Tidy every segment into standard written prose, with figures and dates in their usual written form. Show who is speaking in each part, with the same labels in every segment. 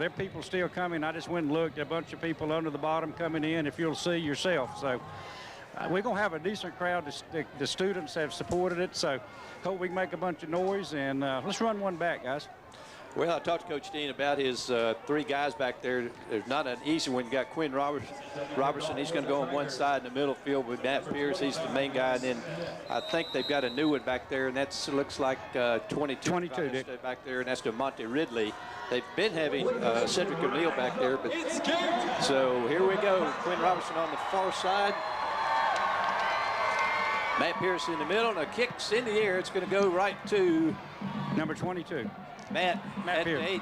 Speaker 1: there are people still coming. I just went and looked at a bunch of people under the bottom coming in, if you'll see yourself. So we're going to have a decent crowd. The students have supported it, so hope we can make a bunch of noise, and let's run one back, guys.
Speaker 2: Well, I talked to Coach Dean about his 3 guys back there. There's not an easy one. You got Quinn Robertson. He's going to go on one side in the middle field with Matt Pierce. He's the main guy. And then I think they've got a new one back there, and that looks like 22 Dick. Back there, and that's DeMonte Ridley. They've been having Cedric O'Neal back there. But so here we go. Quinn Robertson on the far side. Matt Pierce in the middle, and a kick's in the air. It's going to go right to
Speaker 1: number 22.
Speaker 2: Matt Pierce. 8.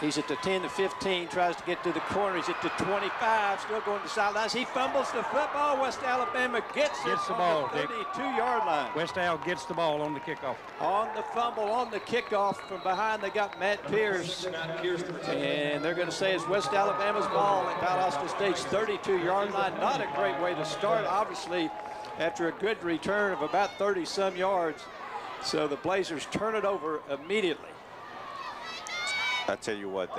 Speaker 2: He's at the 10 to 15, tries to get to the corner. He's at the 25, still going to the sidelines. He fumbles the football. West Alabama gets the ball, on the 32-yard line.
Speaker 1: West Al gets the ball on the kickoff.
Speaker 2: On the fumble, on the kickoff from behind, they got Matt Pierce. And they're going to say it's West Alabama's ball at Valdosta State's 32-yard line. Not a great way to start, obviously, after a good return of about 30-some yards. So the Blazers turn it over immediately.
Speaker 3: I tell you what,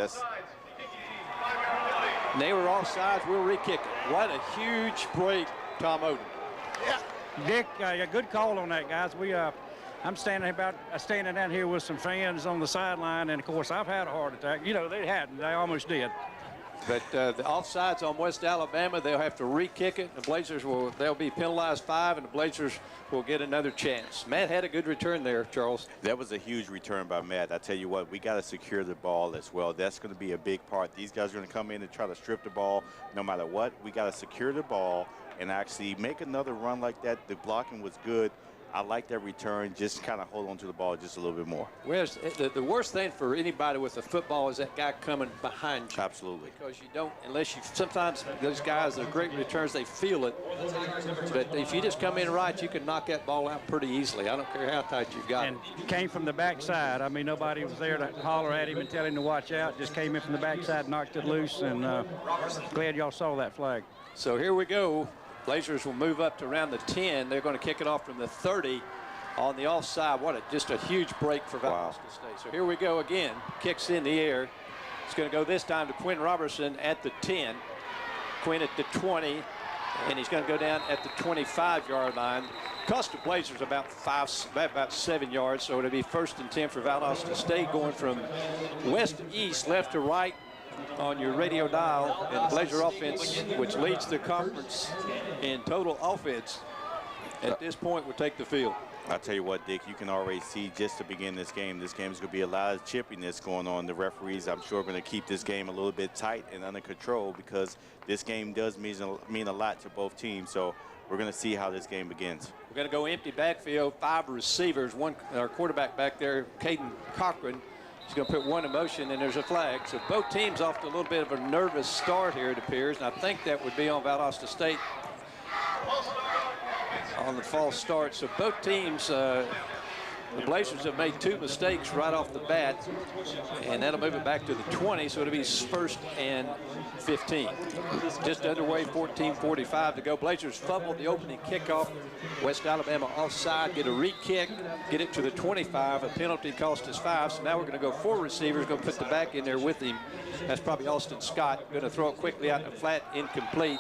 Speaker 2: they were offsides. We'll re-kick it. What a huge break, Tom Odom.
Speaker 1: Yeah, Dick, a good call on that, guys. I'm standing down here with some fans on the sideline, and of course I've had a heart attack. You know, they hadn't. They almost did.
Speaker 2: But the offsides on West Alabama, they'll have to re-kick it. The Blazers they'll be penalized 5, and the Blazers will get another chance. Matt had a good return there, Charles.
Speaker 3: That was a huge return by Matt. I tell you what, we got to secure the ball as well. That's going to be a big part. These guys are going to come in and try to strip the ball no matter what. We got to secure the ball and actually make another run like that. The blocking was good. I like that return. Just kind of hold on to the ball just a little bit more.
Speaker 2: Well, the worst thing for anybody with a football is that guy coming behind you.
Speaker 3: Absolutely.
Speaker 2: Because you don't, unless you, sometimes those guys, they're great returns, they feel it. But if you just come in right, you can knock that ball out pretty easily. I don't care how tight you've got it.
Speaker 1: And came from the backside. I mean, nobody was there to holler at him and tell him to watch out. Just came in from the backside, knocked it loose, and glad y'all saw that flag.
Speaker 2: So here we go. Blazers will move up to around the 10. They're going to kick it off from the 30 on the offside. Just a huge break for Valdosta State. So here we go again. Kicks in the air. It's going to go this time to Quinn Robertson at the 10. Quinn at the 20, and he's going to go down at the 25-yard line. Cost the Blazers about 7 yards, so it'll be 1st and 10 for Valdosta State, going from west to east, left to right on your radio dial, and the Blazer offense, which leads the conference in total offense, at this point will take the field.
Speaker 3: I'll tell you what, Dick, you can already see just to begin this game is going to be a lot of chippiness going on. The referees, I'm sure, are going to keep this game a little bit tight and under control because this game does mean a lot to both teams. So we're going to see how this game begins.
Speaker 2: We're going to go empty backfield, 5 receivers, our quarterback back there, Caden Cochran. He's going to put one in motion, and there's a flag. So both teams off to a little bit of a nervous start here, it appears, and I think that would be on Valdosta State on the false start. So both teams, the Blazers have made 2 mistakes right off the bat, and that'll move it back to the 20, so it'll be 1st and 15. Just underway, 14:45 to go. Blazers fumbled the opening kickoff. West Alabama offside, get a re-kick, get it to the 25. A penalty cost us 5, so now we're going to go 4 receivers, going to put the back in there with him. That's probably Austin Scott. Going to throw it quickly out in the flat, incomplete.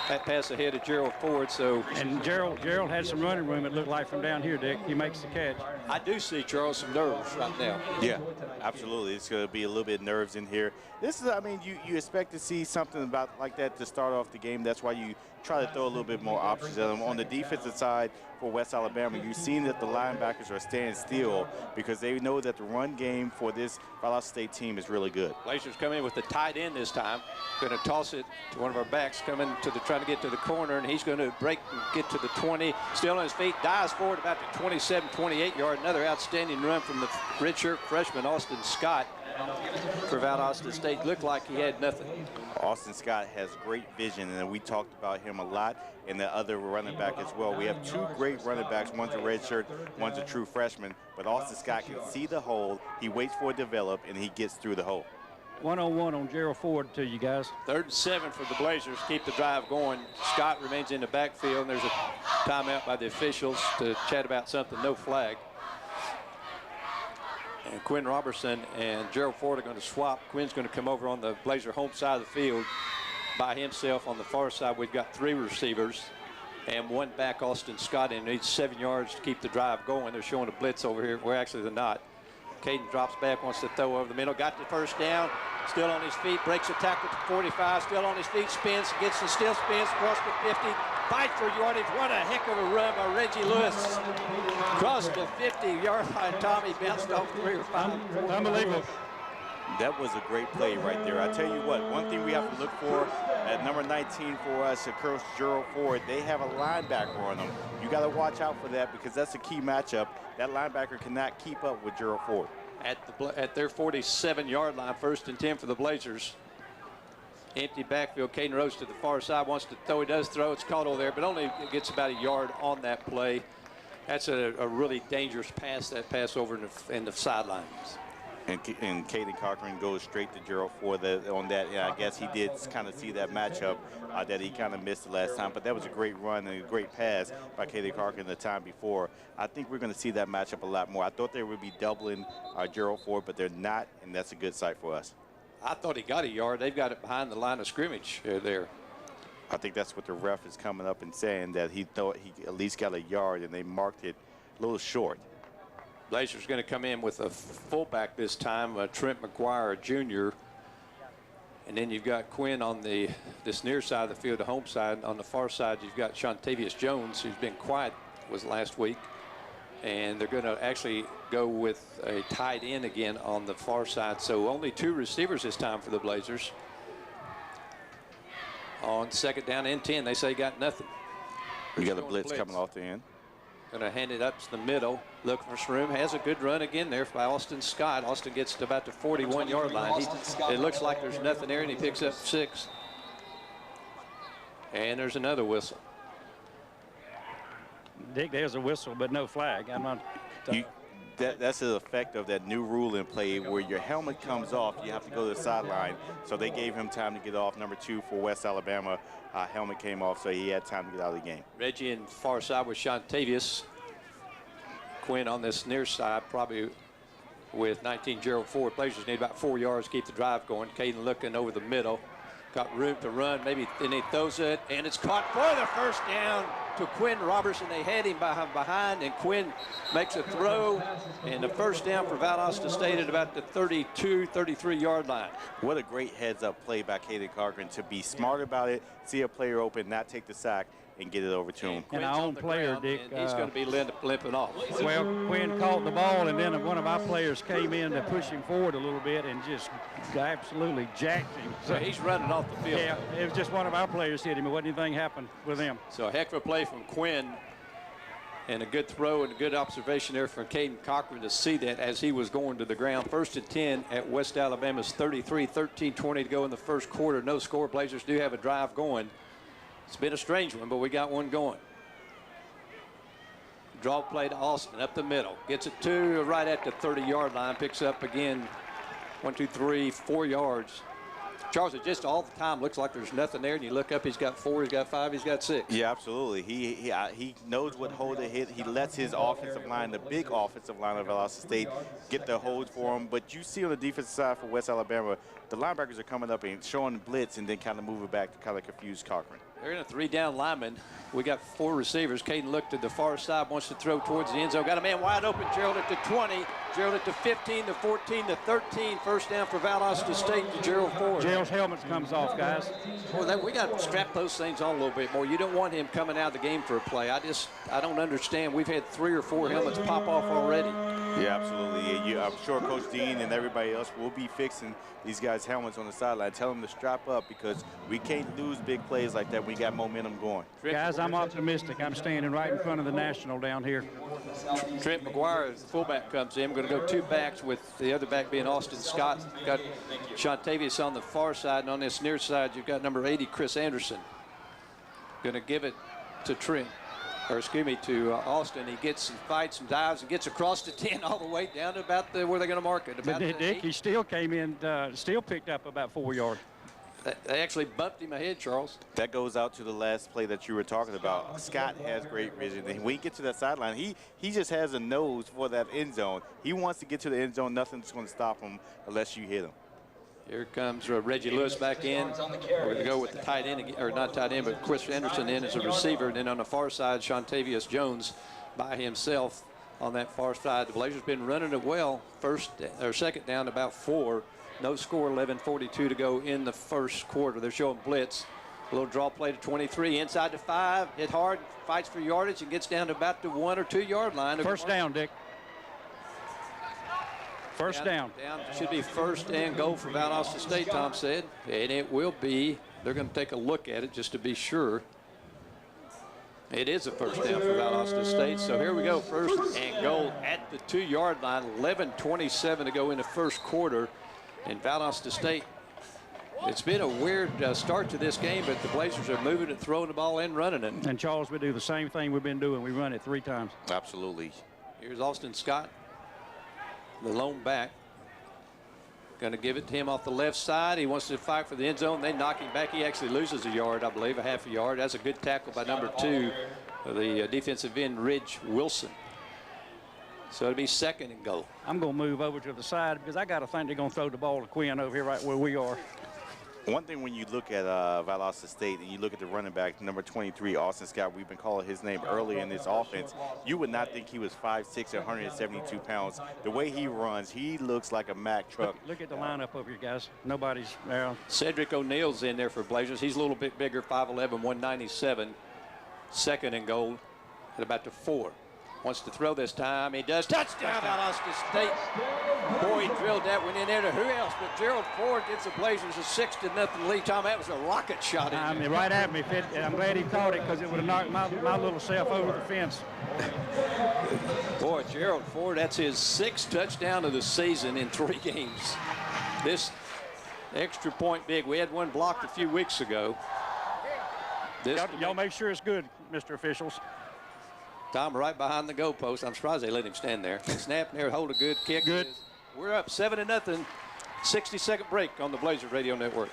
Speaker 2: That pass ahead of Gerald Ford.
Speaker 1: And Gerald had some running room, it looked like, from down here, Dick. He makes the catch.
Speaker 2: I do see, Charles, some nerves right now.
Speaker 3: Yeah, absolutely. It's going to be a little bit of nerves in here. This is, I mean, you expect to see something like that to start off the game. That's why you try to throw a little bit more options at them. On the defensive side for West Alabama, you've seen that the linebackers are staying still because they know that the run game for this Valdosta State team is really good.
Speaker 2: Blazers come in with the tight end this time. Going to toss it to one of our backs coming to trying to get to the corner, and he's going to break and get to the 20. Still on his feet, dives forward about the 27, 28-yard. Another outstanding run from the redshirt freshman Austin Scott for Valdosta State. Looked like he had nothing.
Speaker 3: Austin Scott has great vision, and we talked about him a lot, and the other running back as well. We have 2 great running backs. One's a redshirt, one's a true freshman, but Austin Scott can see the hole. He waits for it to develop, and he gets through the hole.
Speaker 1: 1-on-1 on Gerald Ford to you guys.
Speaker 2: 3rd and 7 for the Blazers. Keep the drive going. Scott remains in the backfield, and there's a timeout by the officials to chat about something. No flag. And Quinn Robertson and Gerald Ford are going to swap. Quinn's going to come over on the Blazer home side of the field by himself. On the far side, we've got 3 receivers and 1 back, Austin Scott, and needs 7 yards to keep the drive going. They're showing a blitz over here. Well, actually, they're not. Caden drops back, wants to throw over the middle. Got the first down. Still on his feet. Breaks a tackle to 45. Still on his feet. Spins. Gets the still spins. Across the 50. Fight for yardage. What a heck of a run by Reggie Lewis. Across the 50-yard line. Tommy bounced off 3 or 5.
Speaker 1: Unbelievable.
Speaker 3: That was a great play right there. I tell you what, one thing we have to look for at number 19 for us, of course, Gerald Ford, they have a linebacker on them. You got to watch out for that because that's a key matchup. That linebacker cannot keep up with Gerald Ford.
Speaker 2: At their 47-yard line, 1st and 10 for the Blazers. Empty backfield. Caden Rose to the far side, wants to throw. He does throw. It's caught over there, but only gets about a yard on that play. That's a really dangerous pass, that pass over in the sidelines.
Speaker 3: And Caden Cochran goes straight to Gerald Ford on that. Yeah, I guess he did kind of see that matchup that he kind of missed the last time. But that was a great run and a great pass by Caden Cochran the time before. I think we're going to see that matchup a lot more. I thought they would be doubling Gerald Ford, but they're not, and that's a good sight for us.
Speaker 2: I thought he got a yard. They've got it behind the line of scrimmage there.
Speaker 3: I think that's what the ref is coming up and saying, that he thought he at least got a yard, and they marked it a little short.
Speaker 2: Blazers going to come in with a fullback this time, Trent McGuire Jr. And then you've got Quinn on this near side of the field, the home side. On the far side, you've got Shontavius Jones, who's been quiet, was last week. And they're going to actually go with a tight end again on the far side. So only 2 receivers this time for the Blazers. On 2nd down and 10, they say got nothing.
Speaker 3: We got a blitz coming off the end.
Speaker 2: Going to hand it up to the middle. Looking for some room. Has a good run again there by Austin Scott. Austin gets to about the 41-yard line. It looks like there's nothing there, and he picks up 6. And there's another whistle.
Speaker 1: Dick, there's a whistle, but no flag. I'm not.
Speaker 3: That's the effect of that new rule in play where your helmet comes off, you have to go to the sideline. So they gave him time to get off. Number 2 for West Alabama, helmet came off, so he had time to get out of the game.
Speaker 2: Reggie in far side with Shontavius. Quinn on this near side, probably with 19 Gerald Ford. Blazers need about 4 yards to keep the drive going. Caden looking over the middle. Got room to run, maybe, and he throws it, and it's caught for the first down to Quinn Robertson. They had him behind, and Quinn makes a throw, and the first down for Valdosta State at about the 32, 33-yard line.
Speaker 3: What a great heads-up play by Caden Cochran to be smart about it, see a player open, not take the sack, and get it over to him.
Speaker 1: And our own player, Dick.
Speaker 2: He's going to be limping off.
Speaker 1: Well, Quinn caught the ball, and then one of our players came in to push him forward a little bit and just absolutely jacked him.
Speaker 2: So he's running off the field.
Speaker 1: Yeah, it was just one of our players hit him. It wasn't anything happened with him.
Speaker 2: So a heck of a play from Quinn, and a good throw and a good observation there from Caden Cochran to see that as he was going to the ground. 1st and 10 at West Alabama's 33, 13-20 to go in the first quarter. No score. Blazers do have a drive going. It's been a strange one, but we got one going. Draw play to Austin up the middle. Gets it to right at the 30-yard line. Picks up again 1, 2, 3, 4 yards. Charles, it just all the time looks like there's nothing there, and you look up, he's got 4, he's got 5, he's got 6.
Speaker 3: Yeah, absolutely. He knows what hold to hit. He lets his offensive line, the big offensive line of Valdosta State, get the holds for him. But you see on the defensive side for West Alabama, the linebackers are coming up and showing blitz and then kind of moving back to kind of confuse Cochran.
Speaker 2: They're in a 3-down lineman. We got 4 receivers. Caden looked to the far side, wants to throw towards the end zone. Got a man wide open. Gerald at the 20. Gerald at the 15, the 14, the 13. First down for Valdosta State to Gerald Ford.
Speaker 1: Gerald's helmet comes off, guys.
Speaker 2: Well, we got to strap those things on a little bit more. You don't want him coming out of the game for a play. I don't understand. We've had 3 or 4 helmets pop off already.
Speaker 3: Yeah, absolutely. I'm sure Coach Dean and everybody else will be fixing these guys' helmets on the sideline. Tell them to strap up because we can't lose big plays like that. We got momentum going.
Speaker 1: Guys, I'm optimistic. I'm standing right in front of the National down here.
Speaker 2: Trent McGuire, the fullback, comes in. We're going to go 2 backs with the other back being Austin Scott. Got Shontavius on the far side, and on this near side, you've got number 80, Chris Anderson. Going to give it to Trent. Or excuse me, to Austin. He gets and fights and dives and gets across the 10 all the way down to about where they're going to mark it. About
Speaker 1: Dick, he still came in, still picked up about 4 yards.
Speaker 2: They actually bumped him ahead, Charles.
Speaker 3: That goes out to the last play that you were talking about. Scott has great vision. And when he gets to that sideline, he just has a nose for that end zone. He wants to get to the end zone. Nothing's going to stop him unless you hit him.
Speaker 2: Here comes Reggie Lewis back in. We're going to go with the tight end, or not tight end, but Chris Anderson in as a receiver. And then on the far side, Shontavius Jones by himself on that far side. The Blazers been running it well. Second down, about 4. No score, 11:42 to go in the first quarter. They're showing blitz. A little draw play to 23, inside to 5, hit hard, fights for yardage, and gets down to about the 1 or 2 yard line.
Speaker 1: First down, Dick. First down.
Speaker 2: Should be first and goal for Valdosta State, Tom said. And it will be. They're going to take a look at it just to be sure. It is a first down for Valdosta State. So here we go, first and goal at the 2 yard line. 11:27 to go in the first quarter. And Valdosta State, it's been a weird start to this game, but the Blazers are moving it, throwing the ball in, running it.
Speaker 1: And Charles, we do the same thing we've been doing. We run it 3 times.
Speaker 3: Absolutely.
Speaker 2: Here's Austin Scott, the lone back. Going to give it to him off the left side. He wants to fight for the end zone. They knock him back. He actually loses a yard, I believe, a half a yard. That's a good tackle by number 2, the defensive end, Ridge Wilson. So it'll be second and goal.
Speaker 1: I'm going to move over to the side because I got to think they're going to throw the ball to Quinn over here right where we are.
Speaker 3: One thing when you look at Valdosta State and you look at the running back, number 23, Austin Scott, we've been calling his name early in this offense. You would not think he was 5'6", 172 pounds. The way he runs, he looks like a Mack truck.
Speaker 1: Look at the lineup over here, guys. Nobody's there.
Speaker 2: Cedric O'Neill's in there for Blazers. He's a little bit bigger, 5'11", 197. Second and goal at about the 4. Wants to throw this time. He does. Touchdown, Valdosta State. Boy, he drilled that one in there to who else but Gerald Ford gets the Blazers a 6-0 lead. Tom, that was a rocket shot in there.
Speaker 1: I mean, right at me. I'm glad he caught it because it would have knocked my little self over the fence.
Speaker 2: Boy, Gerald Ford, that's his 6th touchdown of the season in 3 games. This extra point big. We had one blocked a few weeks ago.
Speaker 1: Y'all make sure it's good, Mr. Officials.
Speaker 2: Tom right behind the goalpost. I'm surprised they let him stand there. Snap there, hold a good kick.
Speaker 1: Good.
Speaker 2: We're up 7-0. 60-second break on the Blazer Radio Network.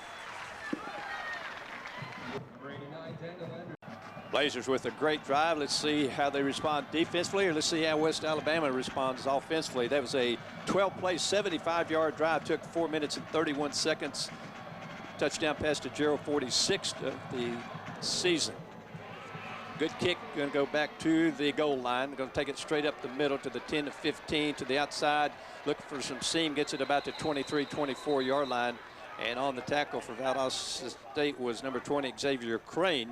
Speaker 2: Blazers with a great drive. Let's see how they respond defensively, or let's see how West Alabama responds offensively. That was a 12-play, 75-yard drive. Took 4 minutes and 31 seconds. Touchdown pass to Gerald Ford, 6th of the season. Good kick, going to go back to the goal line. Going to take it straight up the middle to the 10 to 15 to the outside. Looking for some seam, gets it about the 23, 24 yard line. And on the tackle for Valdosta State was number 20, Xavier Crane.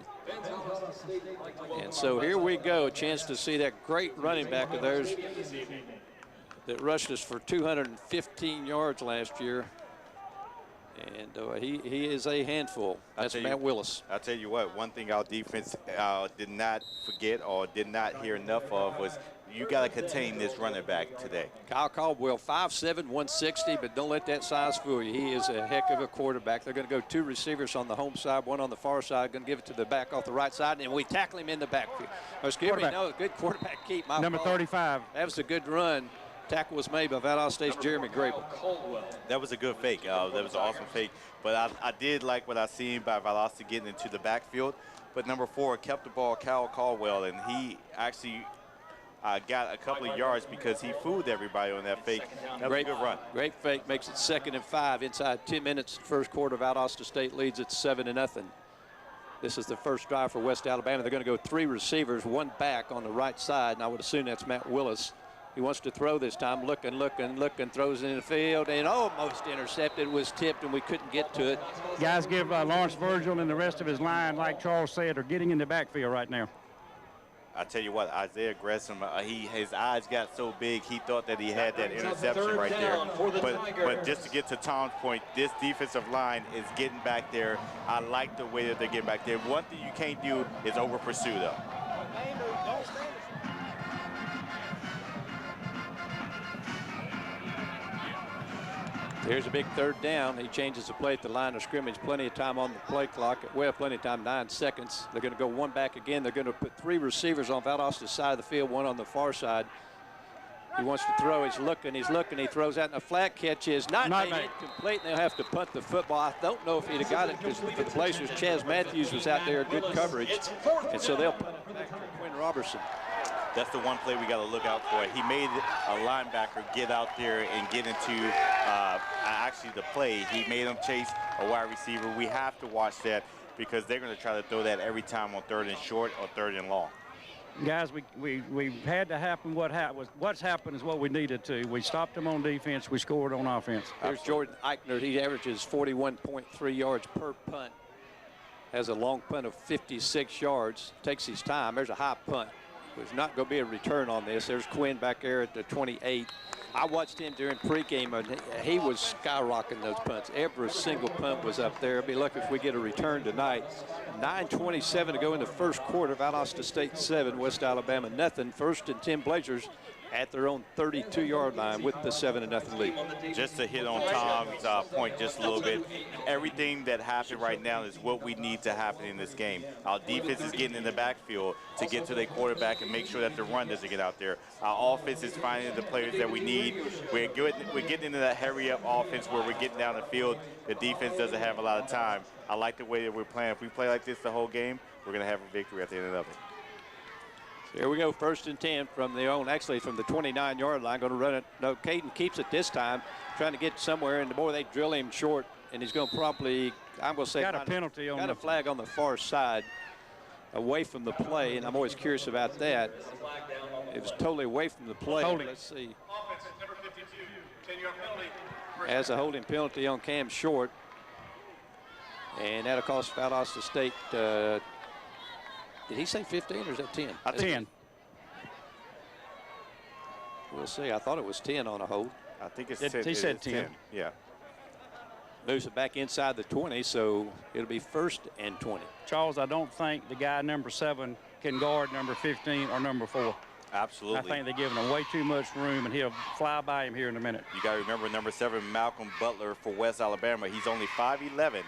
Speaker 2: And so here we go, a chance to see that great running back of theirs that rushed us for 215 yards last year. And he is a handful. That's Matt Willis.
Speaker 3: I'll tell you what, one thing our defense did not forget or did not hear enough of was you got to contain this running back today.
Speaker 2: Kyle Caldwell, 5'7", 160, but don't let that size fool you. He is a heck of a quarterback. They're going to go 2 receivers on the home side, 1 on the far side. Going to give it to the back off the right side, and we tackle him in the backfield. Excuse me, no, good quarterback keep.
Speaker 1: Number 35.
Speaker 2: That was a good run. Tackle was made by Valdosta State's Jeremy Grable.
Speaker 3: That was a good fake. That was an awesome fake. But I did like what I seen by Valdosta getting into the backfield. But number 4 kept the ball, Kyle Caldwell, and he actually got a couple of yards because he fooled everybody on that fake. That was a good run.
Speaker 2: Great fake, makes it 2nd and 5 inside 10 minutes. First quarter, Valdosta State leads at 7-0. This is the first drive for West Alabama. They're going to go 3 receivers, 1 back on the right side, and I would assume that's Matt Willis. He wants to throw this time, looking, throws it in the field, and almost intercepted, was tipped, and we couldn't get to it.
Speaker 1: Guys, give Lawrence Virgil and the rest of his line, like Charles said, are getting in the backfield right now.
Speaker 3: I tell you what, Isaiah Gresham, his eyes got so big, he thought that he had that interception right there. But just to get to Tom's point, this defensive line is getting back there. I like the way that they're getting back there. One thing you can't do is over-pursue, though.
Speaker 2: Here's a big 3rd down. He changes the play at the line of scrimmage. Plenty of time on the play clock. Well, plenty of time, 9 seconds. They're going to go 1 back again. They're going to put 3 receivers on Valdosta's side of the field, 1 on the far side. He wants to throw. He's looking. He throws out, and a flat catch is not made. Incomplete, and they'll have to punt the football. I don't know if he'd have got it because for the Blazers, Chaz Matthews was out there, good coverage. And so they'll punt it back to Quinn Robertson.
Speaker 3: That's the one play we got to look out for. He made a linebacker get out there and get into actually the play. He made him chase a wide receiver. We have to watch that because they're going to try to throw that every time on 3rd and short or 3rd and long.
Speaker 1: Guys, we had to happen. What's happened is what we needed to. We stopped them on defense. We scored on offense.
Speaker 2: Here's Jordan Eichner. He averages 41.3 yards per punt. Has a long punt of 56 yards. Takes his time. There's a high punt. There's not going to be a return on this. There's Quinn back there at the 28. I watched him during pregame, and he was skyrocketing those punts. Every single punt was up there. It'll be lucky if we get a return tonight. 9:27 to go in the first quarter. Valdosta State 7, West Alabama nothing. 1st and 10 Blazers at their own 32-yard line with the 7-0 lead.
Speaker 3: Just to hit on Tom's point just a little bit, everything that happened right now is what we need to happen in this game. Our defense is getting in the backfield to get to their quarterback and make sure that the run doesn't get out there. Our offense is finding the players that we need. We're getting into that hurry-up offense where we're getting down the field. The defense doesn't have a lot of time. I like the way that we're playing. If we play like this the whole game, we're going to have a victory at the end of it.
Speaker 2: Here we go, 1st and 10 from the 29-yard line. Going to run it. No, Caden keeps it this time, trying to get somewhere. And the boy, they drill him short, and he's going to probably, I'm going to say,
Speaker 1: got a penalty on
Speaker 2: a flag on the far side, away from the play. And I'm always curious about that. It was totally away from the play. Let's see. As a holding penalty on Cam Short, and that'll cost Valdosta State. Did he say 15 or is that 10?
Speaker 1: 10.
Speaker 2: We'll see. I thought it was 10 on a hold.
Speaker 3: I think it's
Speaker 1: He said 10.
Speaker 3: Yeah.
Speaker 2: Moves it back inside the 20, so it'll be 1st and 20.
Speaker 1: Charles, I don't think the guy number 7 can guard number 15 or number 4.
Speaker 3: Absolutely.
Speaker 1: I think they're giving him way too much room, and he'll fly by him here in a minute.
Speaker 3: You got to remember number 7, Malcolm Butler for West Alabama. He's only 5'11".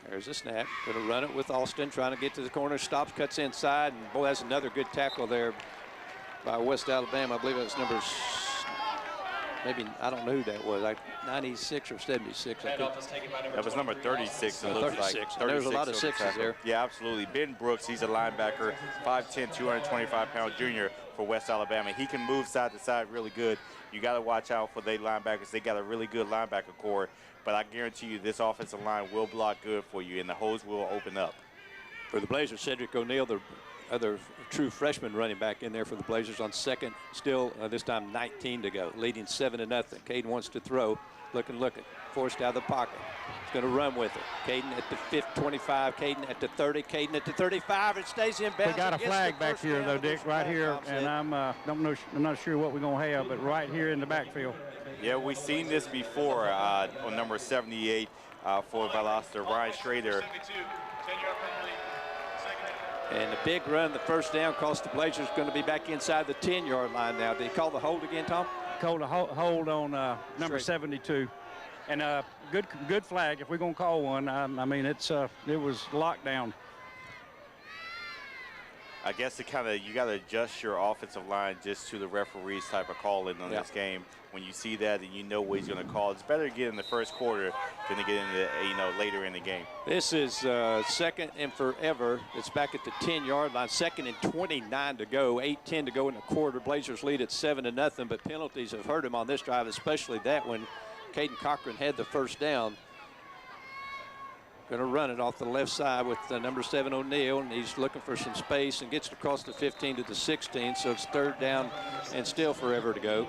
Speaker 2: There's a snap. Going to run it with Austin, trying to get to the corner. Stops, cuts inside, and boy, that's another good tackle there by West Alabama. I believe it was number, maybe, I don't know who that was, like 96 or 76.
Speaker 3: That was number 36, it looks
Speaker 2: 36.
Speaker 3: like.
Speaker 2: There's a lot of sixes there.
Speaker 3: Yeah, absolutely. Ben Brooks, he's a linebacker, 5'10", 225-pound junior for West Alabama. He can move side to side really good. You got to watch out for their linebackers. They got a really good linebacker core. But I guarantee you this offensive line will block good for you, and the holes will open up.
Speaker 2: For the Blazers, Cedric O'Neal, the other true freshman running back in there for the Blazers on second. Still, this time 19 to go, leading 7-0. Caden wants to throw. Looking. Forced out of the pocket. He's going to run with it. Caden at the 25. Caden at the 30. Caden at the 35. It stays in bounds.
Speaker 1: We got a flag back here, though, Dick, right here. And I'm not sure what we're going to have, but right here in the backfield.
Speaker 3: Yeah, we've seen this before on number 78 for Valdosta, Ryan Schrader.
Speaker 2: And a big run, the first down, cost the Blazers going to be back inside the 10-yard line now. Did he call the hold again, Tom?
Speaker 1: Called a hold on number 72. And good flag if we're going to call one. I mean, it was locked down.
Speaker 3: I guess you got to adjust your offensive line just to the referee's type of calling on this game. When you see that and you know what he's going to call, it's better to get in the first quarter than to get in the later in the game.
Speaker 2: This is 2nd and forever. It's back at the 10-yard line. 2nd and 29 to go. 8:10 to go in the quarter. Blazers lead at 7-0. But penalties have hurt him on this drive, especially that one. Caden Cochran had the first down. Going to run it off the left side with number 7 O'Neal, and he's looking for some space and gets it across the 15 to the 16. So it's 3rd down and still forever to go.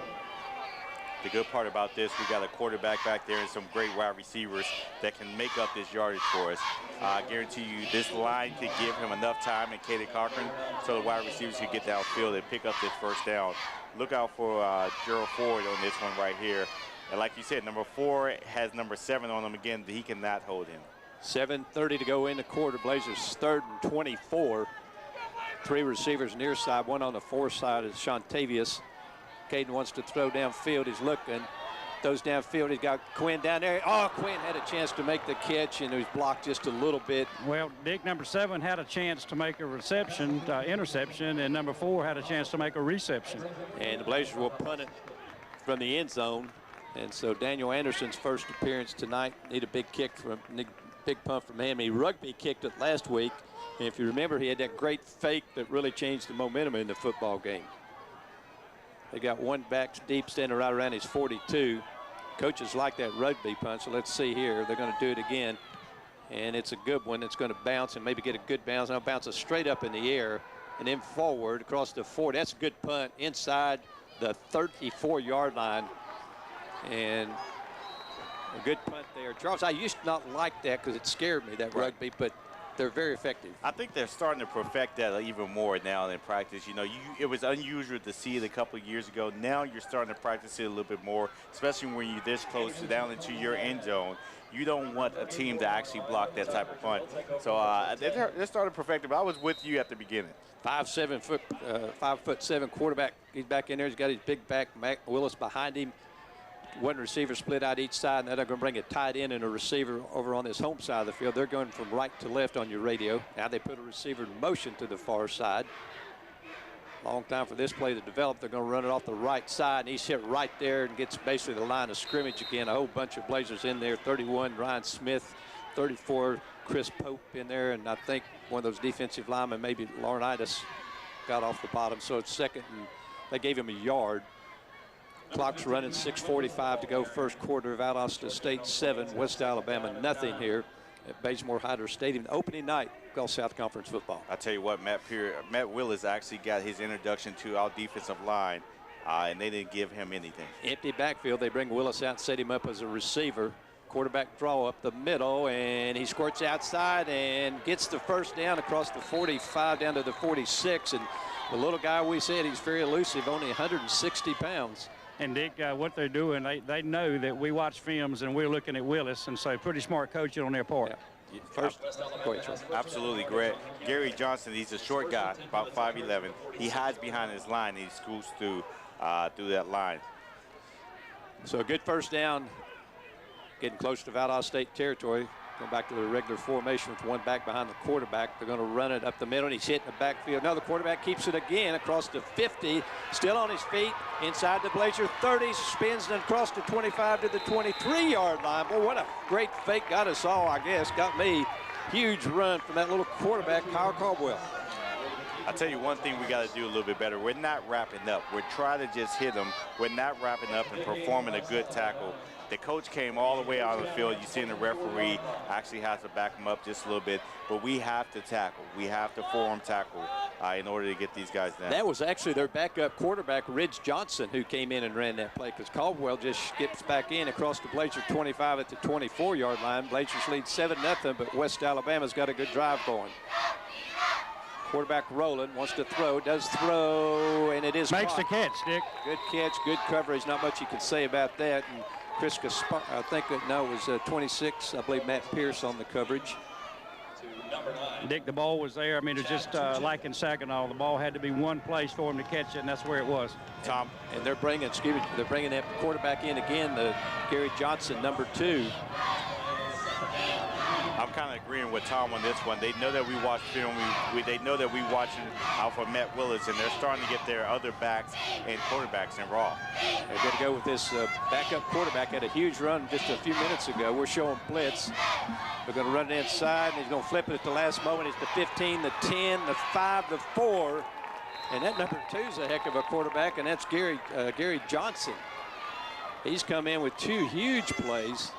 Speaker 3: The good part about this, we got a quarterback back there and some great wide receivers that can make up this yardage for us. I guarantee you this line could give him enough time and Caden Cochran so the wide receivers could get downfield and pick up this first down. Look out for Gerald Ford on this one right here. And like you said, number 4 has number 7 on him again. He cannot hold him.
Speaker 2: 7:30 to go in the quarter. Blazers 3rd and 24. 3 receivers near side, 1 on the 4 side is Shontavius. Caden wants to throw downfield. He's looking. Throws downfield. He's got Quinn down there. Oh, Quinn had a chance to make the catch, and he was blocked just a little bit.
Speaker 1: Well, Dick, number 7 had a chance to make a reception, interception, and number 4 had a chance to make a reception.
Speaker 2: And the Blazers will punt it from the end zone. And so Daniel Anderson's first appearance tonight. Need a big punt from him. He rugby kicked it last week. And if you remember, he had that great fake that really changed the momentum in the football game. They got one back deep standing right around his 42. Coaches like that rugby punt, so let's see here. They're going to do it again. And it's a good one. It's going to bounce and maybe get a good bounce. Now bounce it straight up in the air and then forward across the 40. That's a good punt inside the 34-yard line. And a good punt there. Charles, I used to not like that because it scared me, that rugby, but they're very effective.
Speaker 3: I think they're starting to perfect that even more now in practice. You know, it was unusual to see it a couple of years ago. Now you're starting to practice it a little bit more, especially when you're this close to down into your end zone. You don't want a team to actually block that type of punt. So they're starting to perfect it. But I was with you at the beginning.
Speaker 2: 5'7" quarterback. He's back in there. He's got his big back, Mac Willis, behind him. One receiver split out each side, and then they're going to bring a tight end and a receiver over on this home side of the field. They're going from right to left on your radio. Now they put a receiver in motion to the far side. Long time for this play to develop. They're going to run it off the right side, and he's hit right there and gets basically the line of scrimmage again. A whole bunch of Blazers in there. 31, Ryan Smith. 34, Chris Pope in there, and I think one of those defensive linemen, maybe Laurinaitis, got off the bottom. So it's second, and they gave him a yard. Clock's running, 6:45 to go, first quarter. Valdosta State 7, West Alabama nothing here at Bazemore-Hyder Stadium. Opening night, Gulf South Conference football.
Speaker 3: I tell you what, Matt Willis actually got his introduction to our defensive line, and they didn't give him anything.
Speaker 2: Empty backfield. They bring Willis out and set him up as a receiver. Quarterback draw up the middle, and he squirts outside and gets the first down across the 45 down to the 46. And the little guy, we said, he's very elusive, only 160 pounds.
Speaker 1: And Dick, what they're doing, they know that we watch films and we're looking at Willis, and so pretty smart coaching on their part.
Speaker 2: Yeah. First, go ahead, Charles.
Speaker 3: Absolutely great. Gary Johnson, he's a short guy, about 5'11". He hides behind his line, and he scoots through that line.
Speaker 2: So a good first down, getting close to Valdosta State territory. Going back to the regular formation with one back behind the quarterback. They're going to run it up the middle, and he's hitting the backfield. Now the quarterback keeps it again across the 50, still on his feet, inside the Blazer 30, spins and across the 25 to the 23-yard line. Boy, what a great fake. Got us all, I guess. Got me. Huge run from that little quarterback, Kyle Caldwell.
Speaker 3: I'll tell you one thing we got to do a little bit better. We're not wrapping up. We're trying to just hit them. We're not wrapping up and performing a good tackle. The coach came all the way out of the field. You see the referee actually has to back him up just a little bit. But we have to tackle. We have to form tackle in order to get these guys down.
Speaker 2: That was actually their backup quarterback, Ridge Johnson, who came in and ran that play, because Caldwell just skips back in across the Blazer 25 at the 24-yard line. Blazers lead 7-0, but West Alabama's got a good drive going. Quarterback rolling, wants to throw, does throw, and it is
Speaker 1: Makes
Speaker 2: caught.
Speaker 1: the catch, Dick.
Speaker 2: Good catch, good coverage. Not much you can say about that. And Chris Gaspar, I think it was 26. I believe Matt Pierce on the coverage.
Speaker 1: Dick, the ball was there. I mean, it was just like in Saginaw. The ball had to be one place for him to catch it, and that's where it was.
Speaker 3: Tom.
Speaker 2: And they're bringing that quarterback in again, the Gary Johnson, number 2.
Speaker 3: I'm kind of agreeing with Tom on this one. They know that we watch film. They know that we watching out for Matt Willis, and they're starting to get their other backs and quarterbacks involved.
Speaker 2: They're going to go with this backup quarterback. Had a huge run just a few minutes ago. We're showing blitz. They're going to run it inside, and he's going to flip it at the last moment. It's the 15, the 10, the 5, the 4. And that number 2 is a heck of a quarterback, and that's Gary Johnson. He's come in with 2 huge plays.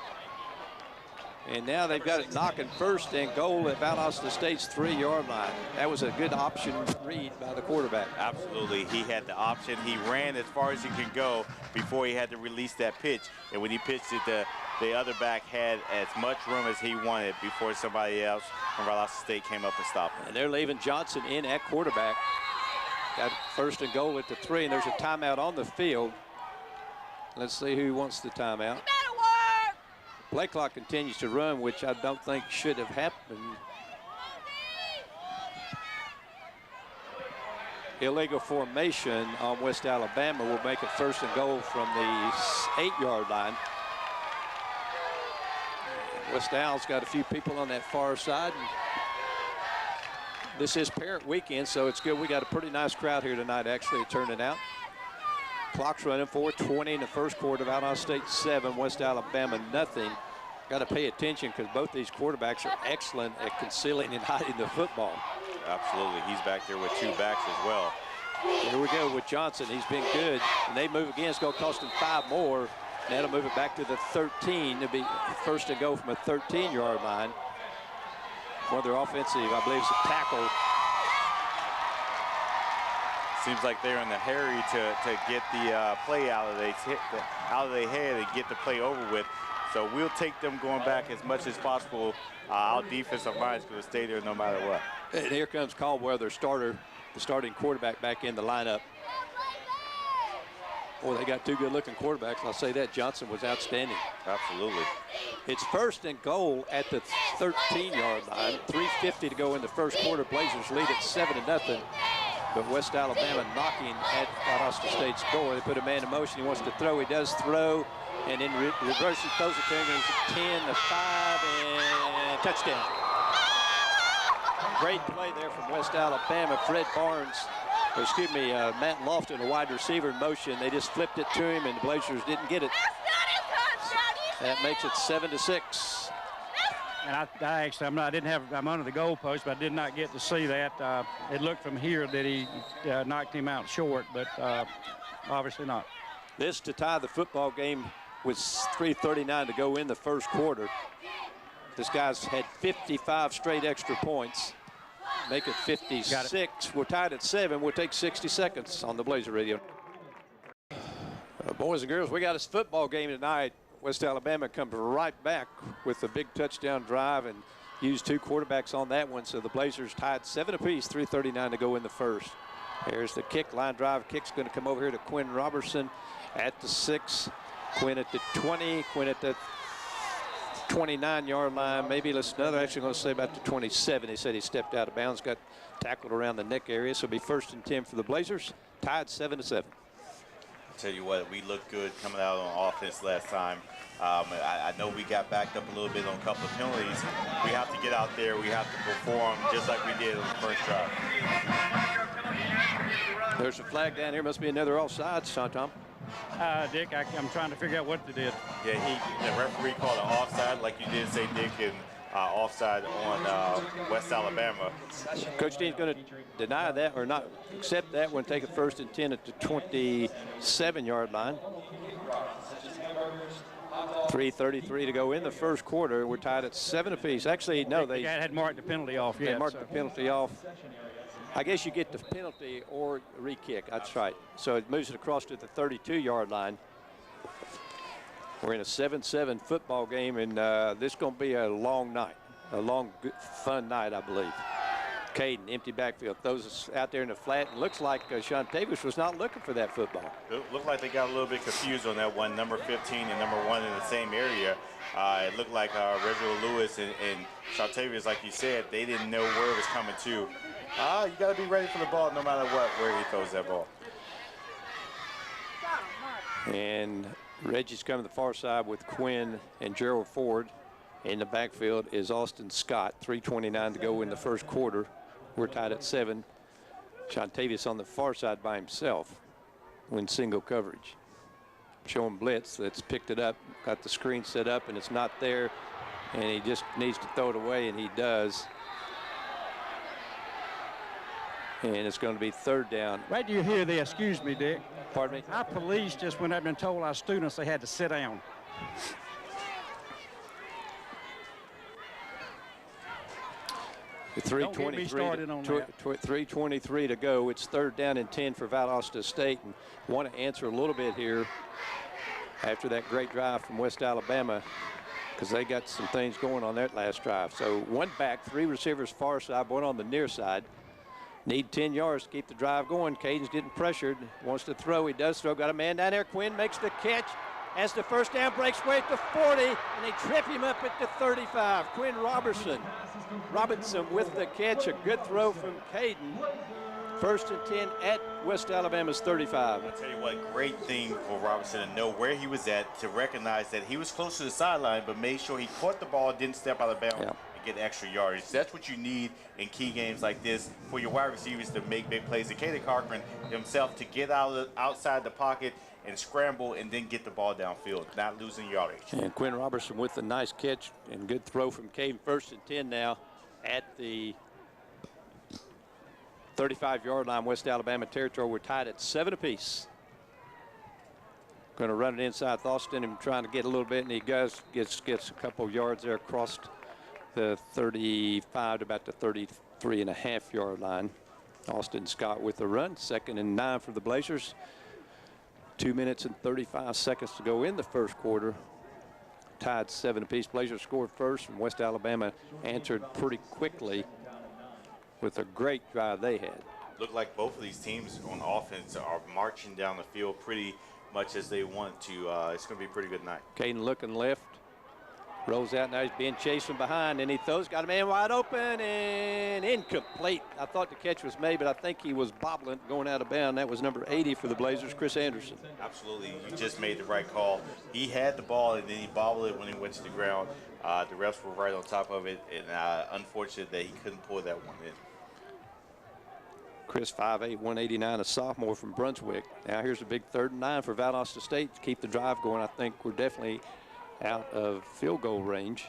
Speaker 2: And now they've got it knocking first and goal at Valdosta State's 3-yard line. That was a good option read by the quarterback.
Speaker 3: Absolutely. He had the option. He ran as far as he could go before he had to release that pitch. And when he pitched it, the other back had as much room as he wanted before somebody else from Valdosta State came up and stopped him.
Speaker 2: And they're leaving Johnson in at quarterback. Got first and goal at the 3, and there's a timeout on the field. Let's see who wants the timeout. Play clock continues to run, which I don't think should have happened. illegal formation on West Alabama will make it 1st and goal from the 8-yard line. West Al's got a few people on that far side. And this is parent weekend, so it's good. We got a pretty nice crowd here tonight, actually, turning out. Clock's running 4:20 in the first quarter. Valdosta State 7, West Alabama nothing. Got to pay attention because both these quarterbacks are excellent at concealing and hiding the football.
Speaker 3: Absolutely. He's back there with 2 backs as well.
Speaker 2: Here we go with Johnson. He's been good. And they move again. It's going to cost them 5 more. And that'll move it back to the 13. It'll be 1st and goal from a 13-yard line. One of their offensive, I believe, is a tackle.
Speaker 3: Seems like they're in a hurry to get the play out of their head and get the play over with. So we'll take them going back as much as possible. Our defensive line is going to stay there no matter what.
Speaker 2: And here comes Caldwell, their starter, the starting quarterback, back in the lineup. Boy, they got 2 good-looking quarterbacks. I'll say that. Johnson was outstanding.
Speaker 3: Absolutely.
Speaker 2: It's 1st and goal at the 13-yard line. 3:50 to go in the first quarter. Blazers lead at 7-0. But West Alabama knocking at Valdosta State's door. They put a man in motion. He wants to throw. He does throw. And in reverse, he throws it to him. He's 10 to 5 and touchdown. Great play there from West Alabama. Fred Barnes, Matt Lofton, a wide receiver in motion. They just flipped it to him, and the Blazers didn't get it. That makes it 7-6.
Speaker 1: And I'm under the goalpost, but I did not get to see that. It looked from here that he knocked him out short, but obviously not.
Speaker 2: This to tie the football game with 3:39 to go in the first quarter. This guy's had 55 straight extra points. Make it 56. We're tied at 7. We'll take 60 seconds on the Blazer Radio. Boys and girls, we got a football game tonight. West Alabama comes right back with a big touchdown drive and used 2 quarterbacks on that one. So the Blazers tied 7 apiece, 3:39 to go in the first. There's the kick, line drive. Kick's going to come over here to Quinn Robertson at the 6. Quinn at the 20. Quinn at the 29-yard line. Maybe another actually going to say about the 27. He said he stepped out of bounds, got tackled around the neck area. So it'll be 1st and 10 for the Blazers. Tied 7-7.
Speaker 3: I'll tell you what, we looked good coming out on offense last time. I know we got backed up a little bit on a couple of penalties. We have to get out there. We have to perform just like we did on the first drive.
Speaker 2: There's a flag down here. Must be another offside, Tom.
Speaker 1: Dick, I'm trying to figure out what they did.
Speaker 3: Yeah, the referee called an offside, like you did say, Dick, and offside on West Alabama.
Speaker 2: Coach Dean's going to deny that or not accept that. We're going to take it 1st and 10 at the 27-yard line. 3:33 to go in the first quarter. We're tied at 7 apiece. Actually, no, they
Speaker 1: had marked the penalty off.
Speaker 2: They marked the penalty off. I guess you get the penalty or re-kick. That's right. So it moves it across to the 32-yard line. We're in a 7-7 football game, and this is going to be a long night, a long, good, fun night, I believe. Caden, empty backfield, throws us out there in the flat, and looks like Sean Davis was not looking for that football.
Speaker 3: It looked like they got a little bit confused on that one. Number 15 and number 1 in the same area. It looked like Reginald Lewis and Shartavius, like you said, they didn't know where it was coming to. You got to be ready for the ball no matter what, where he throws that ball.
Speaker 2: And Reggie's coming to the far side with Quinn and Gerald Ford. In the backfield is Austin Scott. 3:29 to go in the first quarter. We're tied at 7. Shantavius on the far side by himself when single coverage. Showing blitz. That's picked it up. Got the screen set up, and it's not there. And he just needs to throw it away, and he does. And it's going to be 3rd down.
Speaker 1: Wait till you hear this. Excuse me, Dick.
Speaker 2: Pardon me?
Speaker 1: Our police just went up and told our students they had to sit down.
Speaker 2: Don't get me started on that. 3:23 to go. It's 3rd down and 10 for Valdosta State. And want to answer a little bit here after that great drive from West Alabama, because they got some things going on that last drive. So 1 back, 3 receivers far side, 1 on the near side. Need 10 yards to keep the drive going. Caden's getting pressured. Wants to throw. He does throw. Got a man down there. Quinn makes the catch. As the first down, breaks way at the 40, and they trip him up at the 35. Quinn Robinson with the catch. A good throw from Caden. First and 10 at West Alabama's 35.
Speaker 3: I'll tell you what, great thing for Robinson to know where he was at, to recognize that he was close to the sideline, but made sure he caught the ball, didn't step out of bounds, and get extra yardage. That's what you need in key games like this for your wide receivers to make big plays. And Kaden Cochran himself to get outside the pocket and scramble and then get the ball downfield, not losing yardage.
Speaker 2: And Quinn Robertson with a nice catch and good throw from Caden. First and 10 now at the 35-yard line, West Alabama territory. We're tied at 7 apiece. Going to run it inside Austin and trying to get a little bit, and he gets a couple yards there across the 35 to about the 33.5-yard line. Austin Scott with the run. 2nd and 9 for the Blazers. 2 minutes and 35 seconds to go in the first quarter. Tied 7 apiece. Blazers scored first, and West Alabama answered pretty quickly with a great drive they had.
Speaker 3: Look like both of these teams on offense are marching down the field pretty much as they want to. It's going to be a pretty good night.
Speaker 2: Caden looking left. Rolls out, now he's being chased from behind, and he throws, got a man wide open, and incomplete. I thought the catch was made, but I think he was bobbling going out of bounds. That was number 80 for the Blazers, Chris Anderson.
Speaker 3: Absolutely, you just made the right call. He had the ball, and then he bobbled it when he went to the ground. The refs were right on top of it, and unfortunate that he couldn't pull that one in.
Speaker 2: Chris, 5'8", 189, a sophomore from Brunswick. Now here's a big 3rd and 9 for Valdosta State to keep the drive going. I think we're definitely out of field goal range.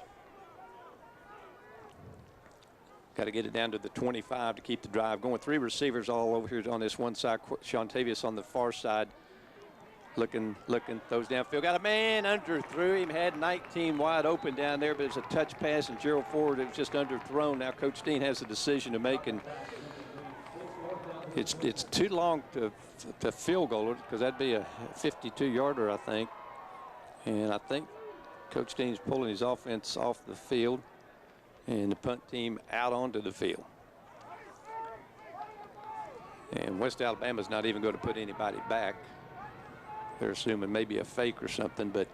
Speaker 2: Got to get it down to the 25 to keep the drive going. 3 receivers all over here on this one side. Sean Tavius on the far side. Looking, throws downfield. Got a man, underthrew him. Had 19 wide open down there, but it's a touch pass, and Gerald Ford, it was just underthrown. Now Coach Dean has a decision to make, and it's too long to field goal it, because that'd be a 52-yarder, I think. And I think Coach Dean's pulling his offense off the field, and the punt team out onto the field. And West Alabama's not even going to put anybody back. They're assuming maybe a fake or something, but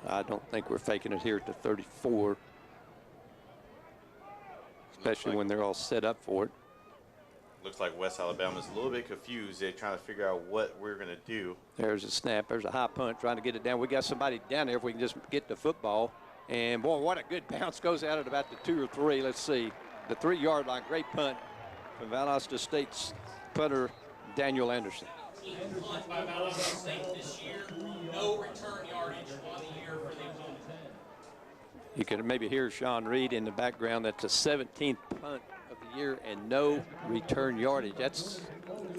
Speaker 2: I don't think we're faking it here at the 34, especially when they're all set up for it.
Speaker 3: Looks like West Alabama's a little bit confused. They're trying to figure out what we're going to do.
Speaker 2: There's a snap. There's a high punt trying to get it down. We got somebody down there if we can just get the football. And, boy, what a good bounce. Goes out at about the 2 or 3. Let's see. The 3-yard line. Great punt from Valdosta State's punter, Daniel Anderson.
Speaker 4: Punt by Valdosta State this year. No return yardage on the year for the opponent.
Speaker 2: You can maybe hear Sean Reed in the background. That's the 17th punt of the year and no return yardage. That's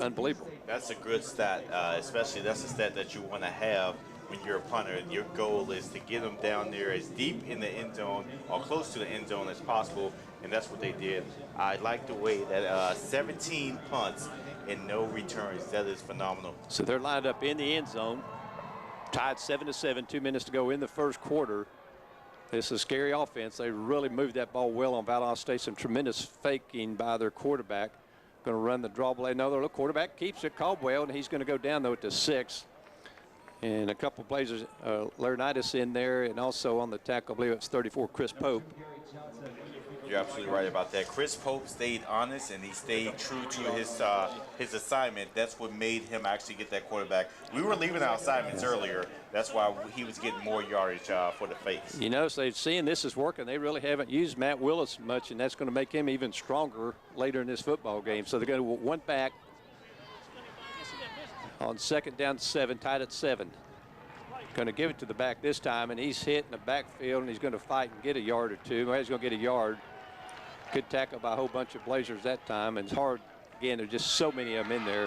Speaker 2: unbelievable.
Speaker 3: That's a good stat, especially that's a stat that you want to have when you're a punter. Your goal is to get them down there as deep in the end zone or close to the end zone as possible, and that's what they did. I like the way that 17 punts and no returns. That is phenomenal.
Speaker 2: So they're lined up in the end zone, tied 7-7, 2 minutes to go in the first quarter. It's a scary offense. They really moved that ball well on Valdosta State. Some tremendous faking by their quarterback. Going to run the draw play. No, their quarterback keeps it, Caldwell, and he's going to go down, though, at the 6. And a couple Blazers, Laurinaitis in there, and also on the tackle, I believe it's 34, Chris Pope.
Speaker 3: You're absolutely right about that. Chris Pope stayed honest, and he stayed true to his assignment. That's what made him actually get that quarterback. We were leaving our assignments earlier. That's why he was getting more yardage for the face.
Speaker 2: You know, so they're seeing this is working. They really haven't used Matt Willis much, and that's going to make him even stronger later in this football game. So they're going to one back on 2nd down 7, tied at 7. Going to give it to the back this time, and he's hit in the backfield, and he's going to fight and get a yard or 2. Well, he's going to get a yard. Good tackle by a whole bunch of Blazers that time, and it's hard. Again, there's just so many of them in there.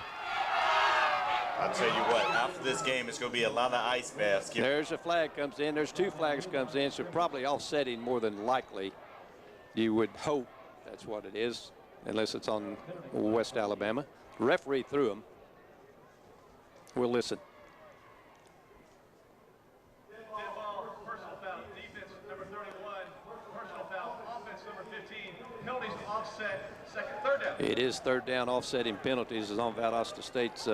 Speaker 3: I'll tell you what, after this game, it's going to be a lot of ice baths.
Speaker 2: There's a flag comes in. There's 2 flags comes in, so probably offsetting more than likely. You would hope that's what it is, unless it's on West Alabama. The referee threw them. We'll listen.
Speaker 5: Personal foul, defense number 31. Personal foul, offense number 15. Penalties offset, 3rd down.
Speaker 2: It is 3rd down. Offsetting penalties is on Valdosta State's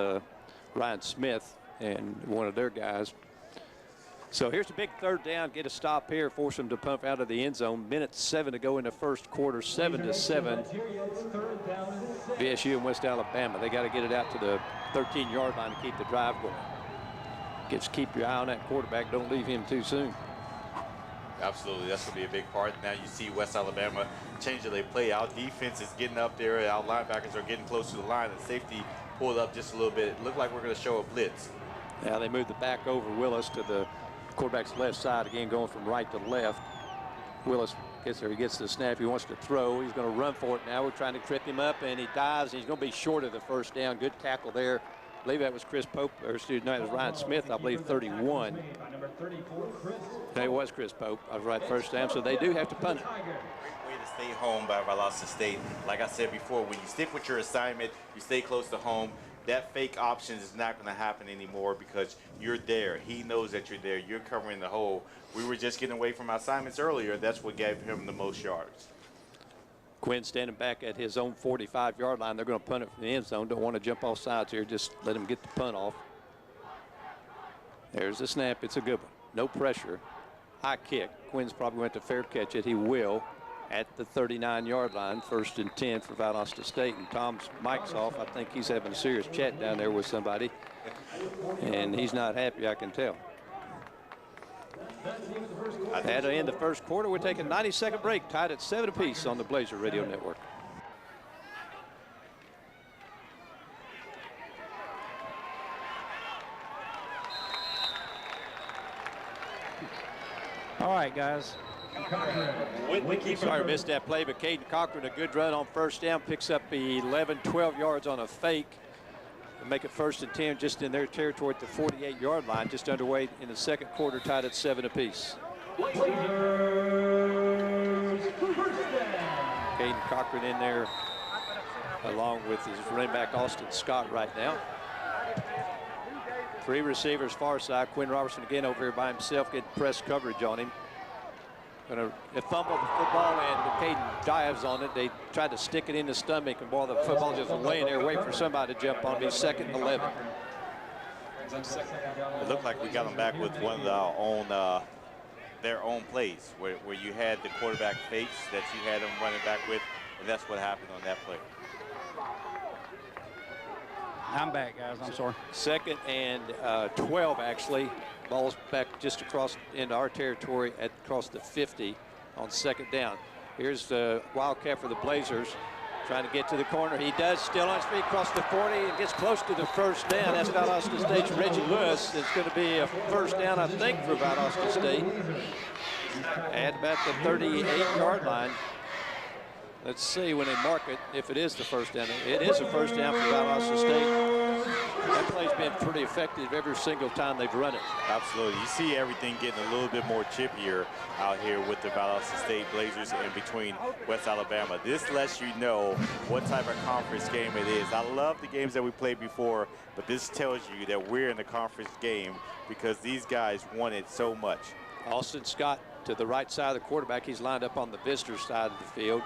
Speaker 2: Ryan Smith and one of their guys. So here's a big third down. Get a stop here. Force them to pump out of the end zone. Minute 7 to go in the first quarter. 7-7. VSU and West Alabama. They got to get it out to the 13-yard line to keep the drive going. Just keep your eye on that quarterback. Don't leave him too soon.
Speaker 3: Absolutely, that's going to be a big part. Now you see West Alabama change their play. Our defense is getting up there. Our linebackers are getting close to the line. And safety pulled up just a little bit. It looked like we're going to show a blitz.
Speaker 2: Now they moved the back over Willis to the quarterback's left side again, going from right to left. Willis gets there. He gets the snap. He wants to throw. He's going to run for it now. We're trying to trip him up, and he dives. He's going to be short of the first down. Good tackle there. I believe that was Chris Pope, or excuse me, it was Ryan Smith, I believe, 31. No, it was Chris Pope. I was right first time, so they do have to punt it.
Speaker 3: Great way to stay home by Valdosta State. Like I said before, when you stick with your assignment, you stay close to home. That fake option is not going to happen anymore because you're there. He knows that you're there. You're covering the hole. We were just getting away from our assignments earlier. That's what gave him the most yards.
Speaker 2: Quinn standing back at his own 45-yard line. They're going to punt it from the end zone. Don't want to jump off sides here. Just let him get the punt off. There's the snap. It's a good one. No pressure. High kick. Quinn's probably going to fair catch it. He will at the 39-yard line. 1st and 10 for Valdosta State. And Tom's mic's off. I think he's having a serious chat down there with somebody. And he's not happy, I can tell. At the end of the first quarter, we're taking a 90-second break, tied at 7 apiece on the Blazer Radio Network.
Speaker 1: All right, guys.
Speaker 2: Sorry, missed that play, but Caden Cochran, a good run on first down, picks up 11, 12 yards on a fake. And make it 1st and 10 just in their territory at the 48-yard line, just underway in the second quarter, tied at 7 apiece. Caden Cochran in there along with his running back Austin Scott right now. 3 receivers far side. Quinn Robertson again over here by himself, getting press coverage on him. Gonna fumble the football, and Caden dives on it. They tried to stick it in the stomach, and boy, the football just laying there waiting for somebody to jump on. He's 2nd and 11.
Speaker 3: It looked like we got them back with one of our own, their own plays, where you had the quarterback fakes that you had them running back with, and that's what happened on that play.
Speaker 1: I'm back, guys. I'm sorry.
Speaker 2: 2nd and 12, actually. Ball's back just across into our territory at across the 50 on 2nd down. Here's the Wildcat for the Blazers trying to get to the corner. He does, still on his feet across the 40 and gets close to the first down. That's Valdosta State's Reggie Lewis. It's going to be a first down, I think, for Valdosta State at about the 38-yard line. Let's see when they mark it if it is the first down. It is a first down for Valdosta State. That play's been pretty effective every single time they've run it.
Speaker 3: Absolutely. You see everything getting a little bit more chippier out here with the Valdosta State Blazers in between West Alabama. This lets you know what type of conference game it is. I love the games that we played before, but this tells you that we're in the conference game because these guys want it so much.
Speaker 2: Austin Scott to the right side of the quarterback. He's lined up on the visitor side of the field.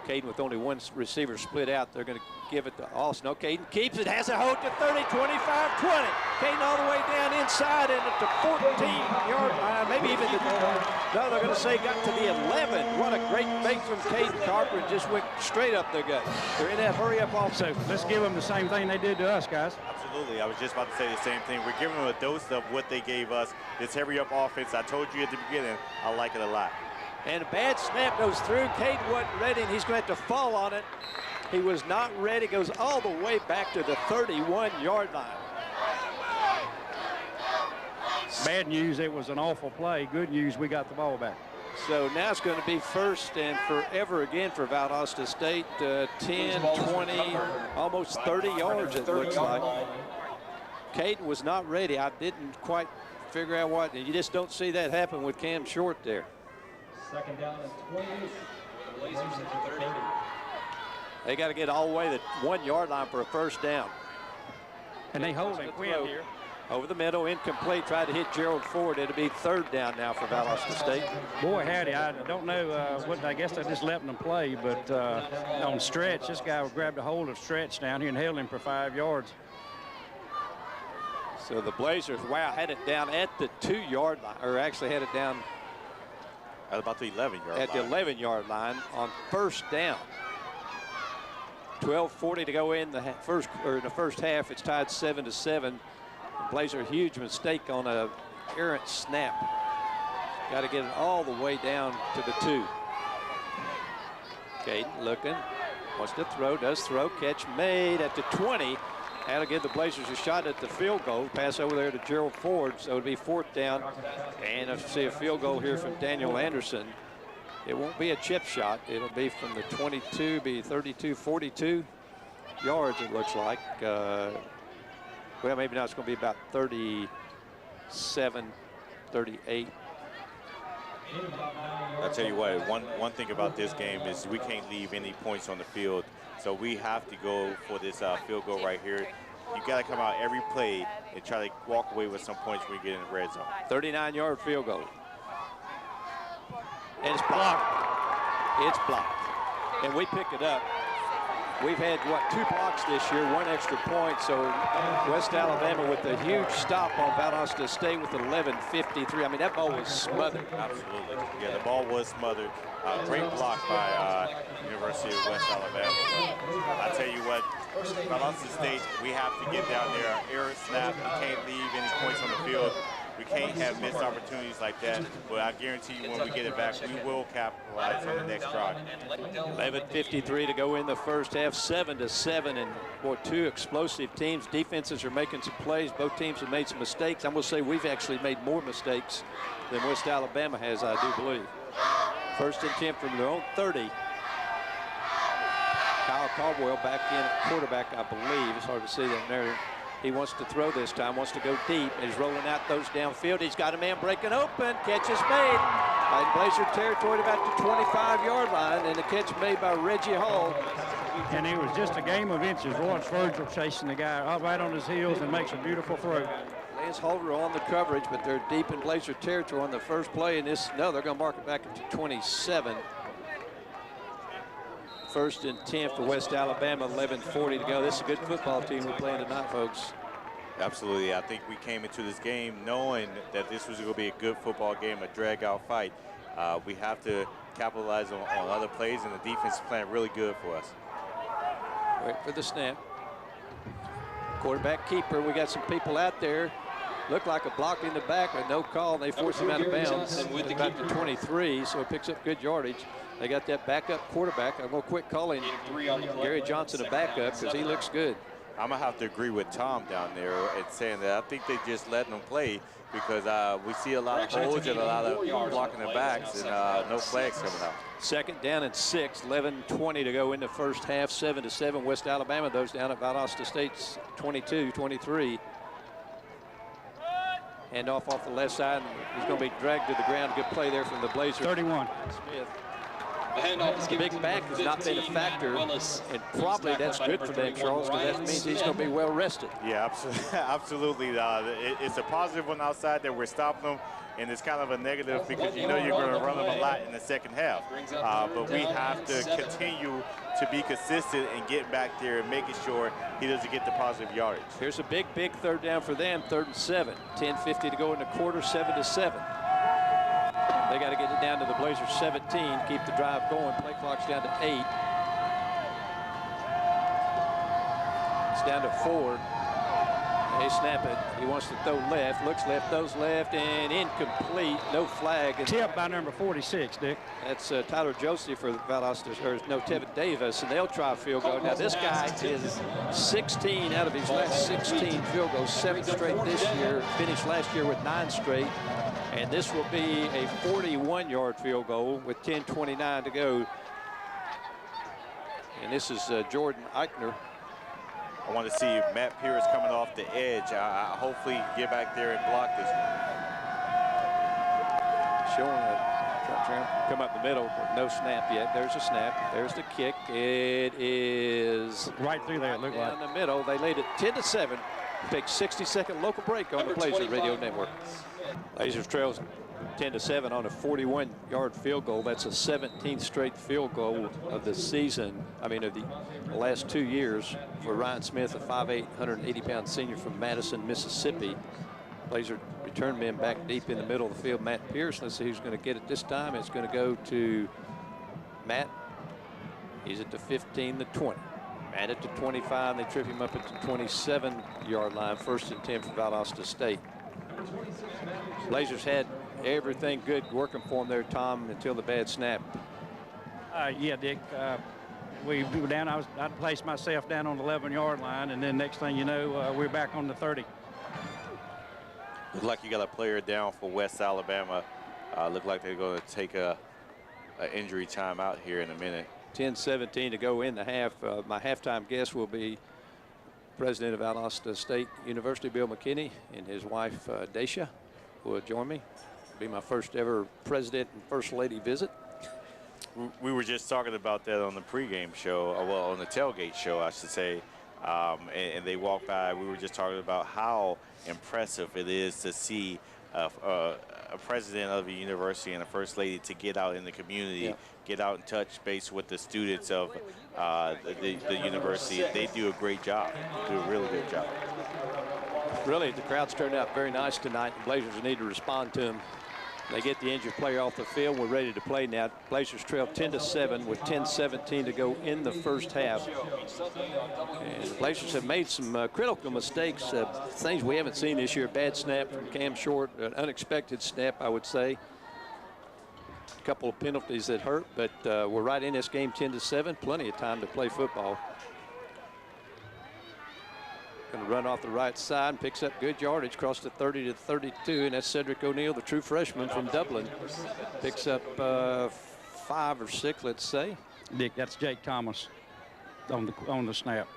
Speaker 2: Caden with only 1 receiver split out. They're going to give it to Austin. No, Caden keeps it, has a hold to 30, 25, 20. Caden all the way down inside and at the 14-yard line, maybe even the, no, they're going to say got to the 11. What a great fake from Caden Cochran, just went straight up the gut. They're in that hurry-up offense.
Speaker 1: So let's give them the same thing they did to us, guys.
Speaker 3: Absolutely. I was just about to say the same thing. We're giving them a dose of what they gave us. This hurry-up offense, I told you at the beginning, I like it a lot.
Speaker 2: And a bad snap goes through. Caden wasn't ready, and he's going to have to fall on it. He was not ready. Goes all the way back to the 31-yard line.
Speaker 1: Bad news, it was an awful play. Good news, we got the ball back.
Speaker 2: So now it's going to be 1st and forever again for Valdosta State. 10, 20, almost 30 yards it looks like. Caden was not ready. I didn't quite figure out what. You just don't see that happen with Cam Short there.
Speaker 5: 2nd down and 20. The Blazers at the 30.
Speaker 2: They got to get all the way to the 1-yard line for a first down.
Speaker 1: And they hold it Quinn here.
Speaker 2: Over the middle, incomplete, tried to hit Gerald Ford. It'll be 3rd down now for Valdosta State.
Speaker 1: Boy, howdy, I don't know what, I guess they just let them play, but on stretch, this guy grabbed a hold of stretch down here and held him for 5 yards.
Speaker 2: So the Blazers, wow, had it down at the 2-yard line, or actually had it down
Speaker 3: at about the 11-yard line.
Speaker 2: At the 11-yard line on first down. 12:40 to go in the first half. It's tied 7-7. Blazer, huge mistake on a errant snap. Got to get it all the way down to the 2. Caden looking, wants to throw, does throw, catch made at the 20. That'll give the Blazers a shot at the field goal. Pass over there to Gerald Ford, so it'll be 4th down. And I see a field goal here from Daniel Anderson. It won't be a chip shot. It'll be from the 22, be 32, 42 yards, it looks like. Well, maybe not. It's going to be about 37, 38.
Speaker 3: I'll tell you what, one thing about this game is we can't leave any points on the field. So we have to go for this field goal right here. You got to come out every play and try to walk away with some points when you get in the red zone.
Speaker 2: 39-yard field goal. And it's blocked. It's blocked. And we pick it up. We've had, what, 2 blocks this year, 1 extra point. So West Alabama with a huge stop on Valdosta State with 11:53. I mean, that ball was smothered.
Speaker 3: Absolutely. Yeah, the ball was smothered. Great block by University of West Alabama. I tell you what, Valdosta State, we have to get down there. Error snap. We can't leave any points on the field. We can't have missed opportunities like that, but I guarantee you when we get it back, we will capitalize on the next drive.
Speaker 2: 11:53 to go in the first half, 7-7, and boy, 2 explosive teams. Defenses are making some plays. Both teams have made some mistakes. I'm going to say we've actually made more mistakes than West Alabama has, I do believe. 1st and 10 from their own 30. Kyle Caldwell back in at quarterback, I believe. It's hard to see that there. He wants to throw this time, wants to go deep. He's rolling out those downfield. He's got a man breaking open. Catch is made in Blazer territory at about the 25-yard line, and the catch made by Reggie Hall.
Speaker 1: And it was just a game of inches. Lawrence Virgil chasing the guy right on his heels and makes a beautiful throw.
Speaker 2: Lance Holder on the coverage, but they're deep in Blazer territory on the first play. And this, no, they're going to mark it back to 27. 1st and 10 for West Alabama, 11:40 to go. This is a good football team we're playing tonight, folks.
Speaker 3: Absolutely. I think we came into this game knowing that this was going to be a good football game, a drag-out fight. We have to capitalize on other plays, and the defense is playing really good for us.
Speaker 2: Wait for the snap. Quarterback keeper. We got some people out there. Looked like a block in the back, but no call. They force him out of bounds about the 23, so it picks up good yardage. They got that backup quarterback. I'm going to quit calling Gary Johnson a backup because he looks good.
Speaker 3: I'm going to have to agree with Tom down there and saying that I think they just letting them play because we see a lot of holds and a lot of blocking the backs and no flags coming out. 2nd
Speaker 2: down and 6, 11:20 to go in the first half, 7-7. West Alabama, those down at Valdosta State's 22-23. Hand off the left side. He's going to be dragged to the ground. Good play there from the Blazers.
Speaker 1: 31.
Speaker 2: Smith. The big back has not been a factor, and probably that's good for them, Charles, because that means he's going to be well rested.
Speaker 3: Yeah, absolutely. It's a positive on the outside that we're stopping them, and it's kind of a negative because you know you're going to run them a lot in the second half. But we have to continue to be consistent and get back there and making sure he doesn't get the positive yardage.
Speaker 2: Here's a big 3rd down for them, 3rd and 7. 10:50 to go in the quarter, 7-7. They got to get it down to the Blazers 17, keep the drive going. Play clock's down to 8. It's down to 4. They snap it. He wants to throw left, looks left, throws left, and incomplete. No flag.
Speaker 1: Tip by number 46, Dick.
Speaker 2: That's Tyler Josie for Valdosta, or no, Tevin Davis, and they'll try a field goal. Now this guy is 16 out of his last 16 field goals, 7 straight this year. Finished last year with 9 straight. And this will be a 41-yard field goal with 10:29 to go. And this is Jordan Eichner.
Speaker 3: I want to see Matt Pierce coming off the edge. I hopefully get back there and block this.
Speaker 2: Showing it. Come up the middle, but no snap yet. There's a snap. There's the kick. It is
Speaker 1: right through there, it looked like.
Speaker 2: In the middle. They laid it 10-7. Take 60-second local break on the Blazer Radio Network. Blazers trails 10-7 on a 41-yard field goal. That's a 17th straight field goal of the season. I mean, of the last 2 years for Ryan Smith, a 5'8", 180-pound senior from Madison, Mississippi. Blazer return men back deep in the middle of the field. Matt Pierce. Let's see who's going to get it this time. It's going to go to Matt. He's at the 15, the 20. Matt at the 25. They trip him up at the 27-yard line. 1st and 10 for Valdosta State. Blazers had everything good working for them there, Tom, until the bad snap.
Speaker 1: Yeah, Dick. We were down. I'd placed myself down on the 11-yard line, and then next thing you know, we're back on the 30.
Speaker 3: Look like you got a player down for West Alabama. Look like they're going to take a injury time out here in a minute.
Speaker 2: 10-17 to go in the half. My halftime guest will be President of Valdosta State University, Bill McKinney, and his wife, Dacia, will join me. It'll be my first ever President and First Lady visit.
Speaker 3: We were just talking about that on the pregame show, well, on the tailgate show, I should say. And they walked by. We were just talking about how impressive it is to see a president of a university and a first lady to get out in the community, get out and touch base with the students of the university. They do a great job, do a really good job.
Speaker 2: Really, the crowd's turned out very nice tonight. The Blazers need to respond to them. They get the injured player off the field. We're ready to play now. Blazers trail 10-7 with 10-17 to go in the first half. And the Blazers have made some critical mistakes, things we haven't seen this year. Bad snap from Cam Short, an unexpected snap, I would say. A couple of penalties that hurt, but we're right in this game 10-7. Plenty of time to play football. Going to run off the right side, picks up good yardage, across the 30 to 32, and that's Cedric O'Neal, the true freshman from Dublin. Picks up 5 or 6, let's say.
Speaker 1: Dick, that's Jake Thomas on the snap.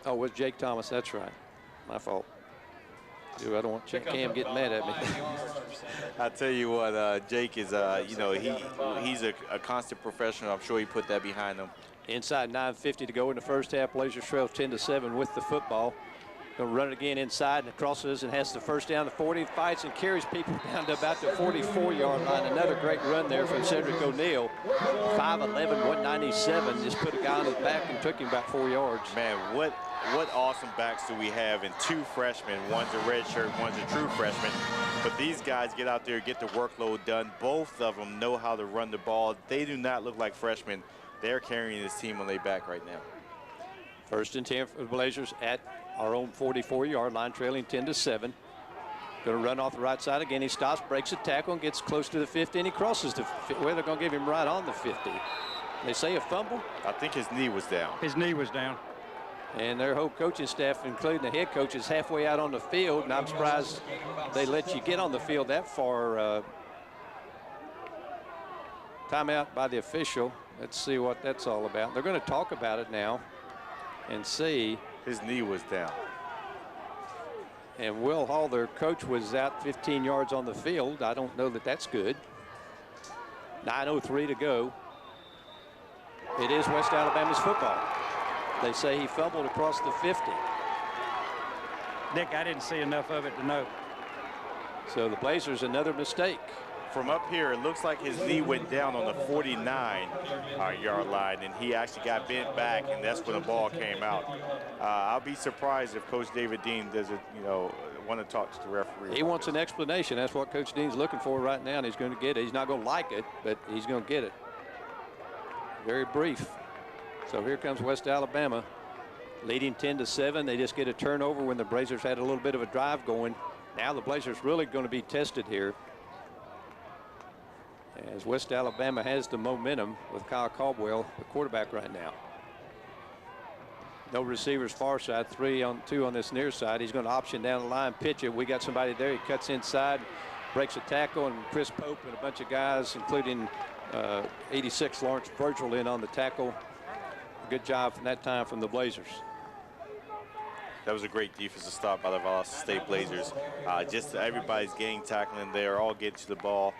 Speaker 2: Oh, it was Jake Thomas, that's right. My fault. Dude, I don't want Cam getting mad at me.
Speaker 3: I tell you what, Jake is, you know, he's a constant professional. I'm sure he put that behind him.
Speaker 2: Inside 9:50 to go in the first half. Blazers trail 10-7 with the football. Going to run it again inside and crosses and has the first down. The 40, fights and carries people down to about the 44-yard line. Another great run there from Cedric O'Neal. 5'11", 197. Just put a guy on his back and took him about 4 yards.
Speaker 3: Man, what awesome backs do we have, and 2 freshmen. One's a red shirt, one's a true freshman. But these guys get out there, get the workload done. Both of them know how to run the ball. They do not look like freshmen. They're carrying this team on their back right now.
Speaker 2: 1st and 10 for the Blazers at our own 44-yard line, trailing 10-7. Going to run off the right side again. He stops, breaks a tackle, and gets close to the 50, and he crosses the 50. Well, they're going to give him right on the 50. They say a fumble.
Speaker 3: I think his knee was down.
Speaker 1: His knee was down.
Speaker 2: And their whole coaching staff, including the head coach, is halfway out on the field, and I'm surprised they let you get on the field that far. Timeout by the official. Let's see what that's all about. They're going to talk about it now and see.
Speaker 3: His knee was down.
Speaker 2: And Will Hall, their coach, was out 15 yards on the field. I don't know that that's good. 9:03 to go. It is West Alabama's football. They say he fumbled across the 50.
Speaker 1: Dick, I didn't see enough of it to know.
Speaker 2: So the Blazers, another mistake.
Speaker 3: From up here, it looks like his knee went down on the 49-yard line, and he actually got bent back, and that's when the ball came out. I'll be surprised if Coach David Dean doesn't, you know, want to talk to the referee.
Speaker 2: He wants an explanation. That's what Coach Dean's looking for right now, and he's going to get it. He's not going to like it, but he's going to get it. Very brief. So here comes West Alabama, leading 10-7. They just get a turnover when the Blazers had a little bit of a drive going. Now the Blazers really going to be tested here, as West Alabama has the momentum with Kyle Caldwell, the quarterback right now. No receivers far side, 3-on-2 on this near side. He's going to option down the line, pitch it. We got somebody there. He cuts inside, breaks a tackle, and Chris Pope and a bunch of guys, including 86 Lawrence Virgil, in on the tackle. Good job from that time from the Blazers.
Speaker 3: That was a great defensive stop by the Valdosta State Blazers. Just everybody's getting tackling. They're all getting to the ball.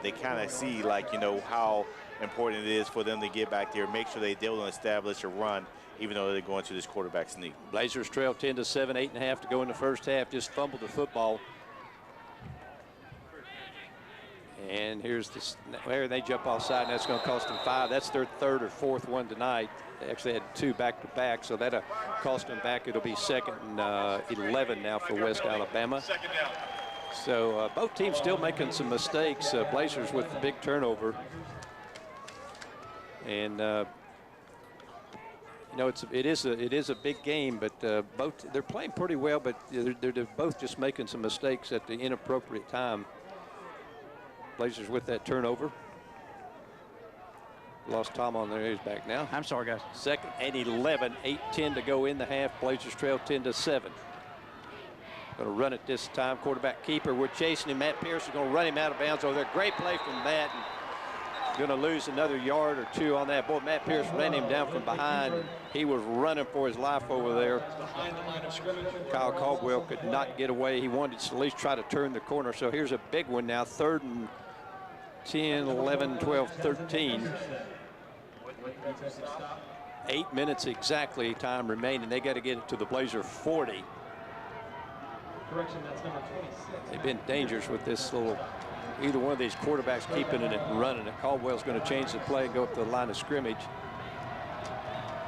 Speaker 3: They kind of see, like, you know, how important it is for them to get back there, make sure they don't establish a run, even though they're going to this quarterback sneak.
Speaker 2: Blazers trail 10-7, 8.5 to go in the first half. Just fumbled the football. And here's where they jump offside, and that's going to cost them 5. That's their 3rd or 4th one tonight. They actually had 2 back-to-back, so that'll cost them back. It'll be 2nd and 11 now for West Alabama. So both teams still making some mistakes. Blazers with the big turnover. And you know, it is a big game, but they're playing pretty well, but they're both just making some mistakes at the inappropriate time. Blazers with that turnover. Lost Tom on there. He's back now.
Speaker 1: I'm sorry, guys.
Speaker 2: 2nd and 11, 8:10 to go in the half. Blazers trail 10-7. Going to run it this time. Quarterback keeper. We're chasing him. Matt Pierce is going to run him out of bounds over there. Great play from Matt. Going to lose another yard or 2 on that. Boy, Matt Pierce ran him down from behind. He was running for his life over there. Kyle Caldwell could not get away. He wanted to at least try to turn the corner. So here's a big one now. 3rd and 10, 11, 12, 13. 8 minutes exactly time remaining. They got to get it to the Blazer 40. They've been dangerous with this little, either one of these quarterbacks keeping it and running it. Caldwell's going to change the play and go up to the line of scrimmage.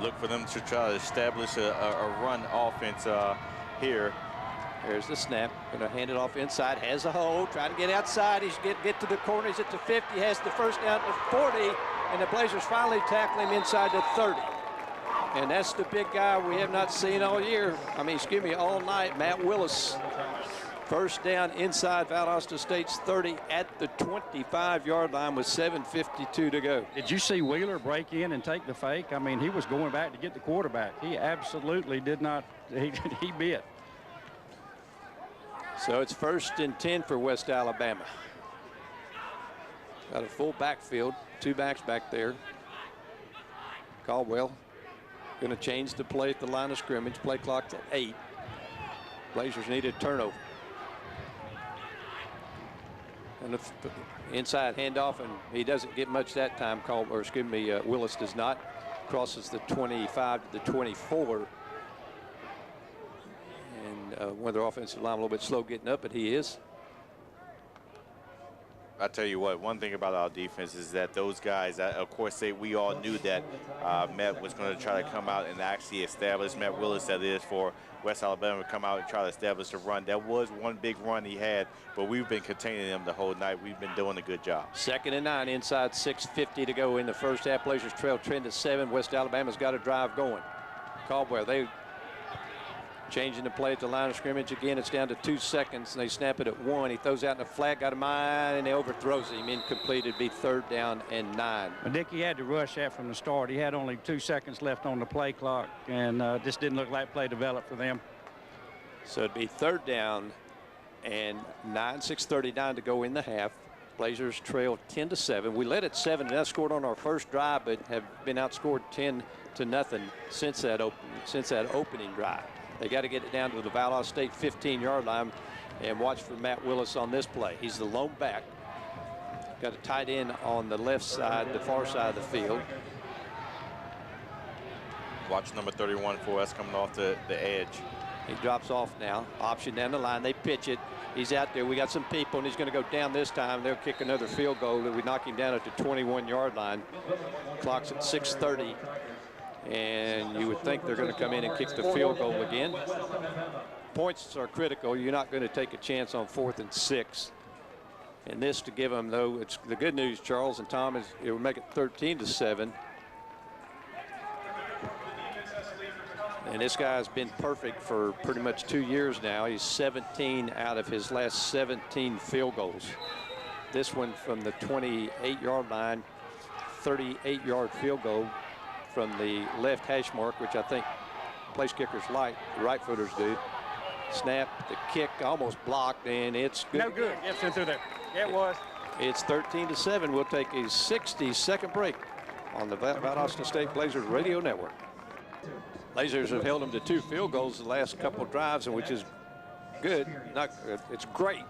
Speaker 3: Look for them to try to establish a run offense here.
Speaker 2: There's the snap. Going to hand it off inside. Has a hold. Trying to get outside. He's get to the corner. He's at the 50. Has the first down to 40. And the Blazers finally tackle him inside the 30. And that's the big guy we have not seen all year. I mean, excuse me, all night. Matt Willis. First down inside Valdosta State's 30 at the 25-yard line with 7:52 to go.
Speaker 1: Did you see Wheeler break in and take the fake? I mean, he was going back to get the quarterback. He absolutely did not. He bit.
Speaker 2: So it's 1st and 10 for West Alabama. Got a full backfield, 2 backs back there. Caldwell going to change the play at the line of scrimmage. Play clock to 8. Blazers need a turnover. And the inside handoff, and he doesn't get much that time. Willis does not. Crosses the 25 to the 24. And one of their offensive line a little bit slow getting up, but he is.
Speaker 3: I tell you what, one thing about our defense is that those guys, of course, we all knew that Matt was going to try to come out and actually establish, Matt Willis, that is, for West Alabama to come out and try to establish a run. That was one big run he had, but we've been containing him the whole night. We've been doing a good job.
Speaker 2: 2nd and 9 inside 6:50 to go in the first half. Blazers trail 10-7. West Alabama's got a drive going. Caldwell, they changing the play at the line of scrimmage again. It's down to 2 seconds, and they snap it at 1. He throws out in the flat, got a mind, and he overthrows him. Incomplete. It'd be 3rd down and 9.
Speaker 1: But Dickey had to rush that from the start. He had only 2 seconds left on the play clock, and just didn't look like play developed for them.
Speaker 2: So it'd be 3rd down and 9, 6:39 to go in the half. Blazers trail 10-7. We led at 7 and scored on our first drive, but have been outscored 10-0 since that opening drive. They got to get it down to the Valdosta State 15-yard line and watch for Matt Willis on this play. He's the lone back. Got a tight end on the left side, the far side of the field.
Speaker 3: Watch number 31 for us coming off the edge.
Speaker 2: He drops off now. Option down the line. They pitch it. He's out there. We got some people, and he's going to go down this time. They'll kick another field goal. We knock him down at the 21-yard line. Clock's at 6:30. And you would think they're going to come in and kick the field goal again. Points are critical. You're not going to take a chance on 4th and 6. And this to give them, though, it's the good news, Charles and Tom, is it will make it 13-7. And this guy's been perfect for pretty much 2 years now. He's 17 out of his last 17 field goals. This one from the 28-yard line, 38-yard field goal from the left hash mark, which I think place kickers like, the right footers do. Snap, the kick almost blocked, and it's good.
Speaker 1: No good. Yes, in through there. Yeah, it was.
Speaker 2: It's 13-7. We'll take a 60-second break on the Valdosta State Blazers Radio Network. Blazers have held them to 2 field goals the last couple of drives, and which is good. It's great,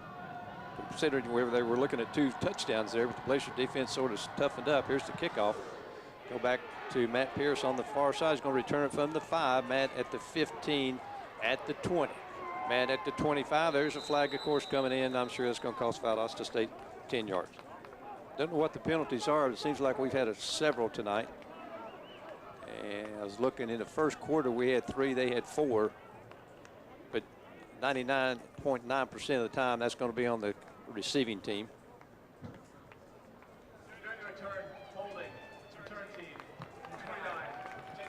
Speaker 2: considering where they were looking at 2 touchdowns there, but the Blazer defense sort of toughened up. Here's the kickoff. Go back to Matt Pierce on the far side. He's going to return it from the 5. Matt at the 15, at the 20. Matt at the 25. There's a flag, of course, coming in. I'm sure it's going to cost Valdosta State 10 yards. Don't know what the penalties are. It seems like we've had several tonight. And I was looking in the first quarter, we had 3, they had 4. But 99.9% of the time, that's going to be on the receiving team.
Speaker 5: During the return, holding. Return team. 29.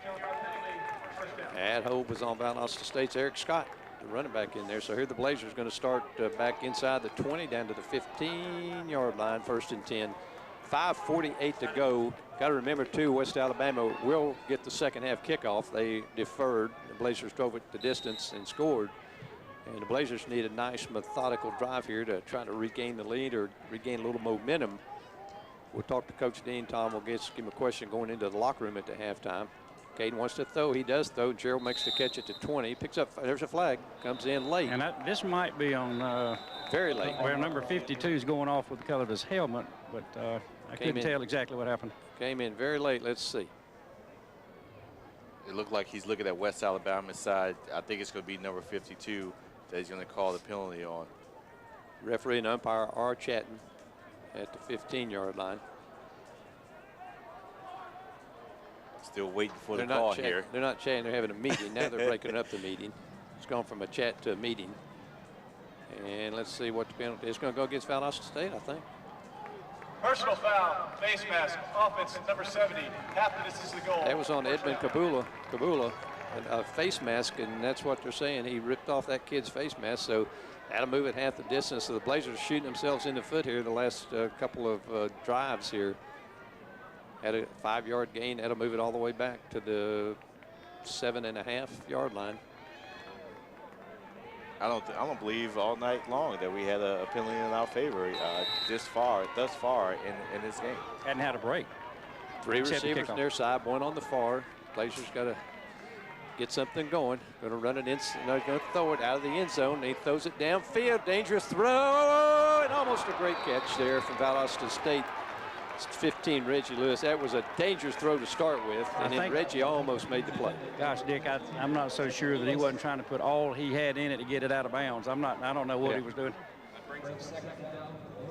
Speaker 5: 10-yard penalty. First down.
Speaker 2: That hold was on Valdosta State's Eric Scott, the running back in there. So here the Blazers going to start back inside the 20 down to the 15-yard line, 1st and 10. 5:48 to go. Got to remember, too, West Alabama will get the second half kickoff. They deferred. The Blazers drove it the distance and scored. And the Blazers need a nice methodical drive here to try to regain the lead or regain a little momentum. We'll talk to Coach Dean. Tom will give him a question going into the locker room at the halftime. Caden wants to throw. He does throw. Gerald makes the catch at the 20. Picks up. There's a flag. Comes in late.
Speaker 1: And this might be on
Speaker 2: very late.
Speaker 1: Where number 52 is going off with the color of his helmet, but I couldn't tell exactly what happened.
Speaker 2: Came in very late. Let's see.
Speaker 3: It looked like he's looking at West Alabama's side. I think it's going to be number 52 that he's going to call the penalty on.
Speaker 2: Referee and umpire are chatting at the 15-yard line.
Speaker 3: Still waiting for the call here.
Speaker 2: They're not chatting. They're having a meeting. Now they're breaking up the meeting. It's gone from a chat to a meeting. And let's see what the penalty is. It's going to go against Valdosta State, I think.
Speaker 5: Personal foul, face mask, offense, number 70. Half the distance to the goal.
Speaker 2: That was on Edmund Kabula, a face mask, and that's what they're saying. He ripped off that kid's face mask, so that'll move it half the distance. So the Blazers are shooting themselves in the foot here the last couple of drives here. Had a 5-yard gain. That'll move it all the way back to the 7.5-yard line.
Speaker 3: I don't believe all night long that we had a penalty in our favor thus far in this game.
Speaker 1: Hadn't had a break.
Speaker 2: 3 receivers on their side, 1 on the far. Blazers got to get something going. Going to run it in. They're going to throw it out of the end zone. He throws it downfield. Dangerous throw, and almost a great catch there from Valdosta State. 15, Reggie Lewis. That was a dangerous throw to start with, and then Reggie almost made the play.
Speaker 1: Gosh, Dick, I'm not so sure that he wasn't trying to put all he had in it to get it out of bounds. I don't know what he was doing.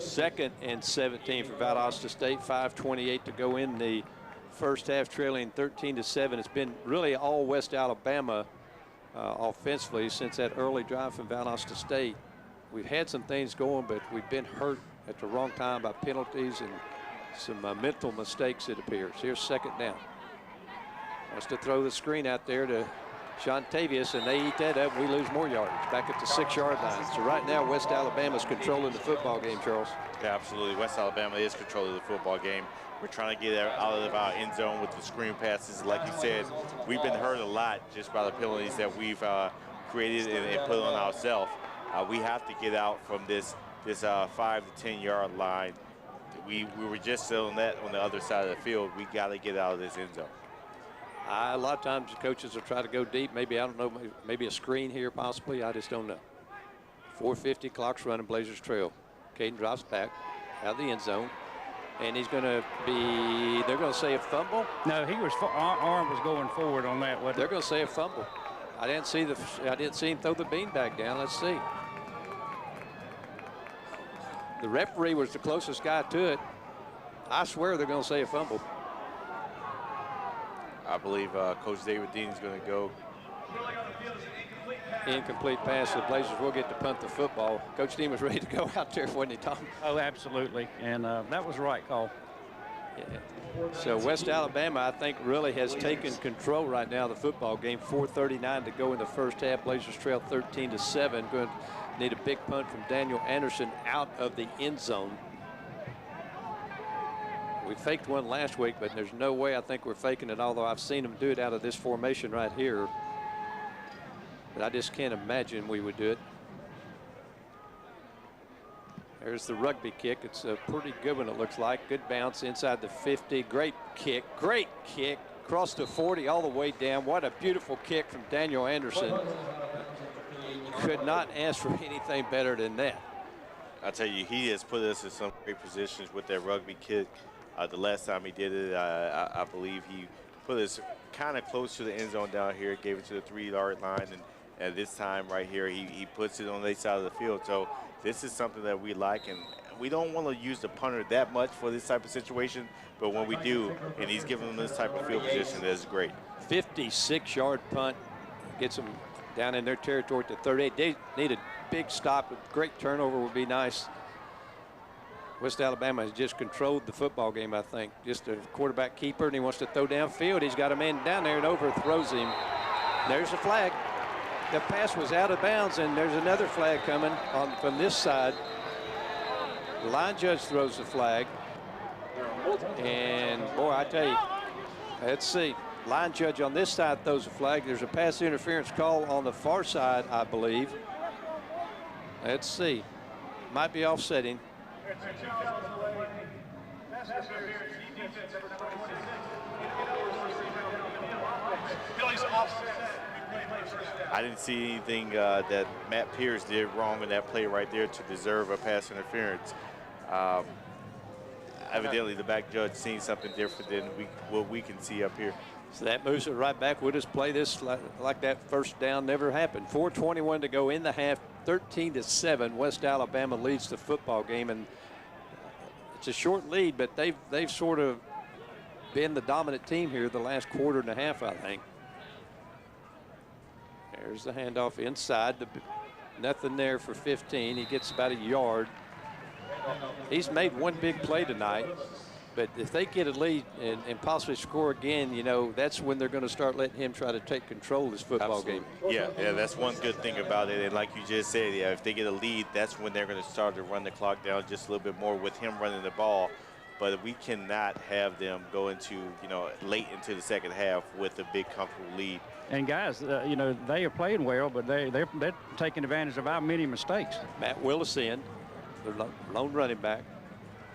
Speaker 2: 2nd and 17 for Valdosta State. 5:28 to go in the first half, trailing 13-7. It's been really all West Alabama offensively since that early drive from Valdosta State. We've had some things going, but we've been hurt at the wrong time by penalties and some mental mistakes, it appears. Here's 2nd down. Wants to throw the screen out there to Shontavius, and they eat that up. We lose more yardage back at the 6-yard line. So right now, West Alabama's controlling the football game, Charles.
Speaker 3: Yeah, absolutely. West Alabama is controlling the football game. We're trying to get out of our end zone with the screen passes. Like you said, we've been hurt a lot just by the penalties that we've created and put on ourselves. We have to get out from this 5 to 10 yard line. We were just on that on the other side of the field. We got to get out of this end zone.
Speaker 2: A lot of times the coaches will try to go deep. Maybe, I don't know, maybe a screen here possibly. I just don't know. 4:50, clock's running, Blazers trail. Caden drops back out of the end zone. And he's going to be, they're going to say a fumble?
Speaker 1: No, arm was going forward on that.
Speaker 2: They're going to say a fumble. I didn't see him throw the beanbag down. Let's see. The referee was the closest guy to it. I swear they're going to say a fumble.
Speaker 3: I believe Coach David Dean is going to go.
Speaker 2: Incomplete pass. The Blazers will get to punt the football. Coach Dean was ready to go out there, wasn't he, Tom?
Speaker 1: Oh, absolutely. And that was the right call.
Speaker 2: Yeah. So West Alabama, I think, really has taken control right now of the football game. 4:39 to go in the first half. Blazers trail 13-7. Going to need a big punt from Daniel Anderson out of the end zone. We faked one last week, but there's no way I think we're faking it, although I've seen them do it out of this formation right here. But I just can't imagine we would do it. There's the rugby kick. It's a pretty good one, it looks like. Good bounce inside the 50. Great kick. Great kick. Across the 40 all the way down. What a beautiful kick from Daniel Anderson. Could not ask for anything better than that.
Speaker 3: I tell you, he has put us in some great positions with that rugby kick. The last time he did it, I believe he put us kind of close to the end zone down here, gave it to the 3-yard line, and this time right here, he puts it on the side of the field. So this is something that we like, and we don't want to use the punter that much for this type of situation, but when we do, and he's giving them this type of field position, that's great.
Speaker 2: 56-yard punt gets them down in their territory to 38. They need a big stop. A great turnover would be nice. West Alabama has just controlled the football game, I think. Just a quarterback keeper, and he wants to throw downfield. He's got a man down there and overthrows him. There's a flag. The pass was out of bounds, and there's another flag coming from this side. The line judge throws the flag. And, boy, I tell you, let's see. Line judge on this side throws a flag. There's a pass interference call on the far side, I believe. Let's see. Might be offsetting.
Speaker 3: I didn't see anything that Matt Pierce did wrong in that play right there to deserve a pass interference. Evidently, the back judge seen something different than what we can see up here.
Speaker 2: So that moves it right back. We'll just play this like that first down never happened. 4:21 to go in the half, 13-7. West Alabama leads the football game, and it's a short lead, but they've sort of been the dominant team here the last quarter and a half, I think. There's the handoff inside. Nothing there for 15. He gets about a yard. He's made one big play tonight, but if they get a lead and possibly score again, you know, that's when they're going to start letting him try to take control of this football game.
Speaker 3: Yeah, that's one good thing about it. And like you just said, yeah, if they get a lead, that's when they're going to start to run the clock down just a little bit more with him running the ball. But we cannot have them go into, you know, late into the second half with a big comfortable lead.
Speaker 1: And guys, you know, they are playing well, but they're taking advantage of our many mistakes.
Speaker 2: Matt Willis in, the lone running back.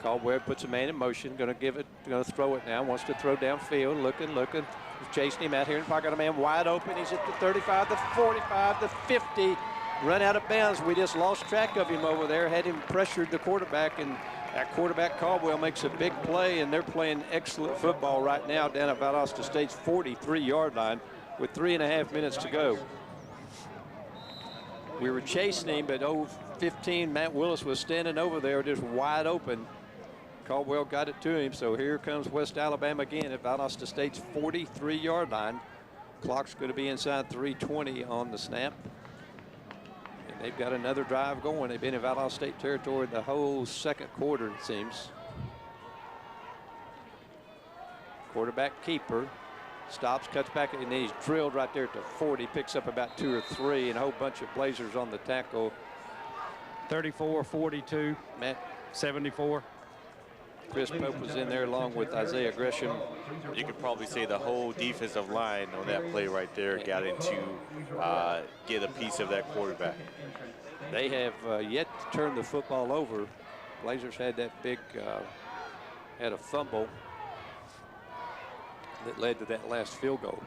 Speaker 2: Caldwell puts a man in motion, going to throw it now, wants to throw downfield, looking, chasing him out here, and probably got a man wide open. He's at the 35, the 45, the 50, run out of bounds. We just lost track of him over there, had him pressured the quarterback, and that quarterback Caldwell makes a big play, and they're playing excellent football right now down at Valdosta State's 43-yard line with 3.5 minutes to go. We were chasing him, but 15, Matt Willis was standing over there just wide open. Caldwell got it to him, so here comes West Alabama again at Valdosta State's 43-yard line. Clock's going to be inside 3:20 on the snap. And they've got another drive going. They've been in Valdosta State territory the whole second quarter, it seems. Quarterback keeper stops, cuts back, and he's drilled right there to 40, picks up about 2 or 3, and a whole bunch of Blazers on the tackle.
Speaker 1: 34, 42,
Speaker 2: Matt
Speaker 1: 74.
Speaker 2: Chris Pope was in there along with Isaiah Gresham.
Speaker 3: You could probably say the whole defensive line on that play right there got into get a piece of that quarterback.
Speaker 2: They have yet to turn the football over. Blazers had that big, had a fumble that led to that last field goal.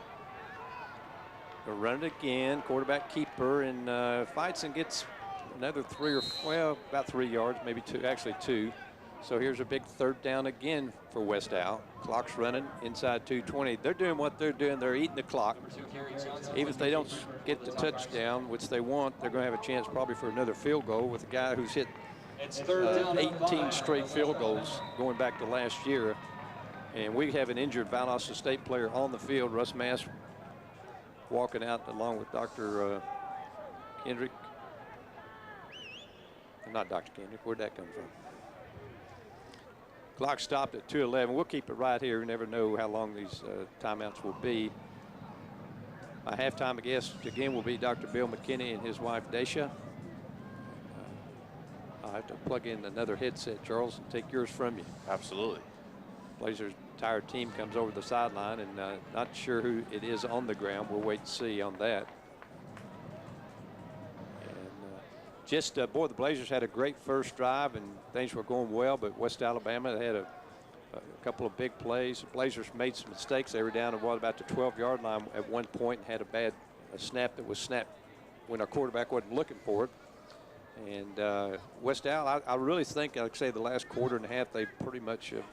Speaker 2: They'll run it again, quarterback keeper, and fights and gets another about 3 yards, maybe 2, actually 2. So here's a big third down again for West Al. Clock's running inside 2:20. They're doing what they're doing. They're eating the clock. Even if they don't get the touchdown, which they want, they're going to have a chance probably for another field goal with a guy who's hit 18 straight field goals going back to last year. And we have an injured Valdosta State player on the field. Russ Mass walking out along with Dr. Kendrick. Not Dr. Kendrick. Where'd that come from? Clock stopped at 2:11. We'll keep it right here. We never know how long these timeouts will be. My halftime guest again will be Dr. Bill McKinney and his wife Dacia. I'll have to plug in another headset, Charles, and take yours from you.
Speaker 3: Absolutely.
Speaker 2: Blazers' entire team comes over the sideline, and not sure who it is on the ground. We'll wait and see on that. And boy, the Blazers had a great first drive, and things were going well, but West Alabama had a couple of big plays. The Blazers made some mistakes. They were down at about the 12-yard line at one point and had a snap that was snapped when our quarterback wasn't looking for it. And West Al, I really think, like I say, the last quarter and a half, they pretty much have,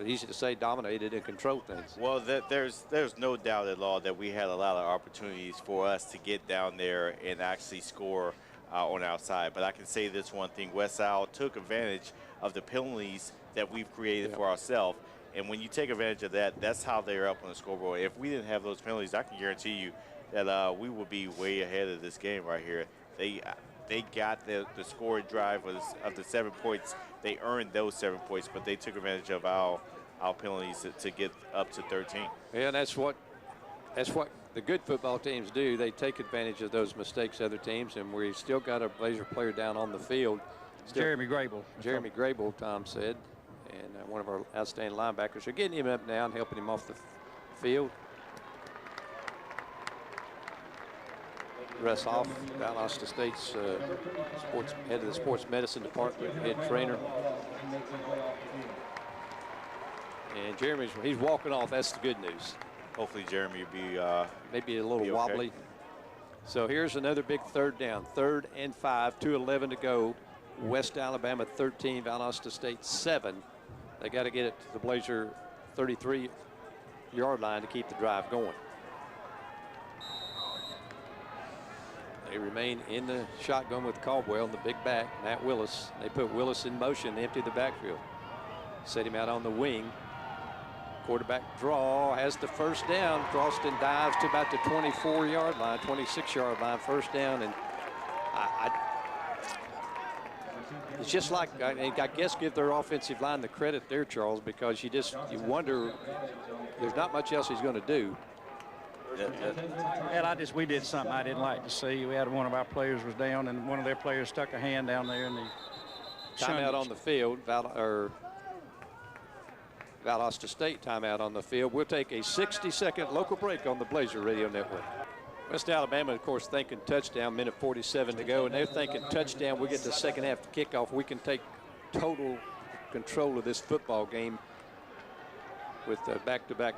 Speaker 2: easy to say, dominated and controlled things.
Speaker 3: Well, there's no doubt at all that we had a lot of opportunities for us to get down there and actually score on our side. But I can say this one thing: West Isle took advantage of the penalties that we've created for ourselves. And when you take advantage of that, that's how they're up on the scoreboard. If we didn't have those penalties, I can guarantee you that we would be way ahead of this game right here. They got the scoring drive of the 7 points. They earned those 7 points, but they took advantage of our penalties to get up to 13.
Speaker 2: Yeah, that's what the good football teams do. They take advantage of those mistakes of other teams, and we still got a Blazer player down on the field.
Speaker 1: Jeremy Grable.
Speaker 2: Jeremy Grable, Tom said, and one of our outstanding linebackers. They're getting him up now and helping him off the field. Russ Hoff, Valdosta State's head of the sports medicine department, head trainer. And he's walking off. That's the good news.
Speaker 3: Hopefully Jeremy will be
Speaker 2: maybe a little
Speaker 3: okay.
Speaker 2: wobbly. So here's another big third down. 3rd and 5, 2:11 to go. West Alabama 13, Valdosta State 7. They got to get it to the Blazer 33-yard line to keep the drive going. They remain in the shotgun with Caldwell in the big back, Matt Willis. They put Willis in motion, empty the backfield. Set him out on the wing. Quarterback draw, has the first down. Croston dives to about the 24-yard line, 26-yard line, first down. And it's just like, I guess, give their offensive line the credit there, Charles, because you wonder, there's not much else he's going to do.
Speaker 1: And we did something I didn't like to see. We had one of our players was down, and one of their players stuck a hand down there, and the
Speaker 2: timeout on the field. Valdosta State timeout on the field. We'll take a 60-second local break on the Blazer Radio Network. West Alabama, of course, thinking touchdown, minute 47 to go, and they're thinking touchdown. We get the second half kickoff. We can take total control of this football game with back-to-back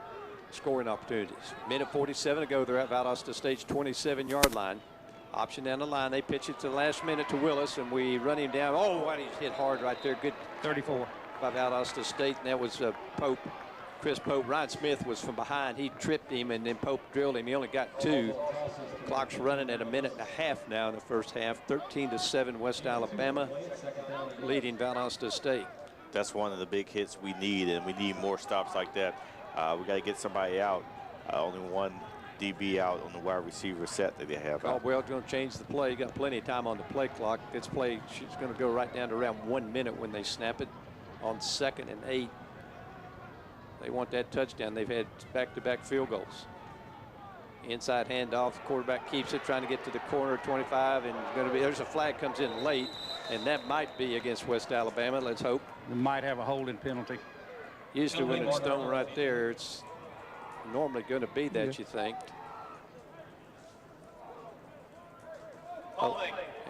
Speaker 2: scoring opportunities. Minute 47 to go. They're at Valdosta State's 27-yard line. Option down the line. They pitch it to the last minute to Willis, and we run him down. Oh, he's hit hard right there. Good
Speaker 1: 34
Speaker 2: by Valdosta State, and that was Pope, Chris Pope. Ryan Smith was from behind. He tripped him, and then Pope drilled him. He only got 2. Clock's running at a minute and a half now in the first half. 13-7 West Alabama leading Valdosta State.
Speaker 3: That's one of the big hits we need, and we need more stops like that. We got to get somebody out. Only one DB out on the wide receiver set that they have.
Speaker 2: Caldwell's going to change the play. Got plenty of time on the play clock. This play, she's going to go right down to around 1 minute when they snap it on 2nd and 8. They want that touchdown. They've had back-to-back field goals. Inside handoff. Quarterback keeps it, trying to get to the corner 25, and there's a flag comes in late, and that might be against West Alabama. Let's hope.
Speaker 1: We might have a holding penalty.
Speaker 2: Usually when it's thrown right there, it's normally going to be that, you think. Oh,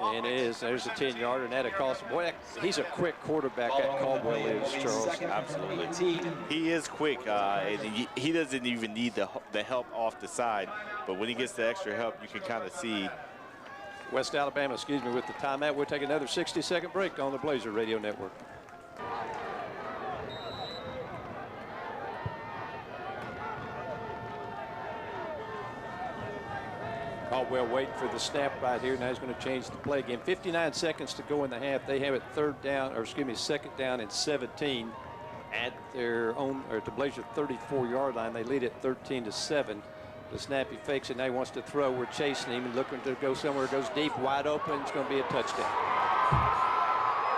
Speaker 2: and it is. There's a 10-yarder, and that cost. Boy, he's a quick quarterback. That Caldwell is, Charles.
Speaker 3: Absolutely. He is quick. And he doesn't even need the help off the side. But when he gets the extra help, you can kind of see.
Speaker 2: West Alabama, with the timeout. We'll take another 60-second break on the Blazer Radio Network. Caldwell waiting for the snap right here. Now he's going to change the play game. 59 seconds to go in the half. They have it second down and 17 at their own, or at the Blazer 34-yard line. They lead it 13-7. The snap, he fakes it. Now he wants to throw. We're chasing him and looking to go somewhere. Goes deep, wide open. It's going to be a touchdown.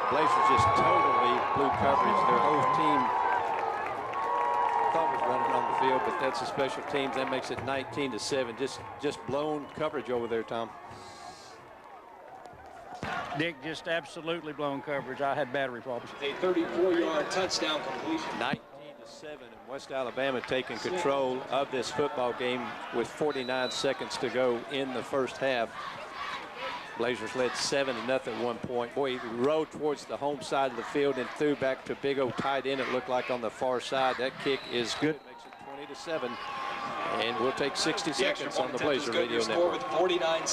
Speaker 2: Blazers just totally blew coverage. Their whole team thought was running on the field, but that's a special teams. That makes it 19-7. Just blown coverage over there, Tom.
Speaker 1: Dick, just absolutely blown coverage. I had battery problems.
Speaker 4: A 34-yard touchdown completion.
Speaker 2: 19-7, and West Alabama taking control of this football game with 49 seconds to go in the first half. Blazers led 7-0 at one point. Boy, he rode towards the home side of the field and threw back to big old tight end. It looked like on the far side. That kick is good. It makes it 20-7. And we'll take 60 seconds on the Blazer Radio Network.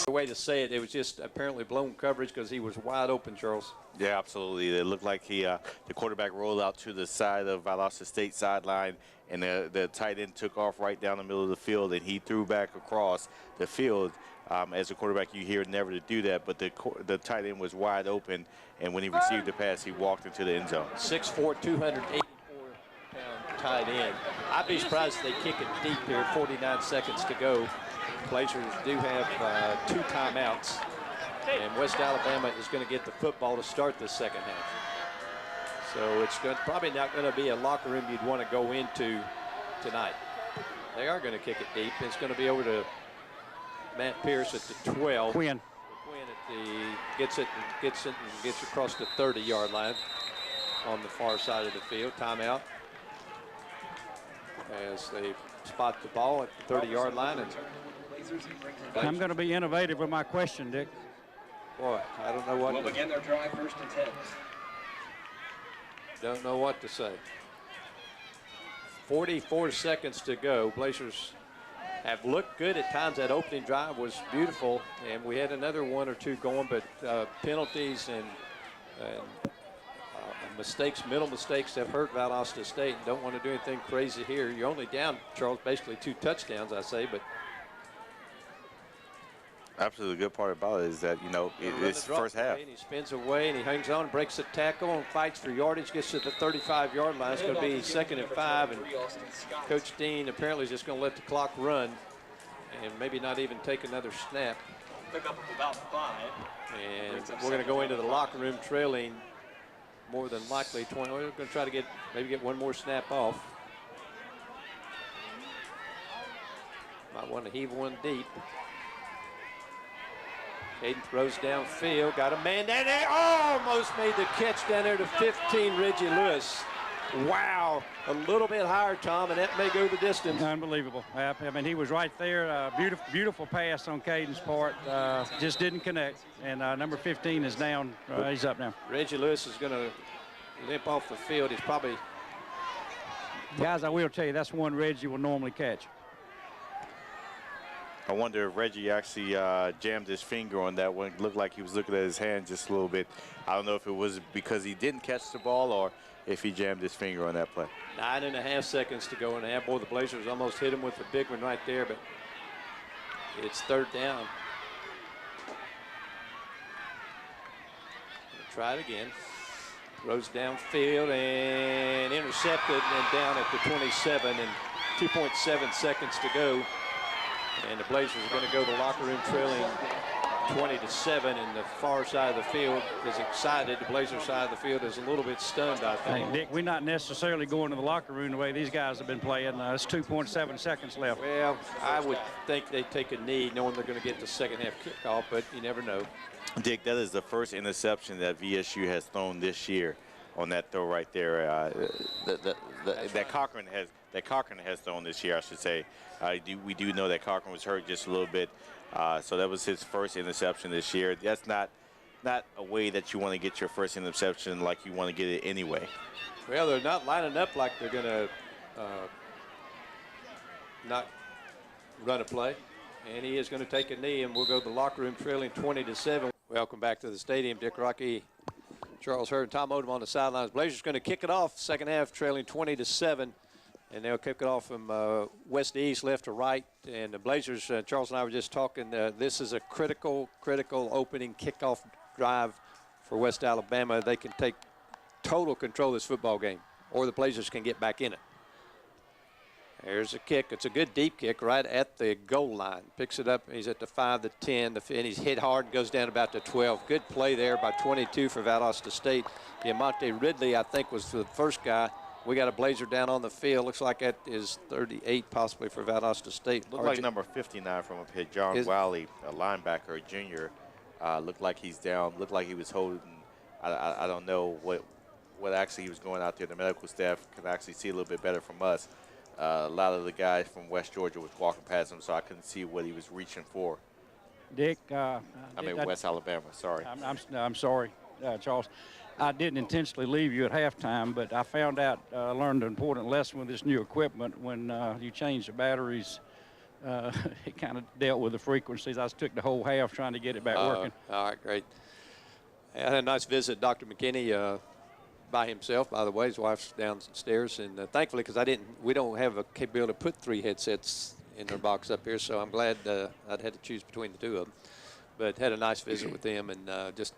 Speaker 2: The way to say it, it was just apparently blown coverage because he was wide open, Charles.
Speaker 3: Yeah, absolutely. It looked like the quarterback rolled out to the side of Valdosta State sideline, and the tight end took off right down the middle of the field, and he threw back across the field. As a quarterback, you hear never to do that, but the tight end was wide open, and when he received the pass, he walked into the end zone.
Speaker 2: 6'4", 284-pound tight end. I'd be surprised if they kick it deep here. 49 seconds to go. Blazers do have 2 timeouts, and West Alabama is going to get the football to start the second half. So it's probably not going to be a locker room you'd want to go into tonight. They are going to kick it deep. It's going to be over to Matt Pierce at the 12.
Speaker 1: Quinn.
Speaker 2: Quinn at the gets across the 30-yard line on the far side of the field. Timeout as they spot the ball at the 30-yard line. And
Speaker 1: I'm going to be innovative with my question, Dick.
Speaker 2: Boy, I don't know what.
Speaker 6: We'll begin their drive 1st and 10.
Speaker 2: Don't know what to say. 44 seconds to go. Blazers have looked good at times. That opening drive was beautiful, and we had another 1 or 2 going, but penalties and mistakes, mental mistakes have hurt Valdosta State, and don't want to do anything crazy here. You're only down, Charles, basically 2 touchdowns, I say, but.
Speaker 3: Absolutely, the good part about it is that, you know, it's first half.
Speaker 2: And he spins away, and he hangs on, breaks the tackle, and fights for yardage, gets to the 35-yard line. It's going to be 2nd and 5, and Coach Dean apparently is just going to let the clock run and maybe not even take another snap.
Speaker 6: Pick up about 5.
Speaker 2: And we're going to go into the locker room trailing more than likely 20. We're going to try to maybe get one more snap off. Might want to heave one deep. Caden throws downfield, got a man down there, almost made the catch down there to 15, Reggie Lewis. Wow, a little bit higher, Tom, and that may go the distance.
Speaker 1: Unbelievable. I mean, he was right there. Beautiful pass on Caden's part. Just didn't connect. And number 15 is down. He's up now.
Speaker 2: Reggie Lewis is going to limp off the field. He's probably.
Speaker 1: Guys, I will tell you, that's one Reggie will normally catch.
Speaker 3: I wonder if Reggie actually jammed his finger on that one. It looked like he was looking at his hand just a little bit. I don't know if it was because he didn't catch the ball or if he jammed his finger on that play.
Speaker 2: 9.5 seconds to go in the half. Boy, the Blazers almost hit him with a big one right there, but it's 3rd down. Try it again. Throws downfield and intercepted and down at the 27 and 2.7 seconds to go. And the Blazers are going to go the locker room trailing 20-7, and the far side of the field is excited. The Blazers side of the field is a little bit stunned, I think.
Speaker 1: Hey, Dick, we're not necessarily going to the locker room the way these guys have been playing. It's 2.7 seconds left.
Speaker 2: Well, I would think they'd take a knee knowing they're going to get the second half kickoff, but you never know.
Speaker 3: Dick, that is the first interception that VSU has thrown this year on that throw right there. That Cochran has thrown this year, I should say. We do know that Cochran was hurt just a little bit, so that was his first interception this year. That's not a way that you want to get your first interception like you want to get it anyway.
Speaker 2: Well, they're not lining up like they're going to not run a play, and he is going to take a knee, and we'll go to the locker room trailing 20-7. Welcome back to the stadium. Dick Rocky, Charles Hurd, Tom Odom on the sidelines. Blazers going to kick it off second half, trailing 20-7. And they'll kick it off from west to east, left to right. And the Blazers, Charles and I were just talking, this is a critical opening kickoff drive for West Alabama. They can take total control of this football game, or the Blazers can get back in it. There's a kick. It's a good deep kick right at the goal line. Picks it up. He's at the 5, the 10, and he's hit hard and goes down about the 12. Good play there by 22 for Valdosta State. Diamante Ridley, I think, was the first guy. We got a Blazer down on the field. Looks like that is 38 possibly for Valdosta State.
Speaker 3: Looked like number 59 from up here, John Wiley, a linebacker, a junior. Looked like he's down. Looked like he was holding. I don't know what actually he was going out there. The medical staff can actually see a little bit better from us. A lot of the guys from West Georgia was walking past him, so I couldn't see what he was reaching for.
Speaker 1: Dick,
Speaker 3: West Alabama. Sorry.
Speaker 1: I'm sorry, Charles. I didn't intentionally leave you at halftime, but I found out, learned an important lesson with this new equipment. When you change the batteries it kind of dealt with the frequencies. I took the whole half trying to get it back working.
Speaker 2: All right, great. I had a nice visit, Dr. McKinney, by himself, by the way. His wife's downstairs, and thankfully, because we don't have a capability to put 3 headsets in their box up here, so I'm glad I'd had to choose between the 2 of them. But had a nice visit with them, and just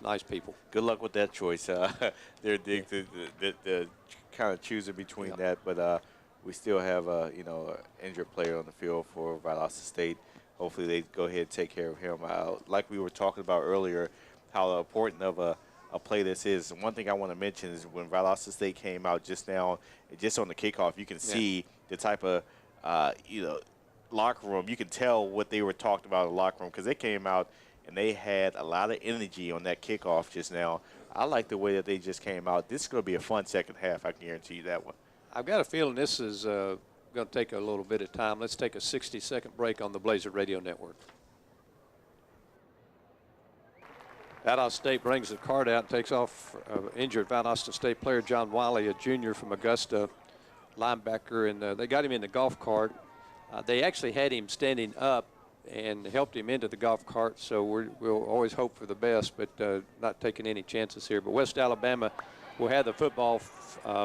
Speaker 2: nice people.
Speaker 3: Good luck with that choice. They're the kind of choosing between that, but we still have an injured player on the field for Valdosta State. Hopefully they go ahead and take care of him. Like we were talking about earlier, how important of a play this is. And one thing I want to mention is when Valdosta State came out just now, just on the kickoff, you can see the type of locker room. You can tell what they were talked about in the locker room because they came out and they had a lot of energy on that kickoff just now. I like the way that they just came out. This is going to be a fun second half. I can guarantee you that one.
Speaker 2: I've got a feeling this is going to take a little bit of time. Let's take a 60-second break on the Blazer Radio Network. Valdosta State brings the card out and takes off injured Valdosta State player John Wiley, a junior from Augusta, linebacker, and they got him in the golf cart. They actually had him standing up and helped him into the golf cart, so we'll always hope for the best, but not taking any chances here. But West Alabama will have the football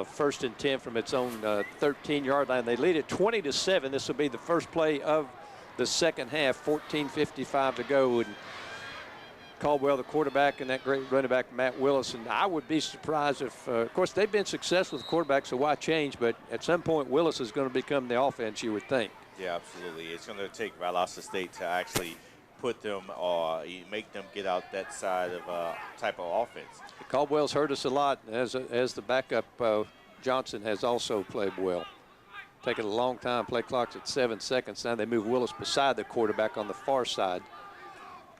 Speaker 2: first and 10 from its own 13-yard line. They lead it 20-7. This will be the first play of the second half, 14:55 to go. And Caldwell, the quarterback, and that great running back, Matt Willis. And I would be surprised if, of course, they've been successful with quarterbacks, so why change? But at some point, Willis is going to become the offense, you would think.
Speaker 3: Yeah, absolutely. It's going to take Valdosta State to actually put them or make them get out that side of type of offense.
Speaker 2: Caldwell's hurt us a lot, as the backup Johnson has also played well. Taking a long time. Play clock's at 7 seconds. Now they move Willis beside the quarterback on the far side.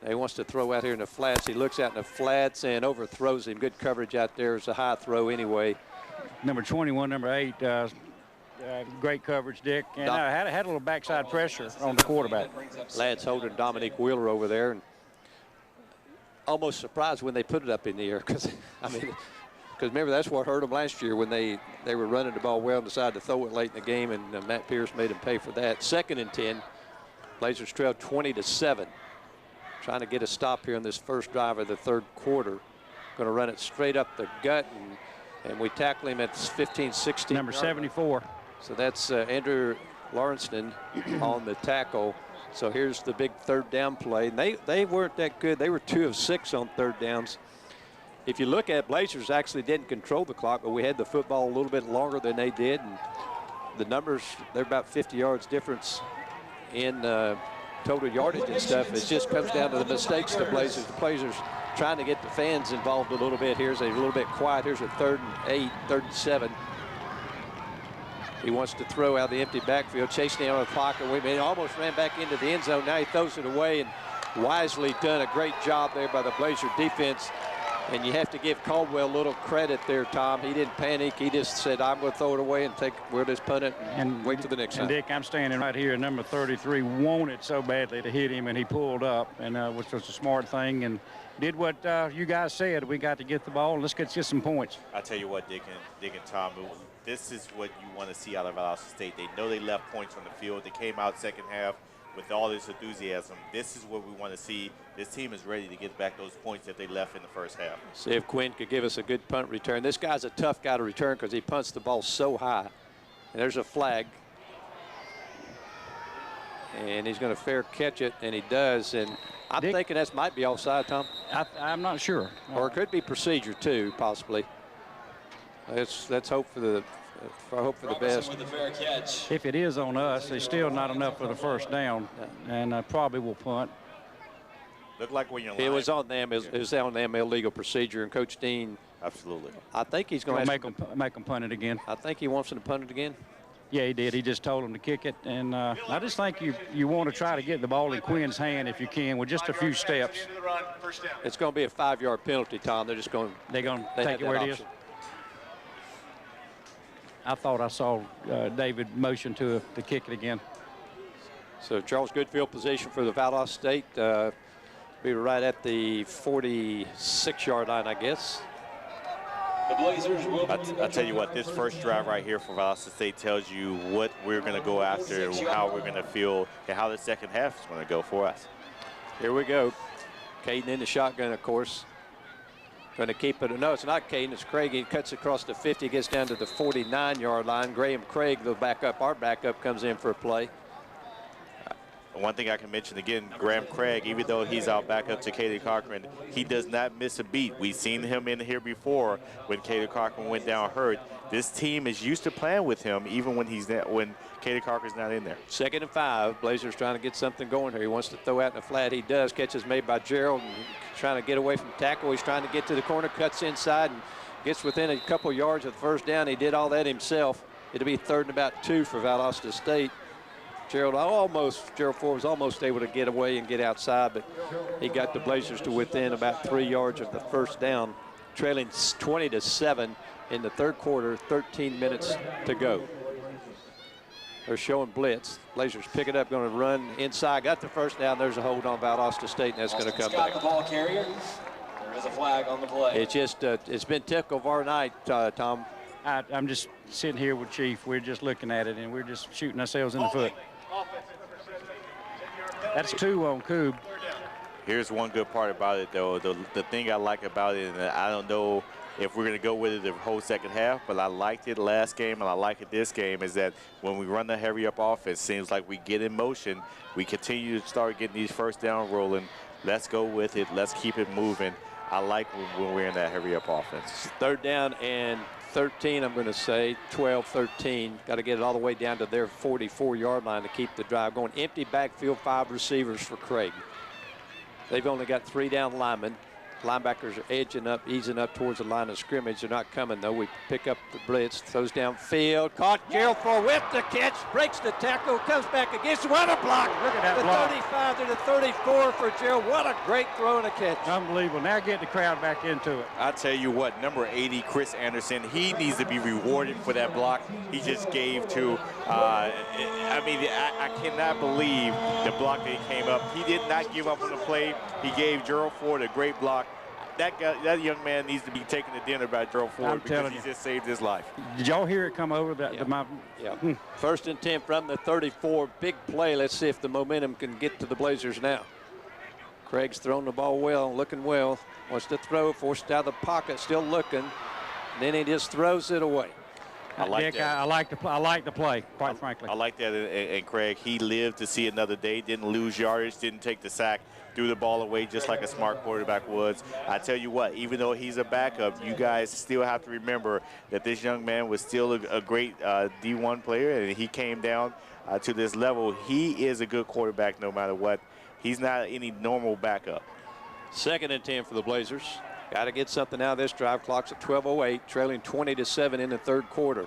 Speaker 2: He wants to throw out here in the flats. He looks out in the flats and overthrows him. Good coverage out there. It's a high throw anyway.
Speaker 1: Number 21, number 8, great coverage, Dick. And had a little backside pressure on the quarterback.
Speaker 2: Lance holding Dominique Wheeler over there. And almost surprised when they put it up in the air because, remember, that's what hurt them last year when they were running the ball well and decided to throw it late in the game, and Matt Pierce made them pay for that. 2nd and 10. Blazers trail 20-7. Trying to get a stop here in this first drive of the third quarter. Going to run it straight up the gut, and we tackle him at 15-16.
Speaker 1: Number 74.
Speaker 2: So that's Andrew Lawrenson on the tackle. So here's the big third down play. And they weren't that good. They were 2 of 6 on third downs. If you look at Blazers actually didn't control the clock, but we had the football a little bit longer than they did. And the numbers, they're about 50 yards difference in total yardage and stuff. It just comes down to the mistakes the Blazers. The Blazers trying to get the fans involved a little bit. Here's a little bit quiet. Here's a 3rd and 8, 3rd and 7. He wants to throw out the empty backfield, chasing down the clock, and he almost ran back into the end zone. Now he throws it away, and wisely done. A great job there by the Blazer defense. And you have to give Caldwell a little credit there, Tom. He didn't panic. He just said, I'm going to throw it away and we'll just punt it and wait till the next time.
Speaker 1: Dick, I'm standing right here. Number 33 wanted so badly to hit him, and he pulled up, and which was a smart thing, and did what you guys said. We got to get the ball. Let's get some points.
Speaker 3: I tell you what, Dick and Tom, this is what you want to see out of Valdosta State. They know they left points on the field. They came out second half with all this enthusiasm. This is what we want to see. This team is ready to get back those points that they left in the first half.
Speaker 2: See if Quinn could give us a good punt return. This guy's a tough guy to return because he punts the ball so high. And there's a flag. And he's going to fair catch it, and he does. And I'm thinking that might be offside, Tom.
Speaker 1: I'm not sure.
Speaker 2: Or it could be procedure, too, possibly. Let's hope for the best.
Speaker 4: With the fair catch.
Speaker 1: If it is on us, it's still not enough for the first down, and probably will punt.
Speaker 3: Look like when you're
Speaker 2: It was on them. It was on them, illegal procedure, and Coach Dean.
Speaker 3: Absolutely.
Speaker 2: I think he's going to
Speaker 1: make them punt it again.
Speaker 2: I think he wants them to punt it again.
Speaker 1: Yeah, he did. He just told them to kick it, and I just think you want to try to get the ball in Quinn's hand if you can with just a few steps.
Speaker 2: It's going to be a 5-yard penalty, Tom. They're going to
Speaker 1: take it where it is. I thought I saw David motion to kick it again.
Speaker 2: So Charles, good field position for the Valdosta State. We were right at the 46-yard line, I guess.
Speaker 6: The Blazers will
Speaker 3: I tell you what, this first drive right here for Valdosta State tells you what we're going to go after, how we're going to feel, and how the second half is going to go for us.
Speaker 2: Here we go. Caden in the shotgun, of course. Going to keep it. No, it's not Caden. It's Craig. He cuts across the 50, gets down to the 49-yard line. Graham Craig, the backup, our backup, comes in for a play.
Speaker 3: One thing I can mention again, Graham Craig, even though he's out back up to Caden Cochran, he does not miss a beat. We've seen him in here before when Caden Cochran went down hurt. This team is used to playing with him even when Caden Cochran's not in there.
Speaker 2: 2nd and 5. Blazers trying to get something going here. He wants to throw out in the flat. He does. Catch is made by Gerald. And trying to get away from tackle. He's trying to get to the corner, cuts inside, and gets within a couple yards of the first down. He did all that himself. It'll be 3rd and about 2 for Valdosta State. Gerald Ford was almost able to get away and get outside, but he got the Blazers to within about 3 yards of the first down, trailing 20-7 in the 3rd quarter, 13 minutes to go. They're showing blitz. Blazers pick it up, going to run inside. Got the first down. There's a hold on Valdosta State, and that's going to come back.
Speaker 6: The ball carrier. There is a flag on the play.
Speaker 2: It's just, it's been typical of our night, Tom.
Speaker 1: I'm just sitting here with Chief. We're just looking at it, and we're just shooting ourselves in the foot. That's 2 on Coob.
Speaker 3: Here's one good part about it, though. The thing I like about it, and I don't know if we're going to go with it the whole second half, but I liked it last game and I like it this game, is that when we run the hurry-up offense, seems like we get in motion, we continue to start getting these first down rolling. Let's go with it. Let's keep it moving. I like when we're in that hurry-up offense.
Speaker 2: 3rd down and 13, I'm going to say, 12-13. Got to get it all the way down to their 44-yard line to keep the drive going. Empty backfield, 5 receivers for Craig. They've only got 3 down linemen. Linebackers are easing up towards the line of scrimmage. They're not coming, though. We pick up the blitz, throws downfield, caught Gerald Ford with the catch, breaks the tackle, comes back against, what a block!
Speaker 1: Look at that block.
Speaker 2: 35 to the 34 for Gerald. What a great throw and a catch.
Speaker 1: Unbelievable. Now get the crowd back into it.
Speaker 3: I tell you what, number 80, Chris Anderson, he needs to be rewarded for that block he just gave to, I cannot believe the block that he came up. He did not give up on the play. He gave Gerald Ford a great block. That young man needs to be taken to dinner by Gerald Ford because he just saved his life.
Speaker 1: Did y'all hear it come over the
Speaker 2: Yeah. 1st and 10 from the 34. Big play. Let's see if the momentum can get to the Blazers now. Craig's thrown the ball well, looking well. Wants to throw, forced out of the pocket, still looking. Then he just throws it away.
Speaker 3: I like
Speaker 1: Dick,
Speaker 3: that.
Speaker 1: I like the play, quite frankly.
Speaker 3: I like that, and Craig, he lived to see another day, didn't lose yardage, didn't take the sack, threw the ball away just like a smart quarterback would. I tell you what, even though he's a backup, you guys still have to remember that this young man was still a great D1 player, and he came down to this level. He is a good quarterback no matter what. He's not any normal backup.
Speaker 2: 2nd and 10 for the Blazers. Got to get something out of this drive. Clock's at 12:08, trailing 20-7 in the 3rd quarter.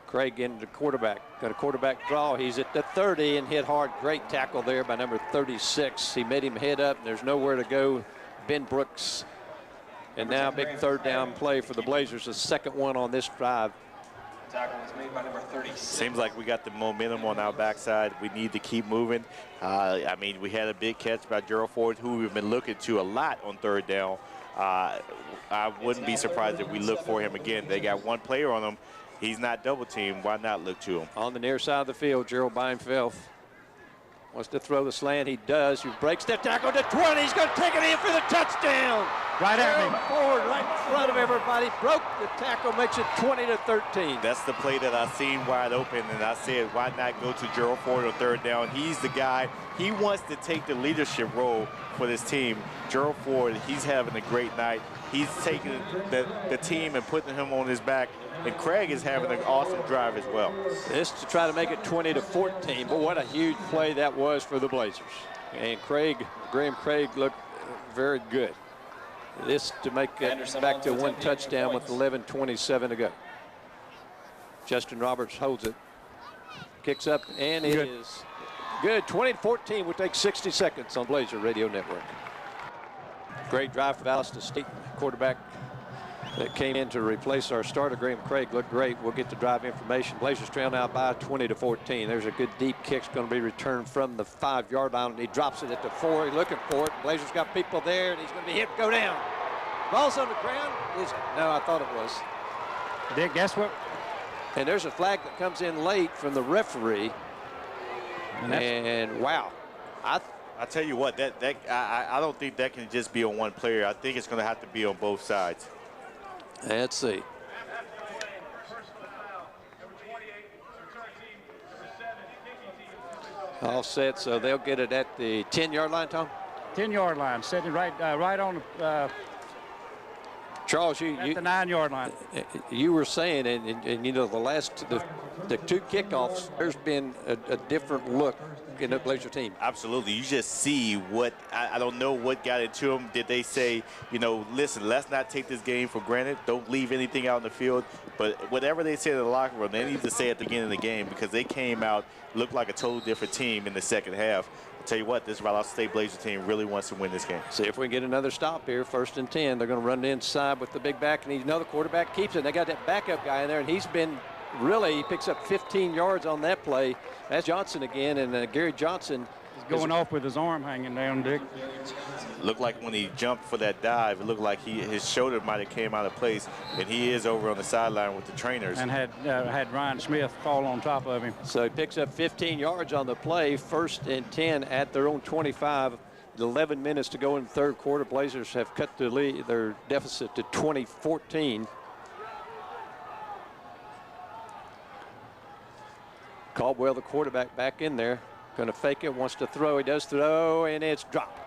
Speaker 2: Craig into the quarterback. Got a quarterback draw. He's at the 30 and hit hard. Great tackle there by number 36. He made him head up, and there's nowhere to go. Ben Brooks. And now a big 3rd down play for the Blazers, the 2nd one on this drive.
Speaker 6: Tackle was made by number 36.
Speaker 3: Seems like we got the momentum on our backside. We need to keep moving. We had a big catch by Gerald Ford, who we've been looking to a lot on 3rd down. I wouldn't be surprised if we look for him again. They got one player on him. He's not double teamed. Why not look to him?
Speaker 2: On the near side of the field, Gerald Beinfeld wants to throw the slant. He does. He breaks the tackle to 20. He's going to take it in for the touchdown.
Speaker 1: Right at me.
Speaker 2: Forward, right in front of everybody. Broke the tackle, makes it 20-13.
Speaker 3: That's the play that I seen wide open, and I said, why not go to Gerald Ford on 3rd down? He's the guy. He wants to take the leadership role for this team. Gerald Ford, he's having a great night. He's taking the team and putting him on his back. And Craig is having an awesome drive as well.
Speaker 2: This to try to make it 20-14, but what a huge play that was for the Blazers. And Graham Craig looked very good. This to make it back to 1 touchdown with 11:27 to go. Justin Roberts holds it, kicks up, and it is good. 20-14 will take 60 seconds on Blazer Radio Network. Great drive for Valdosta State. Quarterback that came in to replace our starter, Graham Craig, looked great. We'll get the drive information. Blazers trail now by 20-14. There's a good deep kick going to be returned from the 5-yard line, and he drops it at the 4. He's looking for it. Blazers got people there, and he's going to be hit, go down. Ball's on the ground. Is it? No, I thought it was.
Speaker 1: Dick, guess what?
Speaker 2: And there's a flag that comes in late from the referee. And wow.
Speaker 3: I tell you what, I don't think that can just be on one player. I think it's going to have to be on both sides.
Speaker 2: Let's see. All set, so they'll get it at the 10-yard line, Tom?
Speaker 1: 10-yard line, sitting right on the
Speaker 2: Charles,
Speaker 1: at the 9-yard line.
Speaker 2: You were saying, and you know, the two kickoffs, there's been a different look in the Blazer team.
Speaker 3: Absolutely. You just see what, I don't know what got into them. Did they say, you know, listen, let's not take this game for granted. Don't leave anything out in the field. But whatever they said in the locker room, they need to say at the beginning of the game, because they came out, looked like a totally different team in the second half. I'll tell you what, this Valdosta State Blazer team really wants to win this game.
Speaker 2: See if we can get another stop here. 1st and 10. They're going to run the inside with the big back, and he's another quarterback keeps it. They got that backup guy in there, and he's been really, he picks up 15 yards on that play. That's Johnson again, and Gary Johnson
Speaker 1: is going off with his arm hanging down, Dick.
Speaker 3: Looked like when he jumped for that dive, it looked like his shoulder might have came out of place, and he is over on the sideline with the trainers.
Speaker 1: And had Ryan Smith fall on top of him.
Speaker 2: So he picks up 15 yards on the play. 1st and 10 at their own 25. 11 minutes to go in the third quarter. Blazers have cut their deficit to 20-14. Caldwell, the quarterback, back in there. Going to fake it, wants to throw. He does throw, and it's dropped.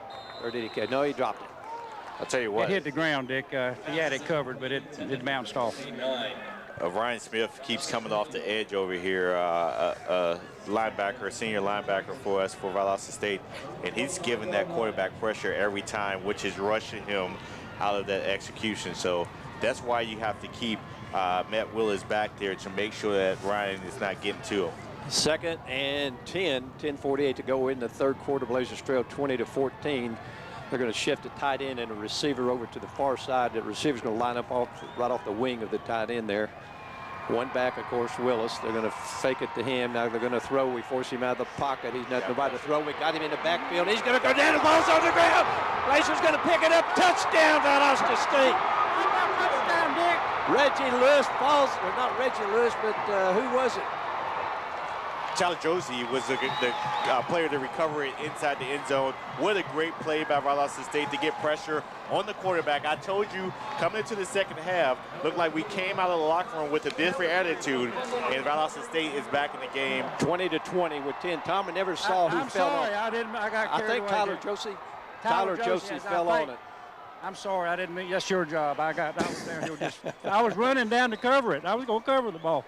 Speaker 2: Or did he catch? No, he dropped it.
Speaker 3: I'll tell you what.
Speaker 1: It hit the ground, Dick. He had it covered, but it bounced off.
Speaker 3: Ryan Smith keeps coming off the edge over here, linebacker, senior linebacker for us for Valdosta State, and he's giving that quarterback pressure every time, which is rushing him out of that execution. So that's why you have to keep Matt Willis back there to make sure that Ryan is not getting to him.
Speaker 2: 2nd and 10, 10:48 to go in the third quarter. Blazers trail 20-14. They're going to shift a tight end and a receiver over to the far side. The receiver's going to line up right off the wing of the tight end there. One back, of course, Willis. They're going to fake it to him. Now they're going to throw. We force him out of the pocket. He's not nobody to throw. We got him in the backfield. He's going to go down. The ball's on the ground. Blazers going to pick it up. Touchdown, Valdosta State.
Speaker 1: Touchdown, Dick.
Speaker 2: Reggie Lewis falls, or not Reggie Lewis, but who was it?
Speaker 3: Tyler Josie was the player to recover it inside the end zone. What a great play by Valdosta State to get pressure on the quarterback. I told you, coming into the second half, looked like we came out of the locker room with a different attitude, and Valdosta State is back in the game.
Speaker 2: 20-20 with 10. Tom, I never saw who fell on.
Speaker 1: I got carried
Speaker 2: think
Speaker 1: away.
Speaker 2: Tyler Josie fell on it.
Speaker 1: I'm sorry, I didn't mean. That's your job. I was downhill. I was running down to cover it. I was going to cover the ball.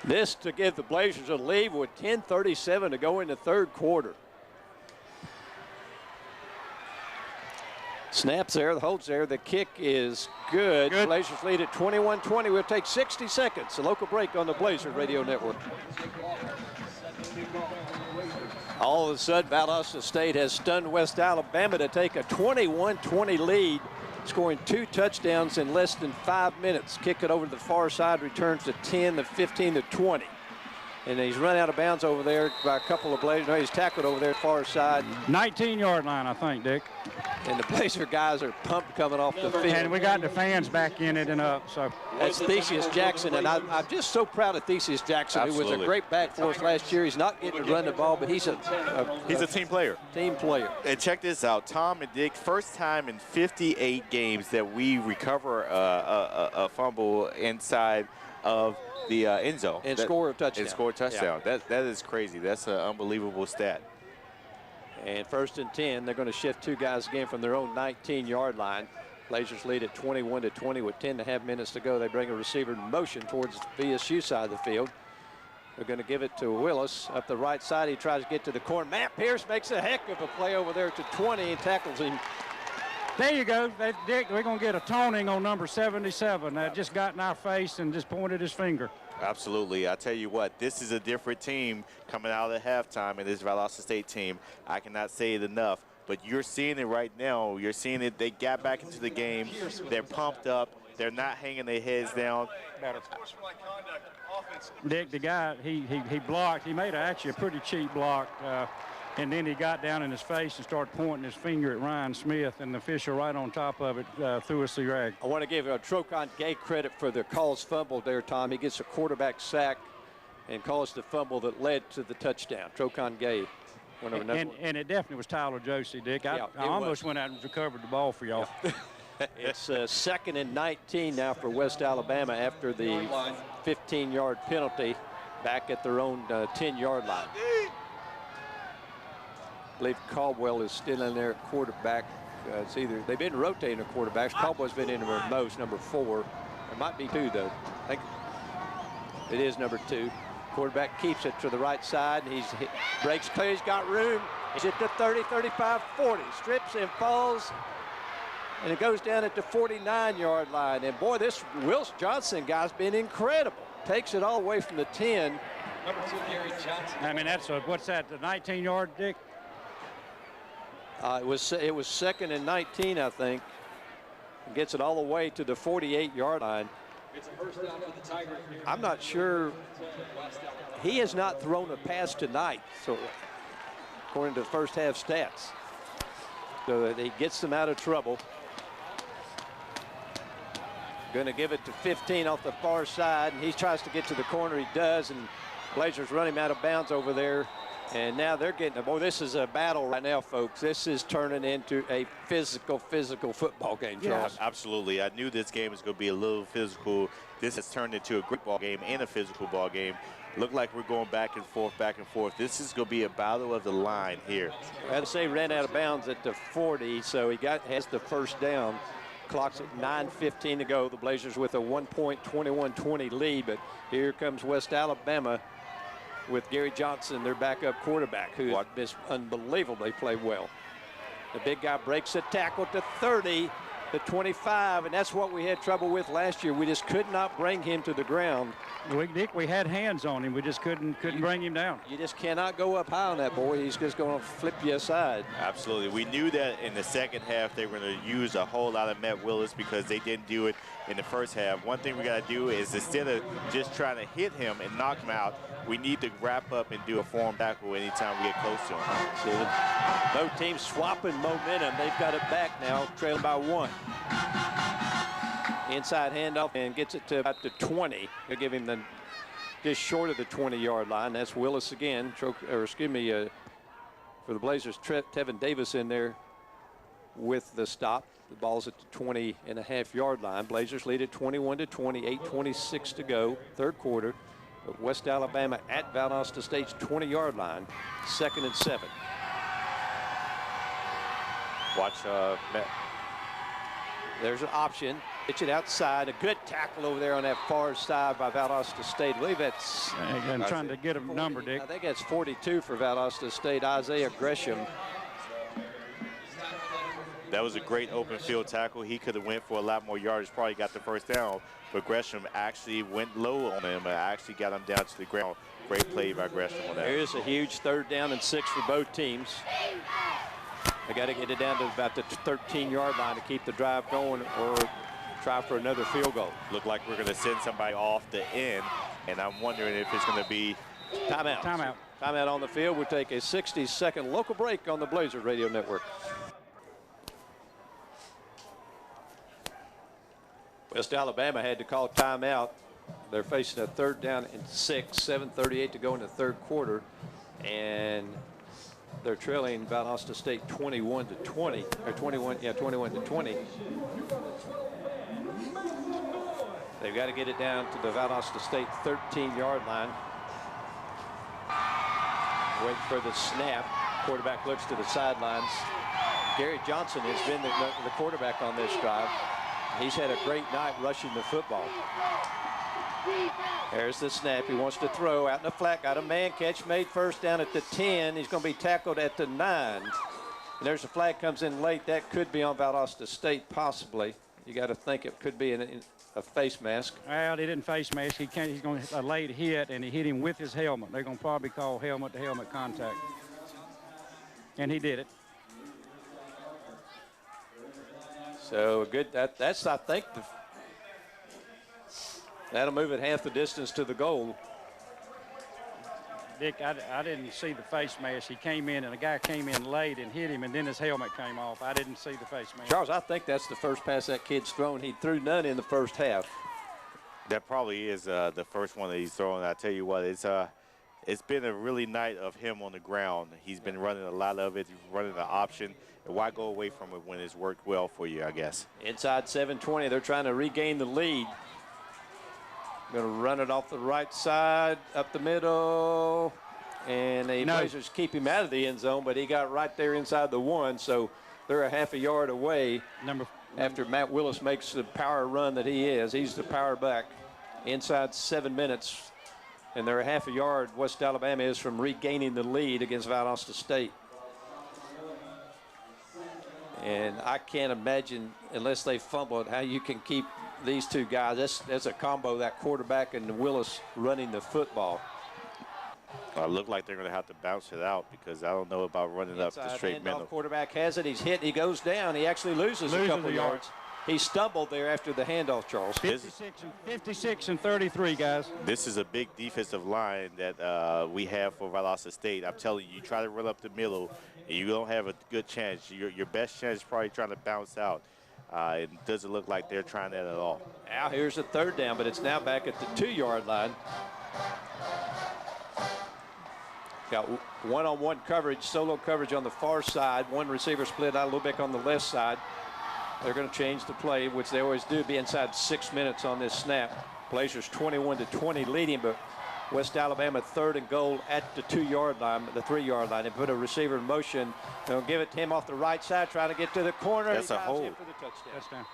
Speaker 2: This to give the Blazers a lead with 10:37 to go in the third quarter. Snaps there, the holds there, the kick is good. Blazers lead at 21-20. We'll take 60 seconds. A local break on the Blazer Radio Network. All of a sudden, Valdosta State has stunned West Alabama to take a 21-20 lead, scoring 2 touchdowns in less than 5 minutes. Kick it over to the far side, returns to 10, to 15, to 20. And he's run out of bounds over there by a couple of Blazers. No, he's tackled over there far side.
Speaker 1: 19-yard line, I think, Dick.
Speaker 2: And the Blazer guys are pumped coming off the field.
Speaker 1: And we got the fans back in it and up. So
Speaker 2: that's Theseus Jackson, and I'm just so proud of Theseus Jackson,
Speaker 3: Absolutely.
Speaker 2: who was a great back for us last year. He's not getting to run the ball, but he's a
Speaker 3: team player.
Speaker 2: Team player.
Speaker 3: And check this out, Tom and Dick, first time in 58 games that we recover a fumble inside of the end zone.
Speaker 2: And score a touchdown.
Speaker 3: And score a touchdown.
Speaker 2: Yeah.
Speaker 3: That is crazy. That's an unbelievable stat.
Speaker 2: And 1st and 10, they're going to shift 2 guys again from their own 19-yard line. Blazers lead at 21-20 with 10.5 minutes to go. They bring a receiver in motion towards the VSU side of the field. They're going to give it to Willis up the right side. He tries to get to the corner. Matt Pierce makes a heck of a play over there to 20 and tackles him.
Speaker 1: there you go. Dick, we're going to get a taunting on number 77. That just got in our face and just pointed his finger.
Speaker 3: Absolutely. I tell you what, this is a different team coming out of halftime in this Valdosta State team. I cannot say it enough, but you're seeing it right now. You're seeing it. They got back into the game. They're pumped up. They're not hanging their heads down.
Speaker 1: Dick, the guy, he blocked. He made actually a pretty cheap block. And then he got down in his face and started pointing his finger at Ryan Smith, and the official right on top of it threw us the rag.
Speaker 2: I want to give Trocon Gay credit for the calls fumble there, Tom. He gets a quarterback sack and calls the fumble that led to the touchdown. Trocon Gay.
Speaker 1: And it definitely was Tyler Josie, Dick. I almost went out and recovered the ball for y'all.
Speaker 2: It's 2nd and 19 now for West Alabama after the 15-yard penalty back at their own 10-yard line. I believe Caldwell is still in there at quarterback. It's either they've been rotating the quarterbacks. Caldwell's been in there most, number 4. It might be 2 though. I think it is number 2. Quarterback keeps it to the right side, and breaks clear. He's got room. He's at the 30, 35, 40. Strips and falls, and it goes down at the 49-yard line. And boy, this Wills Johnson guy's been incredible. Takes it all the way from the 10.
Speaker 6: Number 2, Gary Johnson.
Speaker 1: I mean, what's that? The 19-yard, Dick?
Speaker 2: It was 2nd and 19, I think. Gets it all the way to the 48-yard line.
Speaker 6: It's a first down for the Tigers.
Speaker 2: I'm not sure. He has not thrown a pass tonight, so according to the first half stats. So he gets them out of trouble. Going to give it to 15 off the far side, and he tries to get to the corner. He does, and Blazers run him out of bounds over there. And now they're getting, boy, this is a battle right now, folks. This is turning into a physical football game, Charles.
Speaker 3: Yeah, absolutely. I knew this game was going to be a little physical. This has turned into a great ball game and a physical ball game. Look like we're going back and forth, back and forth. This is going to be a battle of the line here.
Speaker 2: I'd say ran out of bounds at the 40, so he has the first down. Clock's at 9:15 to go. The Blazers with a 1-point, 21-20 lead, but here comes West Alabama with Gary Johnson, their backup quarterback, who has unbelievably played well. The big guy breaks a tackle to 30, to 25, and that's what we had trouble with last year. We just could not bring him to the ground.
Speaker 1: Dick, we had hands on him. We just couldn't bring him down.
Speaker 2: You just cannot go up high on that boy. He's just going to flip you aside.
Speaker 3: Absolutely. We knew that in the second half they were going to use a whole lot of Matt Willis because they didn't do it in the first half. One thing we got to do is instead of just trying to hit him and knock him out, we need to wrap up and do a form tackle anytime we get close to him.
Speaker 2: See, both teams swapping momentum. They've got it back now, trailing by 1. Inside handoff and gets it to about the 20. They'll give him just short of the 20-yard line. That's Willis again. For the Blazers, Tevin Davis in there with the stop. The ball's at the 20.5-yard line. Blazers lead at 21-20, 8:26 to go, third quarter. But West Alabama at Valdosta State's 20-yard line, 2nd and 7.
Speaker 3: Watch
Speaker 2: There's an option. Pitch it outside. A good tackle over there on that far side by Valdosta State. I believe that's.
Speaker 1: I'm trying to get a number, Dick.
Speaker 2: I think that's 42 for Valdosta State. Isaiah Gresham.
Speaker 3: That was a great open field tackle. He could have went for a lot more yardage, probably got the first down, but Gresham actually went low on him and actually got him down to the ground. Great play by Gresham on that.
Speaker 2: Here's a huge 3rd down and 6 for both teams. They got to get it down to about the 13-yard line to keep the drive going or try for another field goal.
Speaker 3: Look like we're going to send somebody off the end, and I'm wondering if it's going to be
Speaker 2: timeout. Timeout on the field. We'll take a 60-second local break on the Blazer Radio Network. West Alabama had to call timeout. They're facing a 3rd down and 6, 7:38 to go in the third quarter, and they're trailing Valdosta State 21-20, or 21-20. They've got to get it down to the Valdosta State 13-yard line. Wait for the snap. Quarterback looks to the sidelines. Gary Johnson has been the quarterback on this drive. He's had a great night rushing the football. There's the snap. He wants to throw out in the flat. Got a man catch made, first down at the 10. He's going to be tackled at the 9. And there's a flag comes in late. That could be on Valdosta State, possibly. You got to think it could be a face mask.
Speaker 1: Well, he didn't face mask. He's going to a late hit, and he hit him with his helmet. They're going to probably call helmet-to-helmet contact. And he did it.
Speaker 2: So good. That's I think that'll move it half the distance to the goal.
Speaker 1: Dick, I didn't see the face mask. He came in, and a guy came in late and hit him, and then his helmet came off. I didn't see the face mask.
Speaker 2: Charles, I think that's the first pass that kid's thrown. He threw none in the first half.
Speaker 3: That probably is the first one that he's throwing. I tell you what, it's been a really night of him on the ground. He's been running a lot of it. He's running the option. And why go away from it when it's worked well for you, I guess?
Speaker 2: Inside 7:20, they're trying to regain the lead. Going to run it off the right side, up the middle, and the Blazers keep him out of the end zone, but he got right there inside the 1, so they're a half a yard away. After Matt Willis makes the power run that he is. He's the power back inside 7 minutes, and they're a half a yard. West Alabama is from regaining the lead against Valdosta State. And I can't imagine, unless they fumble it, how you can keep these two guys. That's a combo, that quarterback and Willis running the football.
Speaker 3: It look like they're going to have to bounce it out because I don't know about running up the straight middle.
Speaker 2: Quarterback has it. He's hit. He goes down. He actually loses a couple yards. He stumbled there after the handoff, Charles.
Speaker 1: 56 and 33, guys.
Speaker 3: This is a big defensive line that we have for Valdosta State. I'm telling you, you try to run up the middle, and you don't have a good chance. Your best chance is probably trying to bounce out. It doesn't look like they're trying that at all.
Speaker 2: Now here's a 3rd down, but it's now back at the 2-yard line. Got one-on-one coverage, solo coverage on the far side. One receiver split out a little bit on the left side. They're going to change the play, which they always do, be inside 6 minutes on this snap. Blazers 21-20 leading, but West Alabama 3rd and goal at the 2-yard line, the 3-yard line. They put a receiver in motion. They'll give it to him off the right side, trying to get to the corner.
Speaker 3: That's a hold.
Speaker 2: For the touchdown.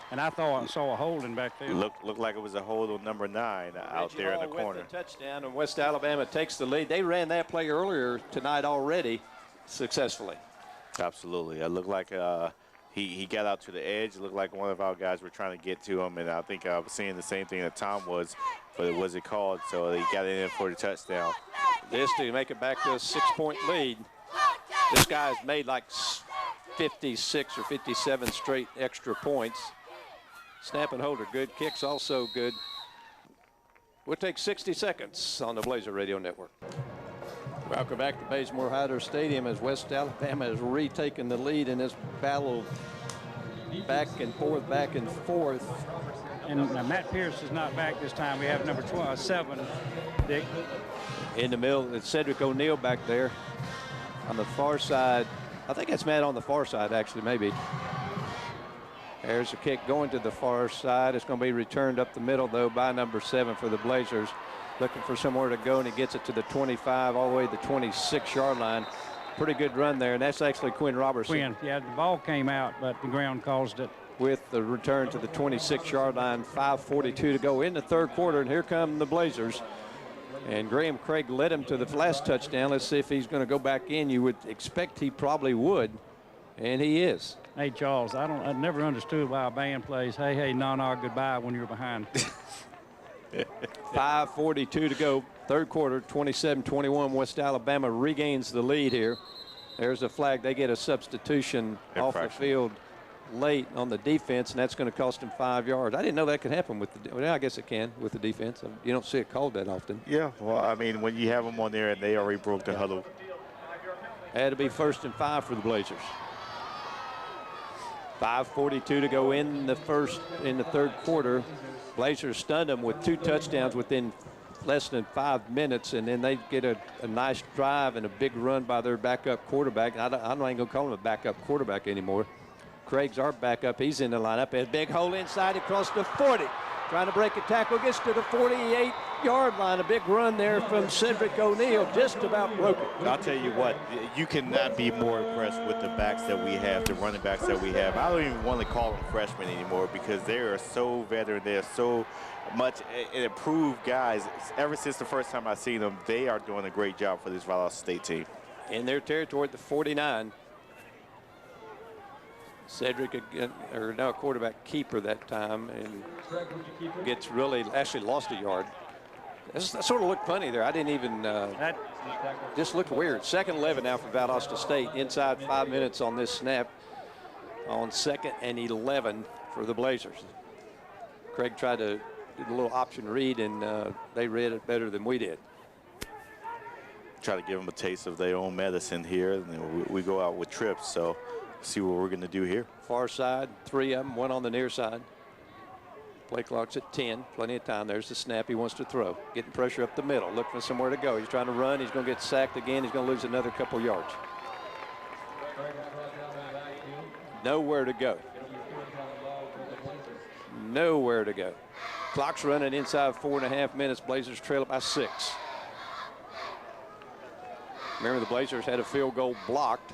Speaker 1: And I thought I saw a holding back there.
Speaker 3: Looked like it was a hold on number 9 out there in the corner.
Speaker 2: With the touchdown, and West Alabama takes the lead. They ran that play earlier tonight already successfully.
Speaker 3: Absolutely. It looked like he got out to the edge. It looked like one of our guys were trying to get to him, and I think I was seeing the same thing that Tom was, but it wasn't called, so he got it in for the touchdown.
Speaker 2: This to make it back to a 6-point lead. This guy's made like 56 or 57 straight extra points. Snap and holder good. Kicks also good. We'll take 60 seconds on the Blazer Radio Network. Welcome back to Bazemore-Hyder Stadium as West Alabama has retaken the lead in this battle back and forth.
Speaker 1: And Matt Pierce is not back this time. We have number 7, Dick.
Speaker 2: In the middle, it's Cedric O'Neal back there on the far side. I think that's Matt on the far side, actually, maybe. There's a kick going to the far side. It's going to be returned up the middle, though, by number 7 for the Blazers. Looking for somewhere to go, and he gets it to the 25, all the way to the 26-yard line. Pretty good run there, and that's actually Quinn Robertson.
Speaker 1: Yeah, the ball came out, but the ground caused it.
Speaker 2: With the return to the 26-yard line, 5:42 to go in the 3rd quarter, and here come the Blazers. And Graham Craig led him to the last touchdown. Let's see if he's going to go back in. You would expect he probably would, and he is.
Speaker 1: Hey, Charles, I never understood why a band plays "Hey, hey, nah, goodbye" when you're behind.
Speaker 2: 5:42 to go, 3rd quarter, 27-21. West Alabama regains the lead here. There's a flag. They get a substitution off the field late on the defense, and that's going to cost them 5 yards. I didn't know that could happen with the. Well, I guess it can with the defense. You don't see it called that often.
Speaker 3: Yeah, well, I mean, when you have them on there and they already broke the huddle.
Speaker 2: Had to be 1st and 5 for the Blazers. 5:42 to go in the 3rd quarter. Blazers stunned them with 2 touchdowns within less than 5 minutes, and then they get a nice drive and a big run by their backup quarterback. I'm not even going to call him a backup quarterback anymore. Craig's our backup. He's in the lineup. A big hole inside across the 40. Trying to break a tackle, gets to the 48-yard line. A big run there from Cedric O'Neal, just about broke it.
Speaker 3: I'll tell you what, you cannot be more impressed with the backs that we have, the running backs that we have. I don't even want to call them freshmen anymore because they are so veteran. They are so much improved guys. Ever since the first time I've seen them, they are doing a great job for this Valdosta State team.
Speaker 2: In their territory at the 49. Cedric, or now a quarterback keeper that time, and gets actually lost a yard. That sort of looked funny there. I didn't even, just looked weird. 2nd 11 now for Valdosta State. Inside 5 minutes on this snap on 2nd and 11 for the Blazers. Craig tried to do a little option read, and they read it better than we did.
Speaker 3: try to give them a taste of their own medicine here, and then we go out with trips. So see what we're going to do here.
Speaker 2: Far side, 3 of them, 1 on the near side. Play clock's at 10, plenty of time. There's the snap he wants to throw. Getting pressure up the middle, looking for somewhere to go. He's trying to run. He's going to get sacked again. He's going to lose another couple yards. Nowhere to go. Nowhere to go. Clock's running inside 4.5 minutes. Blazers trail it by 6. Remember, the Blazers had a field goal blocked.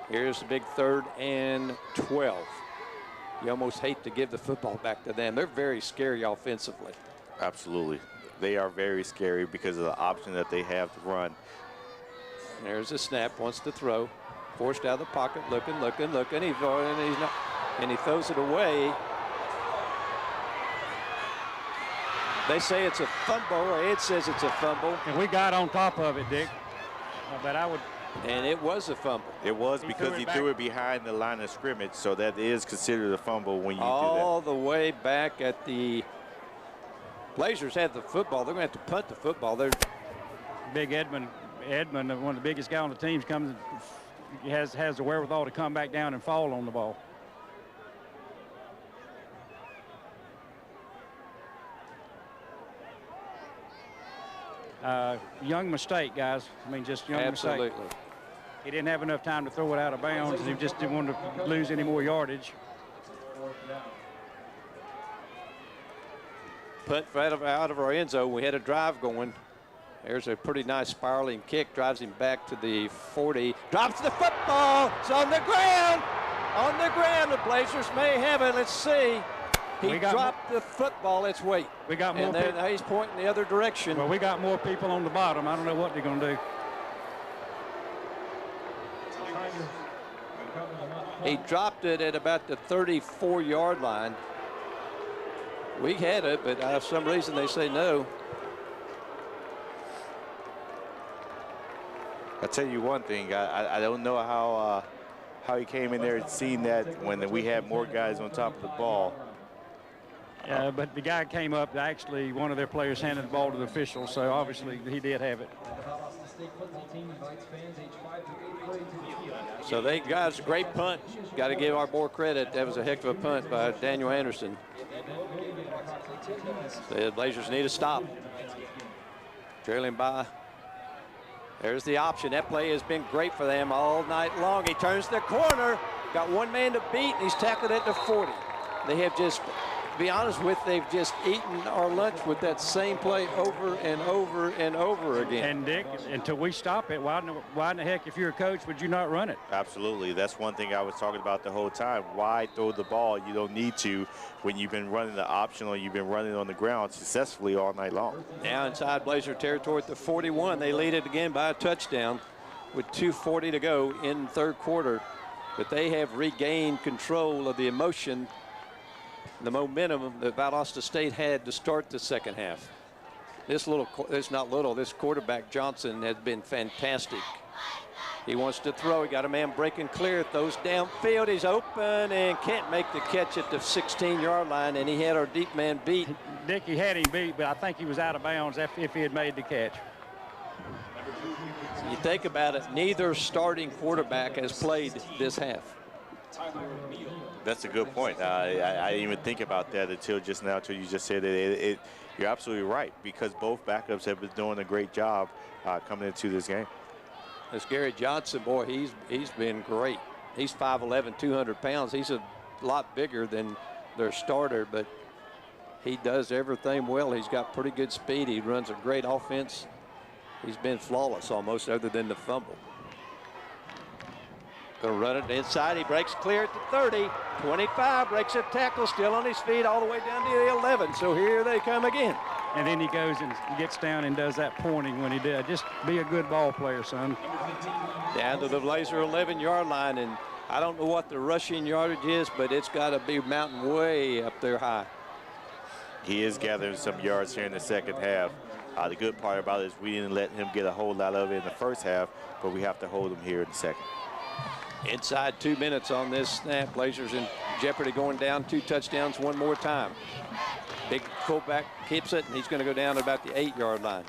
Speaker 2: Here's the big 3rd and 12. You almost hate to give the football back to them. They're very scary offensively.
Speaker 3: Absolutely. They are very scary because of the option that they have to run.
Speaker 2: There's a snap, wants to throw. Forced out of the pocket, looking. And he throws it away. They say it's a fumble, or Ed says it's a fumble.
Speaker 1: And we got on top of it, Dick. But I would.
Speaker 2: And it was a fumble.
Speaker 3: It was because he threw it behind the line of scrimmage, so that is considered a fumble when you do that.
Speaker 2: All the way back at the Blazers had the football. They're going to have to punt the football. They're
Speaker 1: Big Edmund, one of the biggest guys on the team, has the wherewithal to come back down and fall on the ball. Young mistake, guys. I mean, just young mistake.
Speaker 2: Absolutely.
Speaker 1: He didn't have enough time to throw it out of bounds, and he just didn't want to lose any more yardage.
Speaker 2: Punt right out of our end zone. We had a drive going. There's a pretty nice spiraling kick. Drives him back to the 40. Drops the football. It's on the ground. On the ground. The Blazers may have it. Let's see. He dropped the football. Let's wait.
Speaker 1: We got more.
Speaker 2: And now he's pointing the other direction.
Speaker 1: Well, we got more people on the bottom. I don't know what they're going to do.
Speaker 2: He dropped it at about the 34-yard line. We had it, but for some reason they say no.
Speaker 3: I'll tell you one thing. I don't know how he came in there and seen that when we had more guys on top of the ball.
Speaker 1: But the guy came up. Actually, one of their players handed the ball to the official, so obviously he did have it.
Speaker 2: So they guys, great punt. Got to give our boy credit. That was a heck of a punt by Daniel Anderson. So the Blazers need a stop. Trailing by. There's the option. That play has been great for them all night long. He turns the corner. Got one man to beat, and he's tackled at the 40. They have just, to be honest with, they've just eaten our lunch with that same play over and over and over again.
Speaker 1: And Dick, until we stop it, why in the heck, if you're a coach, would you not run it?
Speaker 3: Absolutely. That's one thing I was talking about the whole time. Why throw the ball? You don't need to when you've been running the option or you've been running on the ground successfully all night long.
Speaker 2: Now inside Blazer territory at the 41. They lead it again by a touchdown with 2:40 to go in the 3rd quarter. But they have regained control of the emotion, the momentum that Valdosta State had to start the 2nd half. This quarterback Johnson has been fantastic. He wants to throw. He got a man breaking clear, throws downfield. He's open and can't make the catch at the 16-yard line, and he had our deep man beat.
Speaker 1: Dick, he had him beat, but I think he was out of bounds if he had made the catch.
Speaker 2: You think about it, neither starting quarterback has played this half.
Speaker 3: That's a good point. I didn't even think about that until just now, until you just said it. You're absolutely right, because both backups have been doing a great job coming into this game.
Speaker 2: This Gary Johnson, boy, he's been great. He's 5'11", 200 pounds. He's a lot bigger than their starter, but he does everything well. He's got pretty good speed. He runs a great offense. He's been flawless almost, other than the fumble. Gonna run it inside. He breaks clear at the 30. 25, breaks a tackle, still on his feet all the way down to the 11. So here they come again.
Speaker 1: And then he goes and gets down and does that pointing when he did. Just be a good ball player, son.
Speaker 2: Down to the Blazer 11-yard line, and I don't know what the rushing yardage is, but it's got to be mountain way up there high.
Speaker 3: He is gathering some yards here in the 2nd half. The good part about it is we didn't let him get a whole lot of it in the 1st half, but we have to hold him here in the 2nd.
Speaker 2: Inside 2 minutes on this snap. Blazers in jeopardy, going down 2 touchdowns one more time. Big fullback keeps it, and he's going to go down to about the 8-yard line.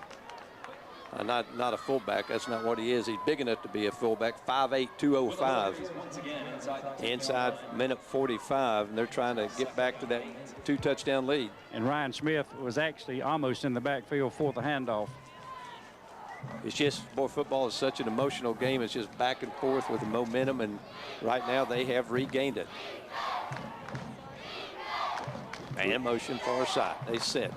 Speaker 2: Not a fullback. That's not what he is. He's big enough to be a fullback. 5'8", 205. Inside minute 45, and they're trying to get back to that 2-touchdown lead.
Speaker 1: And Ryan Smith was actually almost in the backfield for the handoff.
Speaker 2: It's just, boy, football is such an emotional game. It's just back and forth with the momentum, and right now they have regained it. And motion far side. They set.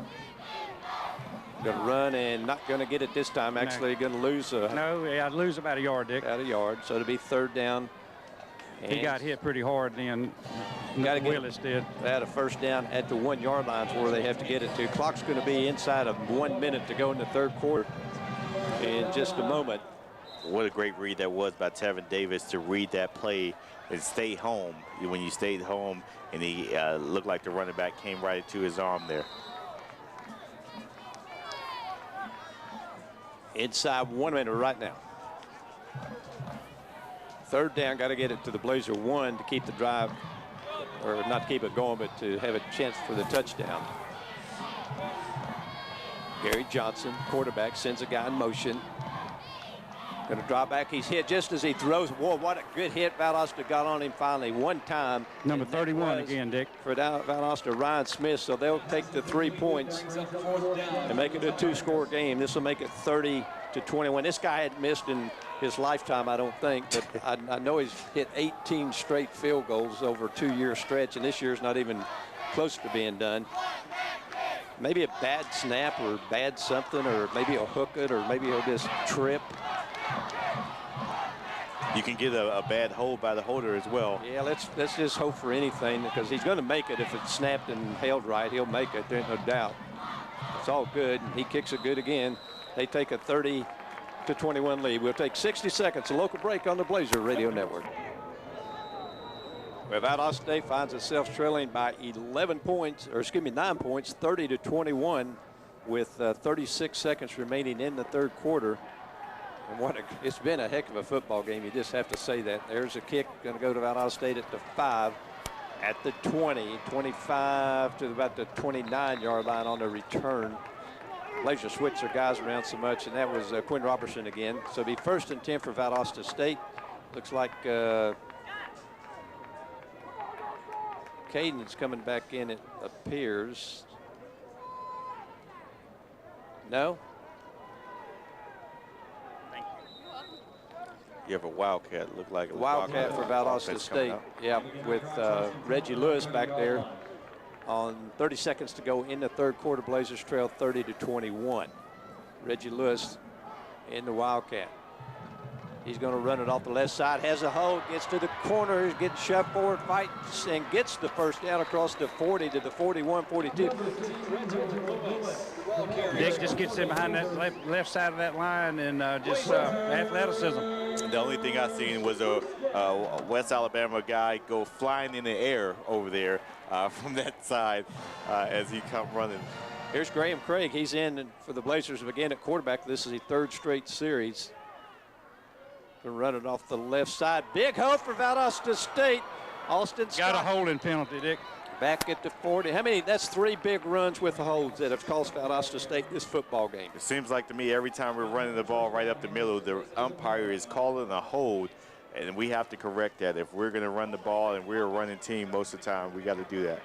Speaker 2: Going to run and not going to get it this time. Actually, going to lose.
Speaker 1: I'd lose about a yard, Dick.
Speaker 2: About a yard. So it'll be 3rd down.
Speaker 1: He got hit pretty hard then. Willis did.
Speaker 2: They had a 1st down at the 1-yard line where they have to get it to. Clock's going to be inside of 1 minute to go in the 3rd quarter in just a moment.
Speaker 3: What a great read that was by Tevin Davis to read that play and stay home. When you stayed home and he looked like the running back came right into his arm there.
Speaker 2: Inside 1 minute right now. 3rd down, got to get it to the Blazer 1 to keep the drive, or not to keep it going, but to have a chance for the touchdown. Gary Johnson, quarterback, sends a guy in motion. Going to draw back. He's hit just as he throws. Whoa, what a good hit. Valdosta got on him finally one time.
Speaker 1: Number 31 again, Dick.
Speaker 2: For Valdosta, Ryan Smith. So they'll take the 3 points and make it a 2-score game. This will make it 30-21. This guy hadn't missed in his lifetime, I don't think. But I know he's hit 18 straight field goals over a 2-year stretch, and this year's not even close to being done. Maybe a bad snap or bad something, or maybe he'll hook it, or maybe he'll just trip.
Speaker 3: You can get a bad hold by the holder as well.
Speaker 2: Yeah, let's just hope for anything, because he's going to make it. If it's snapped and held right, he'll make it. There's no doubt. It's all good. He kicks it good again. They take a 30-21 lead. We'll take 60 seconds, a local break on the Blazer Radio Network. Well, Valdosta State finds itself trailing by 9 points, 30-21, with 36 seconds remaining in the 3rd quarter. And it's been a heck of a football game. You just have to say that. There's a kick going to go to Valdosta State at the 5, at the 20, 25 to about the 29-yard line on the return. Blazer switched their guys around so much, and that was Quinn Robertson again. So it'll be 1st and 10 for Valdosta State. Looks like Caden's coming back in, it appears. No?
Speaker 3: You have a Wildcat, look like a
Speaker 2: Wildcat for Valdosta State. Yeah, with Reggie Lewis back there. On 30 seconds to go in the 3rd quarter, Blazers trail 30-21. Reggie Lewis in the Wildcat. He's going to run it off the left side, has a hold, gets to the corner, gets shoved forward, fights, and gets the 1st down across the 40 to the 41, 42.
Speaker 1: Dick just gets in behind that left side of that line, and just athleticism.
Speaker 3: The only thing I seen was a West Alabama guy go flying in the air over there from that side as he come running.
Speaker 2: Here's Graham Craig. He's in for the Blazers again at quarterback. This is his 3rd straight series. Going to run it off the left side. Big hope for Valdosta State. Austin Scott.
Speaker 1: Got a holding penalty, Dick.
Speaker 2: Back at the 40. How many? That's 3 big runs with the holds that have cost Valdosta State this football game.
Speaker 3: It seems like to me every time we're running the ball right up the middle, the umpire is calling a hold, and we have to correct that. If we're going to run the ball and we're a running team most of the time, we got to do that.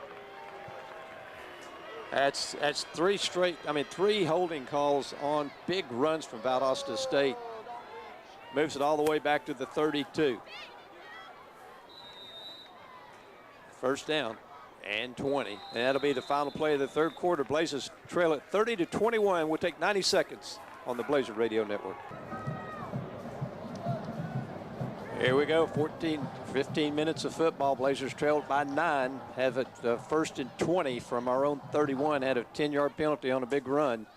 Speaker 2: That's 3 holding calls on big runs from Valdosta State. Moves it all the way back to the 32. 1st down and 20. And that'll be the final play of the 3rd quarter. Blazers trail it 30-21. We'll take 90 seconds on the Blazer Radio Network. Here we go, 15 minutes of football. Blazers trailed by 9. Have it 1st and 20 from our own 31. Had a 10-yard penalty on a big run.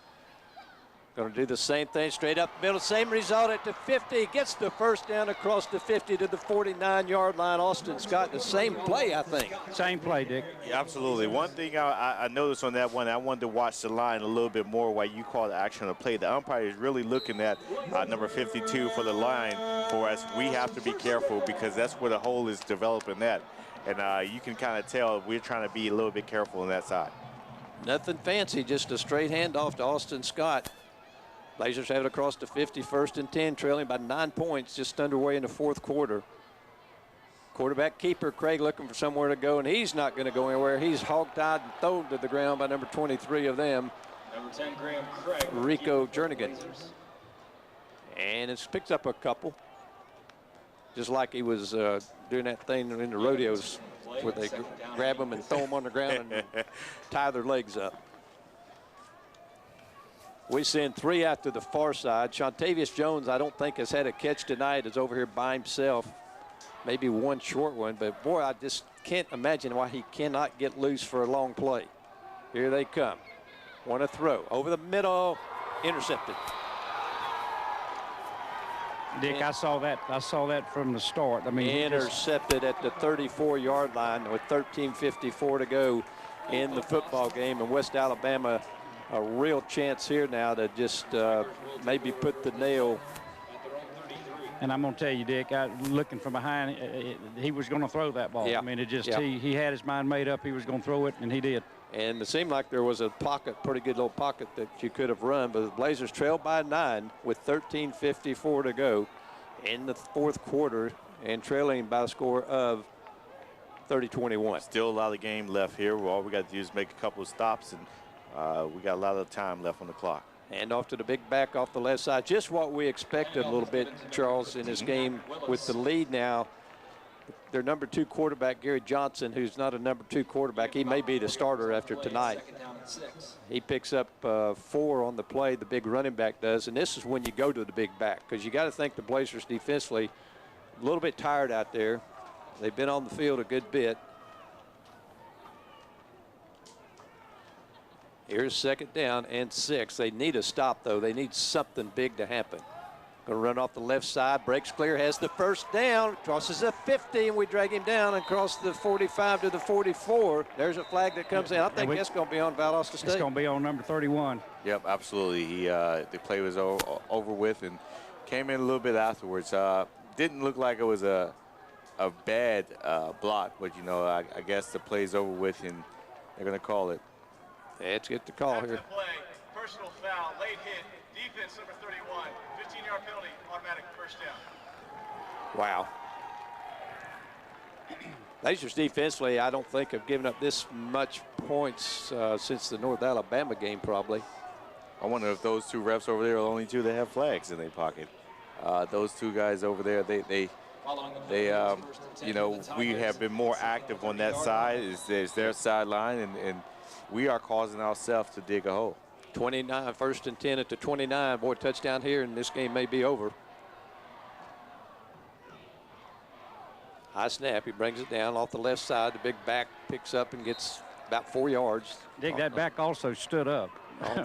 Speaker 2: Going to do the same thing, straight up the middle. Same result at the 50. Gets the 1st down across the 50 to the 49-yard line. Austin Scott, the same play, I think.
Speaker 1: Same play, Dick.
Speaker 3: Yeah, absolutely. One thing I noticed on that one, I wanted to watch the line a little bit more while you call the action of the play. The umpire is really looking at number 52 for the line for us. We have to be careful because that's where the hole is developing at. And you can kind of tell we're trying to be a little bit careful on that side.
Speaker 2: Nothing fancy, just a straight handoff to Austin Scott. Blazers have it across the 50, 1st and 10, trailing by 9 points, just underway in the 4th quarter. Quarterback keeper, Craig, looking for somewhere to go, and he's not going to go anywhere. He's hog-tied and thrown to the ground by number 23 of them,
Speaker 6: Number 10, Graham Craig.
Speaker 2: Rico Jernigan. And it's picked up a couple, just like he was doing that thing in the rodeos where they grab them and throw them on the ground and tie their legs up. We send 3 out to the far side. Shontavius Jones, I don't think has had a catch tonight, is over here by himself. Maybe one short one, but boy, I just can't imagine why he cannot get loose for a long play. Here they come. Want to throw over the middle, intercepted.
Speaker 1: Dick, I saw that from the start. I mean,
Speaker 2: Intercepted at the 34-yard line with 13:54 to go in the football game, and West Alabama a real chance here now to just maybe put the nail.
Speaker 1: And I'm going to tell you, Dick, looking from behind, he was going to throw that ball.
Speaker 2: Yeah.
Speaker 1: I mean, it just,
Speaker 2: Yeah.
Speaker 1: he had his mind made up. He was going to throw it, and he did.
Speaker 2: And it seemed like there was a pocket, pretty good little pocket that you could have run, but the Blazers trailed by 9 with 13:54 to go in the 4th quarter and trailing by a score of 30-21.
Speaker 3: Still a lot of game left here. All we got to do is make a couple of stops, and we got a lot of time left on the clock.
Speaker 2: And off to the big back off the left side. Just what we expected a little bit, Charles, in this game with the lead now. Their number 2 quarterback, Gary Johnson, who's not a number 2 quarterback. He may be the starter after tonight. He picks up 4 on the play, the big running back does. And this is when you go to the big back, because you got to think the Blazers defensively a little bit tired out there. They've been on the field a good bit. Here's 2nd down and 6. They need a stop, though. They need something big to happen. Going to run off the left side, breaks clear, has the 1st down, crosses the 50, and we drag him down and cross the 45 to the 44. There's a flag that comes in. I think that's going to be on Valdosta State.
Speaker 1: It's going to be on number 31.
Speaker 3: Yep, absolutely. The play was over with and came in a little bit afterwards. Didn't look like it was a bad block, but, you know, I guess the play's over with, and they're going to call it.
Speaker 2: Let's get the call here.
Speaker 5: Play, personal foul, late hit, defense number 31, 15-yard penalty, automatic 1st down.
Speaker 2: Wow. Blazers defensively, I don't think have given up this much points since the North Alabama game, probably.
Speaker 3: I wonder if those 2 refs over there are the only 2 that have flags in their pocket. Those 2 guys over there, they you know, we have been more active on that side. It's their sideline, and we are causing ourselves to dig a hole.
Speaker 2: 29, 1st and 10 at the 29. Boy, touchdown here, and this game may be over. High snap. He brings it down off the left side. The big back picks up and gets about 4 yards.
Speaker 1: Dick, that back also stood up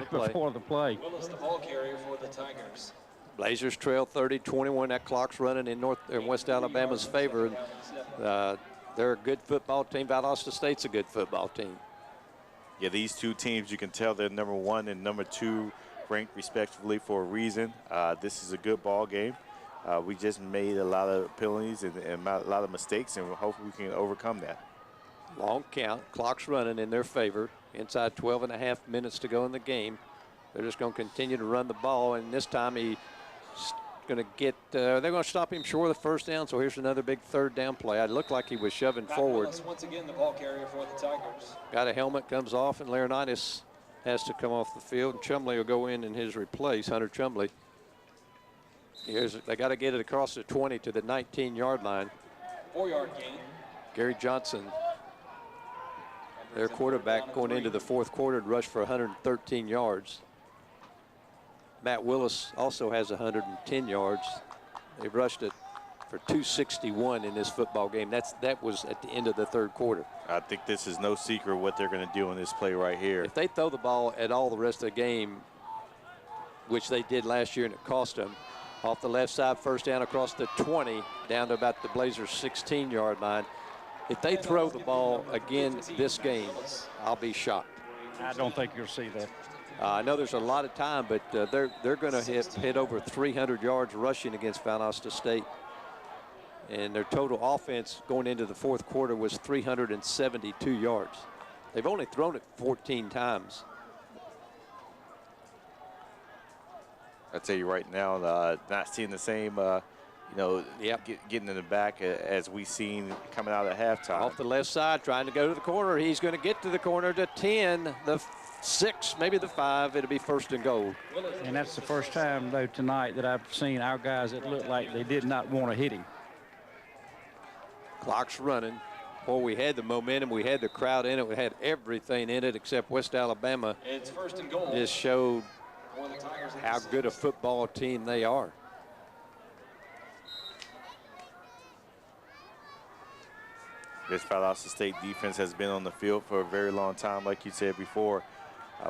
Speaker 1: before the play.
Speaker 6: Willis, the ball carrier for the Tigers.
Speaker 2: Blazers trail 30-21. That clock's running in West Alabama's favor. They're a good football team. Valdosta State's a good football team.
Speaker 3: Yeah, these 2 teams, you can tell they're number 1 and number 2 ranked respectively for a reason. This is a good ball game. We just made a lot of penalties and a lot of mistakes, and hopefully we can overcome that.
Speaker 2: Long count, clock's running in their favor. Inside 12.5 minutes to go in the game. They're just going to continue to run the ball, and this time he's going to get, they're going to stop him short of the 1st down, so here's another big 3rd down play. It looked like he was shoving forward.
Speaker 6: Willis, once again, the ball carrier for the Tigers.
Speaker 2: Got a helmet, comes off, and Laurinaitis has to come off the field, and Chumley will go in his replace, Hunter Chumley. They got to get it across the 20 to the 19-yard line.
Speaker 6: 4-yard gain.
Speaker 2: Gary Johnson, their quarterback, going into the 4th quarter, rushed for 113 yards. Matt Willis also has 110 yards. They rushed it for 261 in this football game. That was at the end of the 3rd quarter.
Speaker 3: I think this is no secret what they're going to do in this play right here.
Speaker 2: If they throw the ball at all the rest of the game, which they did last year and it cost them, off the left side, 1st down across the 20, down to about the Blazers' 16-yard line. If they throw the ball again this game, I'll be shocked.
Speaker 1: I don't think you'll see that.
Speaker 2: I know there's a lot of time, but they're going to hit over 300 yards rushing against Valdosta State. And their total offense going into the 4th quarter was 372 yards. They've only thrown it 14 times.
Speaker 3: I tell you right now, not seeing the same, getting in the back as we seen coming out at halftime.
Speaker 2: Off the left side, trying to go to the corner. He's going to get to the corner to 10, the 6, maybe the 5. It'll be first and goal.
Speaker 1: And that's the first time, though, tonight that I've seen our guys that looked like they did not want to hit him.
Speaker 2: Clock's running. Boy, we had the momentum. We had the crowd in it. We had everything in it except West Alabama.
Speaker 6: It's first and goal.
Speaker 2: Just showed
Speaker 6: For the Tigers at
Speaker 2: how
Speaker 6: the
Speaker 2: good a
Speaker 6: 6.
Speaker 2: football team they are.
Speaker 3: This Valdosta State defense has been on the field for a very long time, like you said before,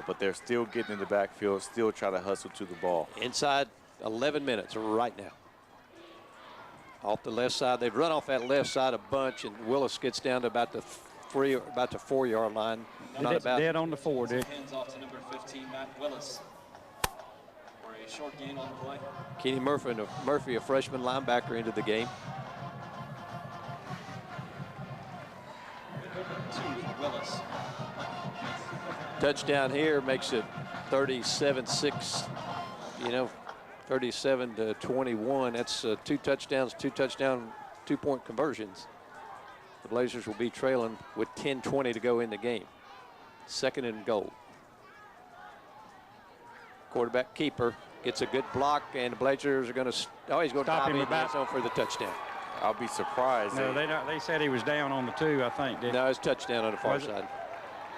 Speaker 3: but they're still getting in the backfield, still trying to hustle to the ball.
Speaker 2: Inside 11 minutes right now. Off the left side, they've run off that left side a bunch, and Willis gets down to about the 4-yard line.
Speaker 1: Dead on the 4, Dick.
Speaker 6: Hands off to number 15, Matt Willis, for a short gain on the play.
Speaker 2: Kenny Murphy, a freshman linebacker, into the game.
Speaker 6: 2 for Willis.
Speaker 2: Touchdown here makes it 37-6, 37-21. That's 2 touchdowns, 2-point conversions. The Blazers will be trailing with 10:20 to go in the game. Second and goal. Quarterback keeper gets a good block, and the Blazers are going to, he's going to
Speaker 1: Stop
Speaker 2: dive
Speaker 1: him
Speaker 2: in
Speaker 1: about
Speaker 2: the zone for the touchdown.
Speaker 3: I'll be surprised.
Speaker 1: No, they said he was down on the 2, I think, Dick.
Speaker 2: No, it's touchdown on the far
Speaker 1: Was it?
Speaker 2: side.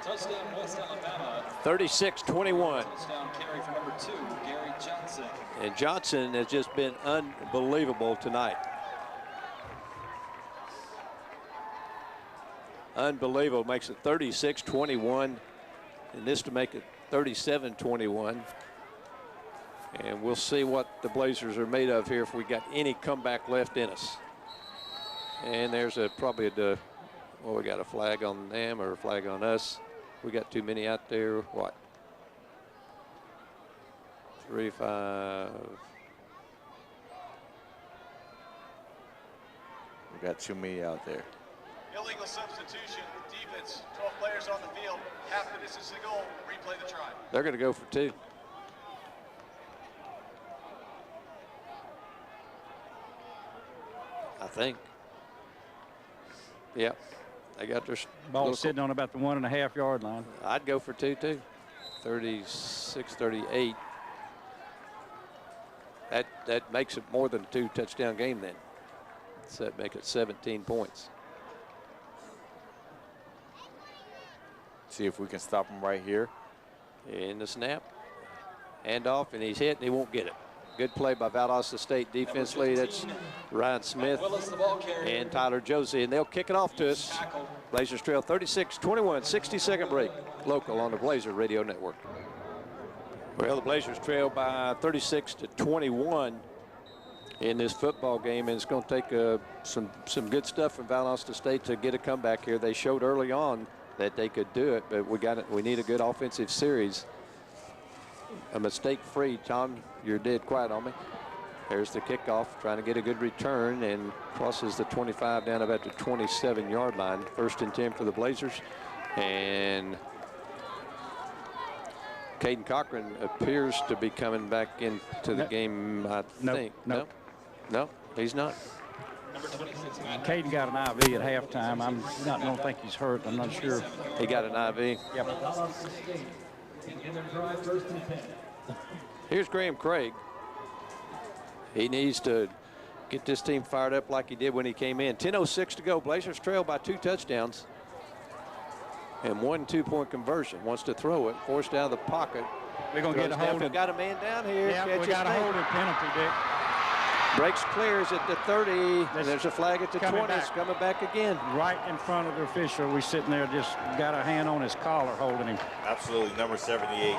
Speaker 6: Touchdown West Alabama.
Speaker 2: 36-21.
Speaker 6: Touchdown carry for number 2, Gary Johnson.
Speaker 2: And Johnson has just been unbelievable tonight. Unbelievable. Makes it 36-21. And this to make it 37-21. And we'll see what the Blazers are made of here if we got any comeback left in us. And there's we got a flag on them or a flag on us. We got too many out there. What? 3-5.
Speaker 3: We got too many out there.
Speaker 5: Illegal substitution. Defense, 12 players on the field. Half the distance to the goal. Replay the try.
Speaker 2: They're going to go for 2. I think. Yep. They got their
Speaker 1: Ball sitting on about the 1.5-yard line.
Speaker 2: I'd go for 2 too. 36-38. That makes it more than a 2-touchdown game then. So that make it 17 points.
Speaker 3: See if we can stop him right here.
Speaker 2: In the snap. Hand off, and he's hit, and he won't get it. Good play by Valdosta State defensively. That's Ryan Smith
Speaker 6: Willis, the ball carrier.
Speaker 2: and Tyler Josie, and they'll kick it off to us. Blazers trail 36-21, 60-second break. Local on the Blazer Radio Network. Well, the Blazers trail by 36-21 in this football game, and it's going to take some good stuff from Valdosta State to get a comeback here. They showed early on that they could do it, but we need a good offensive series. A mistake-free. Tom, you're dead quiet on me. There's the kickoff, trying to get a good return, and crosses the 25 down about the 27-yard line. First and 10 for the Blazers. And Caden Cochran appears to be coming back into the game, I think.
Speaker 1: No,
Speaker 2: he's not.
Speaker 6: Number 26, Matt.
Speaker 1: Caden got an IV at halftime. I don't think he's hurt. I'm not sure.
Speaker 2: He got an IV.
Speaker 1: Yep.
Speaker 2: Here's Graham Craig. He needs to get this team fired up like he did when he came in. 10:06 to go. Blazers trail by 2 touchdowns and 1 2-point conversion. Wants to throw it, forced out of the pocket.
Speaker 1: We're going to get a hold of.
Speaker 2: Got a man down here.
Speaker 1: Yeah, we got a holding penalty, Dick.
Speaker 2: Breaks clears at the 30, and there's a flag at the 20.
Speaker 1: Coming
Speaker 2: It's
Speaker 1: back.
Speaker 2: coming back again.
Speaker 1: Right in front of the official. We sitting there, just got a hand on his collar holding him.
Speaker 3: Absolutely, number 78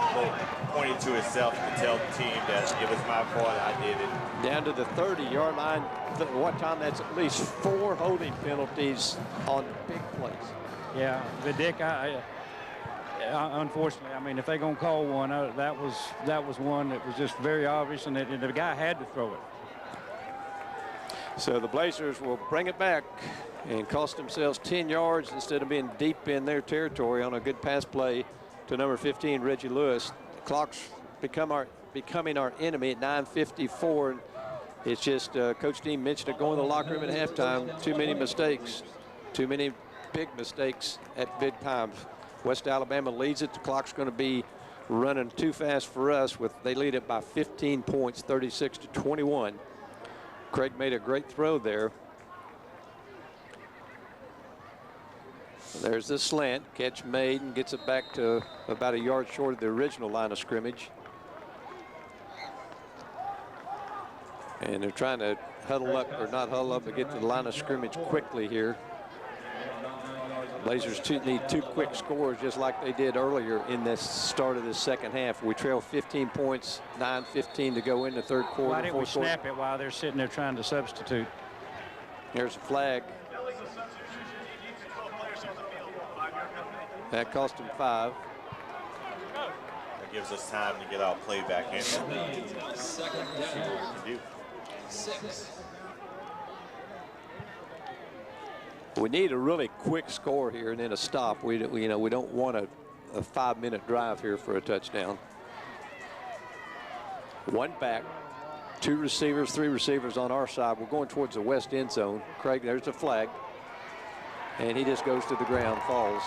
Speaker 3: pointing to himself to tell the team that it was my fault, I did it.
Speaker 2: Down to the 30-yard line. One time, that's at least 4 holding penalties on big plays.
Speaker 1: Yeah, but Dick, unfortunately, I mean, if they're going to call one, that was one that was just very obvious, and the guy had to throw it.
Speaker 2: So the Blazers will bring it back and cost themselves 10 yards instead of being deep in their territory on a good pass play to number 15, Reggie Lewis. The clock's become our becoming our enemy at 9:54. It's just Coach Dean mentioned it going to the locker room at halftime. Too many mistakes, too many big mistakes at big times. West Alabama leads it. The clock's going to be running too fast for us. They lead it by 15 points, 36-21. Craig made a great throw there. There's the slant. Catch made and gets it back to about a yard short of the original line of scrimmage. And they're trying to huddle up, or not huddle up, but get to the line of scrimmage quickly here. Blazers need 2 quick scores just like they did earlier in this start of the second half. We trail 15 points, 9:15 to go in the third quarter.
Speaker 1: Why didn't we snap it while they're sitting there trying to substitute?
Speaker 2: Here's a flag. That cost him 5.
Speaker 3: That gives us time to get our play back in.
Speaker 6: Second down. 6.
Speaker 2: We need a really quick score here and then a stop. We don't want a 5-minute drive here for a touchdown. 1 back, 2 receivers, 3 receivers on our side. We're going towards the west end zone. Craig, there's the flag. And he just goes to the ground, falls.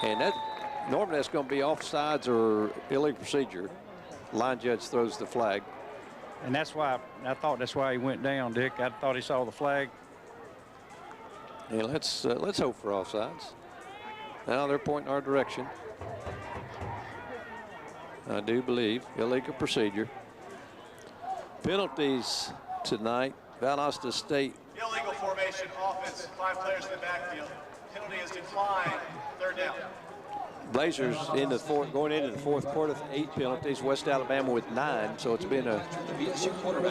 Speaker 2: And normally that's going to be offsides or illegal procedure. Line judge throws the flag.
Speaker 1: And that's why, I thought that's why he went down, Dick. I thought he saw the flag.
Speaker 2: And let's hope for offsides. Now they're pointing our direction. I do believe illegal procedure. Penalties tonight. Valdosta State.
Speaker 5: Illegal formation, offense, 5 players in the backfield. Penalty is declined, 3rd down.
Speaker 2: Blazers in the going into the fourth quarter with 8 penalties. West Alabama with 9, so it's been a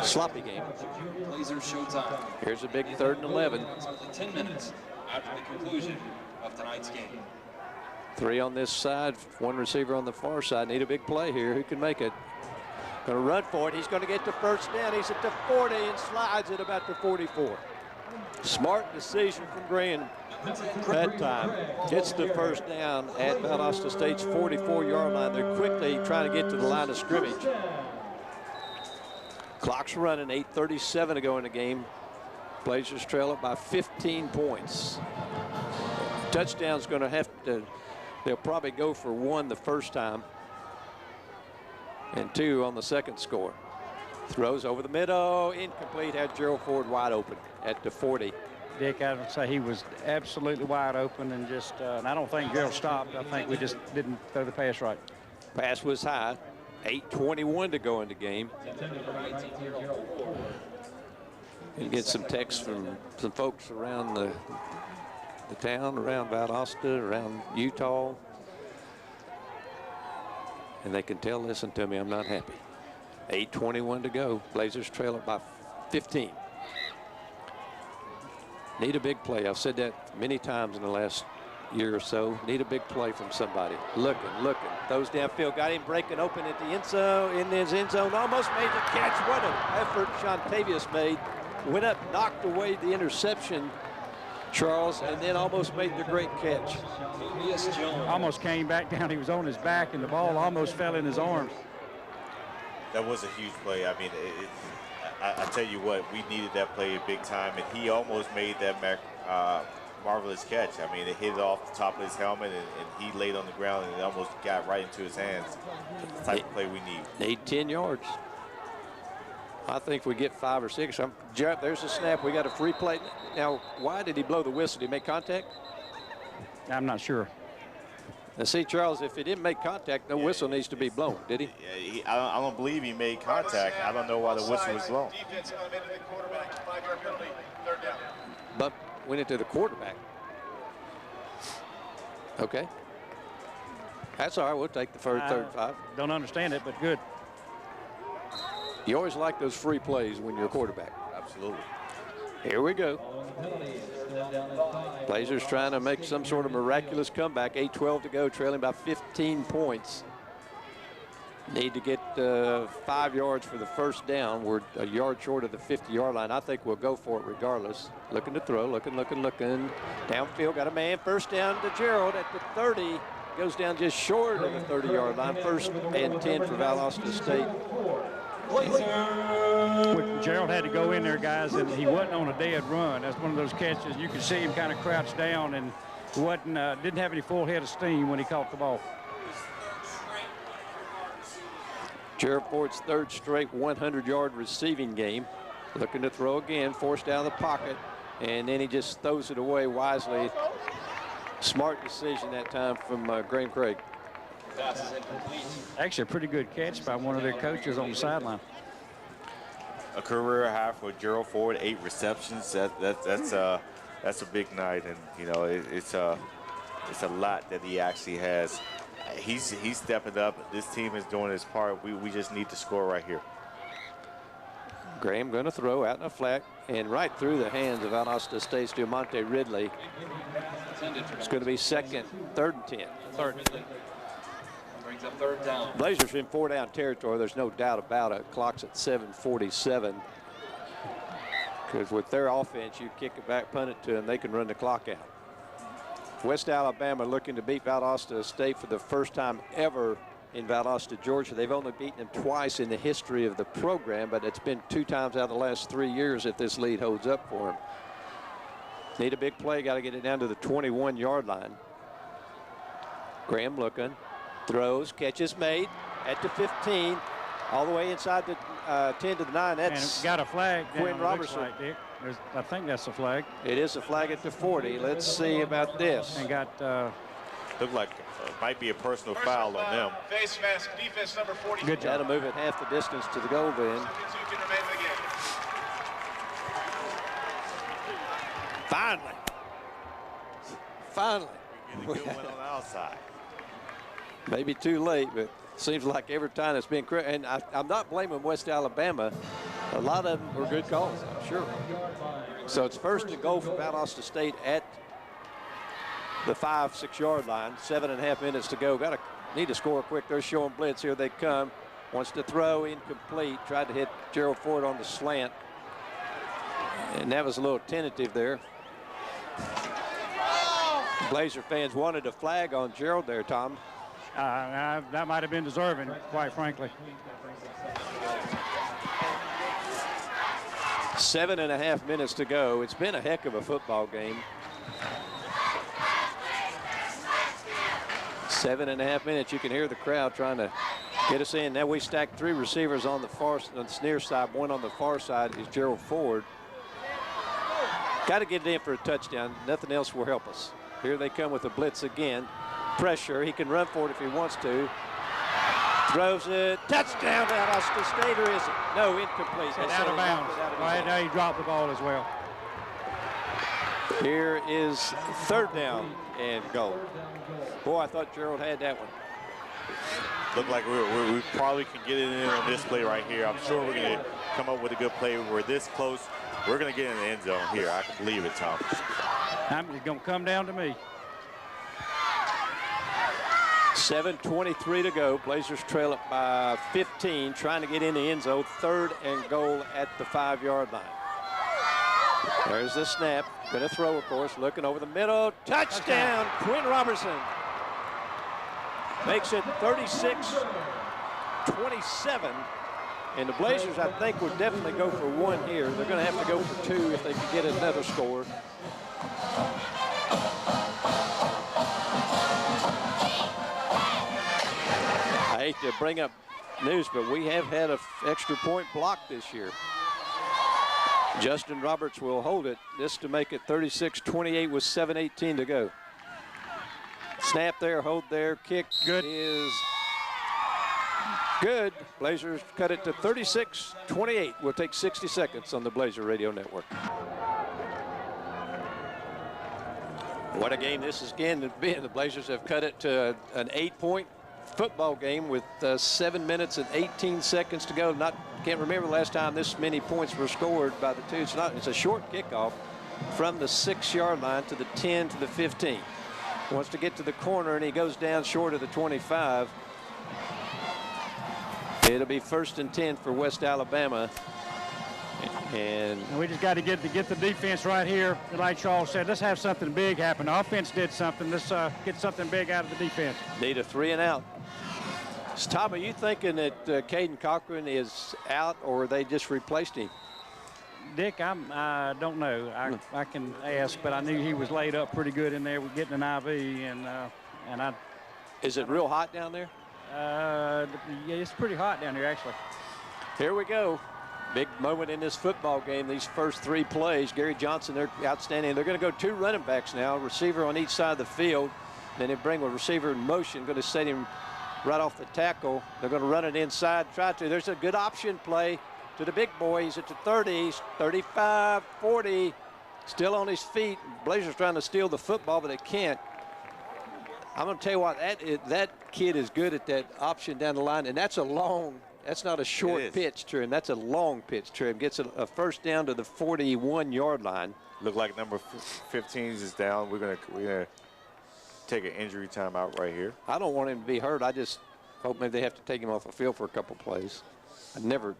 Speaker 2: sloppy game.
Speaker 6: Blazers showtime.
Speaker 2: Here's a big 3rd and 11.
Speaker 6: 10 minutes after the conclusion of tonight's game.
Speaker 2: 3 on this side, 1 receiver on the far side. Need a big play here. Who can make it? Going to run for it. He's going to get the first down. He's at the 40 and slides at about the 44. Smart decision from Grand that time. Gets the first down at Valdosta State's 44-yard line. They're quickly trying to get to the line of scrimmage. Clock's running, 8:37 to go in the game. Blazers trail it by 15 points. Touchdown's going to have to, they'll probably go for 1 the first time and 2 on the second score. Throws over the middle, incomplete, had Gerald Ford wide open at the 40.
Speaker 1: Dick, I would say he was absolutely wide open and just, and I don't think Gerald stopped. I think we just didn't throw the pass right.
Speaker 2: Pass was high. 8:21 to go in the game. You get some texts from some folks around the town, around Valdosta, around Utah. And they can tell, listen to me, I'm not happy. 8:21 to go. Blazers trail it by 15. Need a big play. I've said that many times in the last year or so. Need a big play from somebody. Looking. Throws downfield. Got him breaking open at the end zone. In his end zone. Almost made the catch. What an effort Shontavious made. Went up, knocked away the interception, Charles, and then almost made the great catch.
Speaker 1: Almost came back down. He was on his back, and the ball almost fell in his arms.
Speaker 3: That was a huge play. I mean, I tell you what, we needed that play big time, and he almost made that marvelous catch. I mean, it hit it off the top of his helmet, and he laid on the ground, and it almost got right into his hands. The type of play we need.
Speaker 2: Need 10 yards. I think we get 5 or 6. Jeff, there's a snap. We got a free play. Now, why did he blow the whistle? Did he make contact?
Speaker 1: I'm not sure.
Speaker 2: Now, see, Charles, if he didn't make contact, no whistle needs to be blown, did he?
Speaker 3: I don't believe he made contact. I don't know why the whistle was blown.
Speaker 5: Defense eliminated the quarterback, 5-yard penalty, 3rd down.
Speaker 2: But went into the quarterback. Okay. That's all right. We'll take the third 5.
Speaker 1: Don't understand it, but good.
Speaker 2: You always like those free plays when you're a quarterback.
Speaker 3: Absolutely.
Speaker 2: Here we go. Blazers trying to make some sort of miraculous comeback. 8:12 to go, trailing by 15 points. Need to get 5 yards for the first down. We're a yard short of the 50-yard line. I think we'll go for it regardless. Looking to throw, looking. Downfield, got a man. First down to Gerald at the 30. goes down just short of the 30-yard line. 1st and 10 for Valdosta State.
Speaker 1: Gerald had to go in there, guys, and he wasn't on a dead run. That's one of those catches. You could see him kind of crouch down and didn't have any full head of steam when he caught the ball.
Speaker 2: Gerald Ford's 3rd straight 100-yard receiving game. Looking to throw again, forced out of the pocket, and then he just throws it away wisely. Smart decision that time from Graham Craig.
Speaker 6: Pass is incomplete.
Speaker 1: Actually, a pretty good catch by one of their coaches on the sideline.
Speaker 3: A career high for Gerald Ford, 8 receptions. That's a big night, and you know it's a lot that he actually has. He's stepping up. This team is doing his part. We just need to score right here.
Speaker 2: Graham going to throw out in a flat and right through the hands of Valdosta State's Demonte Ridley. It's going to be 2nd, 3rd and 10.
Speaker 6: Brings up 3rd down.
Speaker 2: Blazers in 4-down territory. There's no doubt about it. Clock's at 7:47. Because with their offense, you kick it back, punt it to them, they can run the clock out. West Alabama looking to beat Valdosta State for the first time ever in Valdosta, Georgia. They've only beaten them twice in the history of the program, but it's been 2 times out of the last 3 years if this lead holds up for them. Need a big play, got to get it down to the 21-yard line. Graham looking, throws, catches made at the 15, all the way inside the 10 to the 9. That's
Speaker 1: and got a flag.
Speaker 2: Quinn Robertson.
Speaker 1: Like, Dick. I think that's a flag.
Speaker 2: It is a flag at the 40. Let's see about this.
Speaker 1: And got
Speaker 3: Look like might be a personal foul on them.
Speaker 5: Face mask, defense number 40.
Speaker 1: good job.
Speaker 2: That'll move it half the distance to the goal then.
Speaker 5: Seconds you can remain in the game.
Speaker 2: Finally.
Speaker 3: Getting a good one on the outside.
Speaker 2: Maybe too late, but seems like every time it's been correct. And I'm not blaming West Alabama. A lot of them were good calls, I'm sure. So it's 1st and goal for Valdosta State at the 5-6 yard line. 7.5 minutes to go. Need to score quick. They're showing blitz. Here they come. Wants to throw, incomplete. Tried to hit Gerald Ford on the slant. And that was a little tentative there. Blazer fans wanted a flag on Gerald there, Tom.
Speaker 1: That might have been deserving, quite frankly.
Speaker 2: 7.5 minutes to go. It's been a heck of a football game. 7.5 minutes. You can hear the crowd trying to get us in. Now we stacked 3 receivers on the near side. 1 on the far side is Gerald Ford. Got to get it in for a touchdown. Nothing else will help us. Here they come with the blitz again. Pressure. He can run for it if he wants to. Throws it. Touchdown to Valdosta State, or is it? No, incomplete.
Speaker 1: It's out of bounds. Right now he dropped the ball as well.
Speaker 2: Here is 3rd down and goal. Boy, I thought Gerald had that one.
Speaker 3: Look like we probably can get it in on this play right here. I'm sure we're going to come up with a good play. We're this close. We're going to get in the end zone here. I can believe it, Tom.
Speaker 1: It's going to come down to me.
Speaker 2: 7:23 to go. Blazers trail it by 15, trying to get in the end zone. 3rd and goal at the 5-yard line. There's the snap. Going to throw, of course. Looking over the middle. Touchdown, Quinn Robertson. Makes it 36-27. And the Blazers, I think, would definitely go for 1 here. They're going to have to go for 2 if they can get another score. I hate to bring up news, but we have had an extra point blocked this year. Justin Roberts will hold it. This to make it 36-28 with 7:18 to go. Snap there, hold there, kick
Speaker 1: Good.
Speaker 2: is good. Blazers cut it to 36-28. We'll take 60 seconds on the Blazer Radio Network. What a game this has been. The Blazers have cut it to an 8-point football game with 7 minutes and 18 seconds to go. Can't remember the last time this many points were scored by the two. It's a short kickoff from the 6-yard line to the 10 to the 15. Wants to get to the corner, and he goes down short of the 25. It'll be 1st and 10 for West Alabama. And
Speaker 1: we just got to get the defense right here. Like Charles said, let's have something big happen. The offense did something. Let's get something big out of the defense.
Speaker 2: need a 3 and out. So, Tom, are you thinking that Caden Cochran is out, or they just replaced him?
Speaker 1: Dick, I don't know. I can ask, but I knew he was laid up pretty good in there with getting an IV, and I.
Speaker 2: Is it real hot down there?
Speaker 1: Yeah, it's pretty hot down here actually.
Speaker 2: Here we go. Big moment in this football game. These first 3 plays. Gary Johnson, they're outstanding. They're going to go 2 running backs now, receiver on each side of the field. Then they bring a receiver in motion, going to set him right off the tackle. They're going to run it inside, try to. There's a good option play to the big boy. He's at the 30, 35, 40, still on his feet. Blazers trying to steal the football, but they can't. I'm going to tell you what, that kid is good at that option down the line, and that's a long. That's not a short pitch to him. That's a long pitch to him. Gets a first down to the 41-yard line.
Speaker 3: Look like number 15 is down. We're gonna take an injury timeout right here.
Speaker 2: I don't want him to be hurt. I just hope maybe they have to take him off the field for a couple plays. I never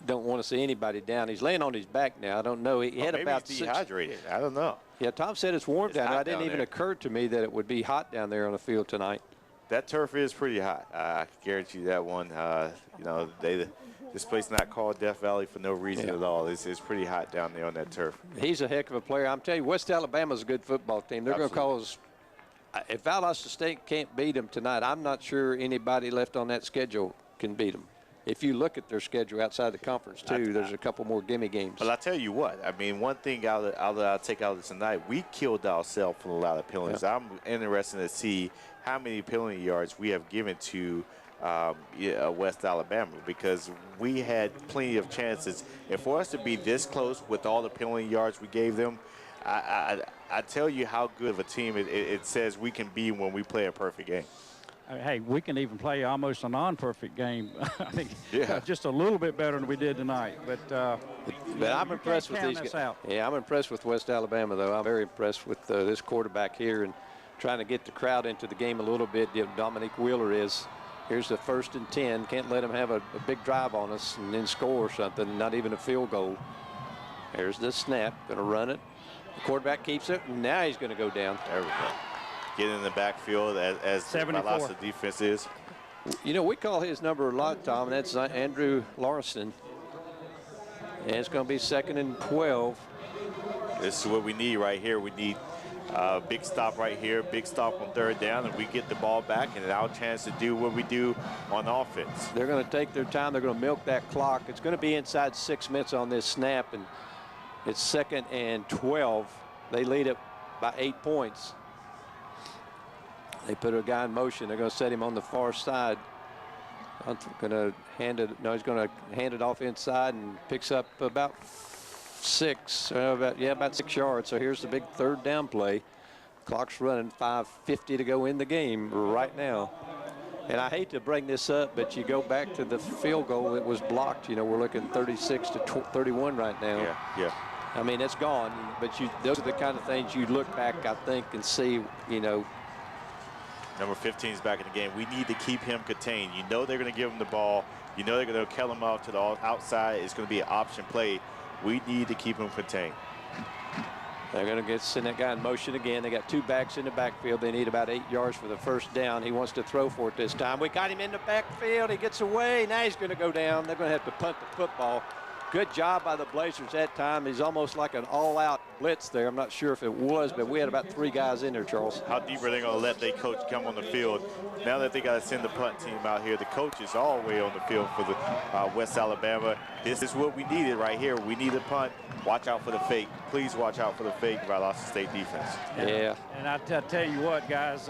Speaker 2: don't want to see anybody down. He's laying on his back now. I don't know. He had
Speaker 3: maybe
Speaker 2: about
Speaker 3: he's dehydrated. I don't know.
Speaker 2: Yeah, Tom said it's warm down there. It didn't even occur to me that it would be hot down there on the field tonight.
Speaker 3: That turf is pretty hot. I can guarantee that one. You know, this place not called Death Valley for no reason at all. It's pretty hot down there on that turf.
Speaker 2: He's a heck of a player. I'm telling you, West Alabama's a good football team. They're going to cause. If Valdosta State can't beat them tonight, I'm not sure anybody left on that schedule can beat them. If you look at their schedule outside the conference, too, there's a couple more gimme games.
Speaker 3: But I tell you what, I mean, one thing I'll take out of tonight, we killed ourselves from a lot of penalties. I'm interested to see how many penalty yards we have given to West Alabama, because we had plenty of chances. And for us to be this close with all the penalty yards we gave them, I tell you how good of a team it says we can be when we play a perfect game.
Speaker 1: Hey, we can even play almost a non-perfect game. I think just a little bit better than we did tonight. But
Speaker 2: I'm impressed with these guys. Yeah, I'm impressed with West Alabama, though. I'm very impressed with this quarterback here and trying to get the crowd into the game a little bit. Dominique Wheeler is. Here's the 1st and 10. Can't let him have a big drive on us and then score something, not even a field goal. There's the snap. Going to run it. The quarterback keeps it. And now he's going to go down.
Speaker 3: There we go. Get in the backfield as the Valdosta defense is.
Speaker 2: You know, we call his number a lot, Tom, and that's Andrew Lawson. And it's going to be 2nd and 12.
Speaker 3: This is what we need right here. We need a big stop right here, big stop on 3rd down, and we get the ball back, and our chance to do what we do on offense.
Speaker 2: They're going to take their time. They're going to milk that clock. It's going to be inside 6 minutes on this snap, and it's 2nd and 12. They lead it by 8 points. They put a guy in motion. They're going to set him on the far side. I'm going to hand it. No, he's going to hand it off inside and picks up about 6. About 6 yards. So here's the big 3rd down play. Clock's running. 5:50 to go in the game right now. And I hate to bring this up, but you go back to the field goal that was blocked. You know, we're looking 36 to 31 right now.
Speaker 3: Yeah.
Speaker 2: I mean, it's gone. But those are the kind of things you look back, I think, and see. You know.
Speaker 3: Number 15 is back in the game. We need to keep him contained. You know they're going to give him the ball. You know they're going to kill him off to the outside. It's going to be an option play. We need to keep him contained.
Speaker 2: They're going to send that guy in motion again. They got 2 backs in the backfield. They need about 8 yards for the 1st down. He wants to throw for it this time. We got him in the backfield. He gets away. Now he's going to go down. They're going to have to punt the football. Good job by the Blazers that time. He's almost like an all-out blitz there. I'm not sure if it was, but we had about 3 guys in there, Charles.
Speaker 3: How deep are they going to let their coach come on the field? Now that they got to send the punt team out here, the coach is all the way on the field for the West Alabama. This is what we needed right here. We need a punt. Watch out for the fake. Please watch out for the fake by Valdosta State defense.
Speaker 2: Yeah.
Speaker 1: And I tell you what, guys,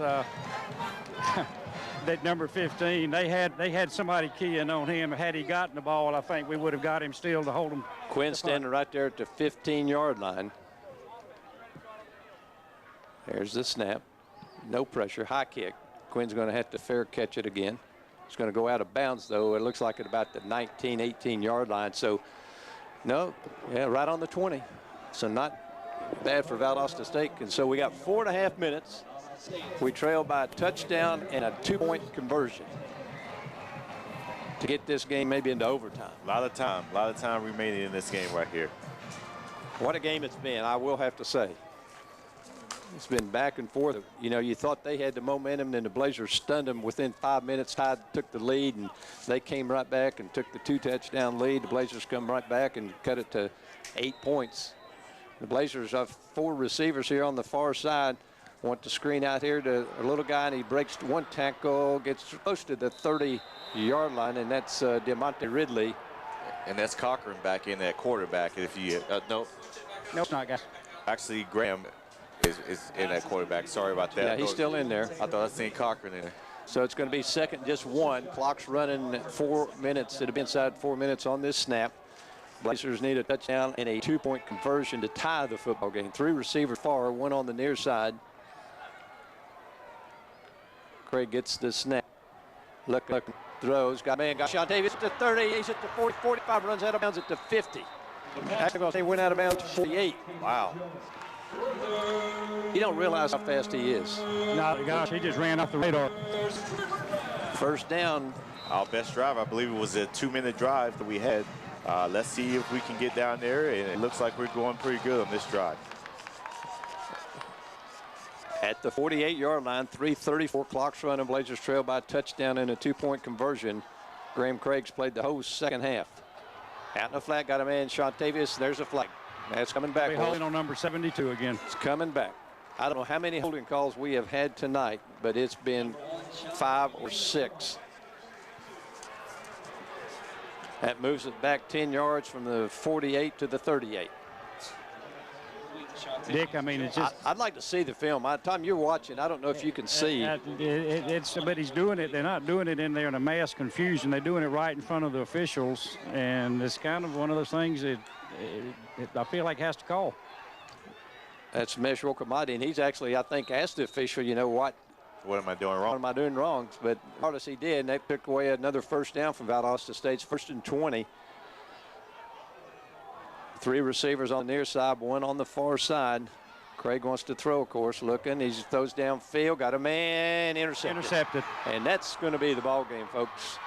Speaker 1: that number 15, they had somebody keying on him. Had he gotten the ball, I think we would have got him still to hold him.
Speaker 2: Quinn standing right there at the 15-yard line. There's the snap. No pressure. High kick. Quinn's going to have to fair catch it again. It's going to go out of bounds, though. It looks like at about the 19, 18-yard line. So, no, right on the 20. So not bad for Valdosta State. And so we got 4.5 minutes. We trail by a touchdown and a 2-point conversion. to get this game maybe into overtime.
Speaker 3: A lot of time remaining in this game right here.
Speaker 2: What a game it's been, I will have to say. It's been back and forth. You know, you thought they had the momentum, and the Blazers stunned them within 5 minutes. Tide took the lead, and they came right back and took the 2-touchdown lead. The Blazers come right back and cut it to 8 points. The Blazers have 4 receivers here on the far side. Want to screen out here to a little guy, and he breaks one tackle, gets close to the 30-yard line, and that's Demonte Ridley.
Speaker 3: And that's Cochran back in at quarterback. If you
Speaker 1: No, it's not, guys.
Speaker 3: actually Graham is in at quarterback. Sorry about that.
Speaker 2: Yeah, he's still in there.
Speaker 3: I thought I seen Cochran in there.
Speaker 2: So it's going to be second, just one. Clock's running 4 minutes. It'll be inside 4 minutes on this snap. Blazers need a touchdown and a 2-point conversion to tie the football game. 3 receivers far, 1 on the near side. Craig gets the snap. Look, throws. Got Sean Davis at the 30. He's at the 40, 45, runs out of bounds at the 50. Actually, they went out of bounds to 48.
Speaker 3: Wow.
Speaker 2: You don't realize how fast he is.
Speaker 1: No, gosh, he just ran off the radar.
Speaker 2: First down.
Speaker 3: Our best drive, I believe it was a 2-minute drive that we had. Let's see if we can get down there, and it looks like we're going pretty good on this drive.
Speaker 2: At the 48-yard line, 3:34, clock's running. Blazers trail by a touchdown and a 2-point conversion. Graham Craig's played the whole second half. Out in the flat, got a man, Shontavius. There's a flag. That's coming back.
Speaker 1: We're holding on number 72 again.
Speaker 2: It's coming back. I don't know how many holding calls we have had tonight, but it's been 5 or 6. That moves it back 10 yards from the 48 to the 38.
Speaker 1: Dick, I mean, it's just.
Speaker 2: I'd like to see the film. Tom, you're watching. I don't know if you can see.
Speaker 1: But he's doing it. They're not doing it in there in a mass confusion. They're doing it right in front of the officials, and it's kind of one of those things that I feel like has to call.
Speaker 2: That's Meshwar Kamadi, and he's actually, I think, asked the official, you know what?
Speaker 3: What am I doing wrong?
Speaker 2: What am I doing wrong? But regardless, he did, and that took away another first down from Valdosta State's 1st and 20. 3 receivers on the near side, 1 on the far side. Craig wants to throw, of course, looking. He throws downfield, got a man, intercepted. And that's going to be the ball game, folks.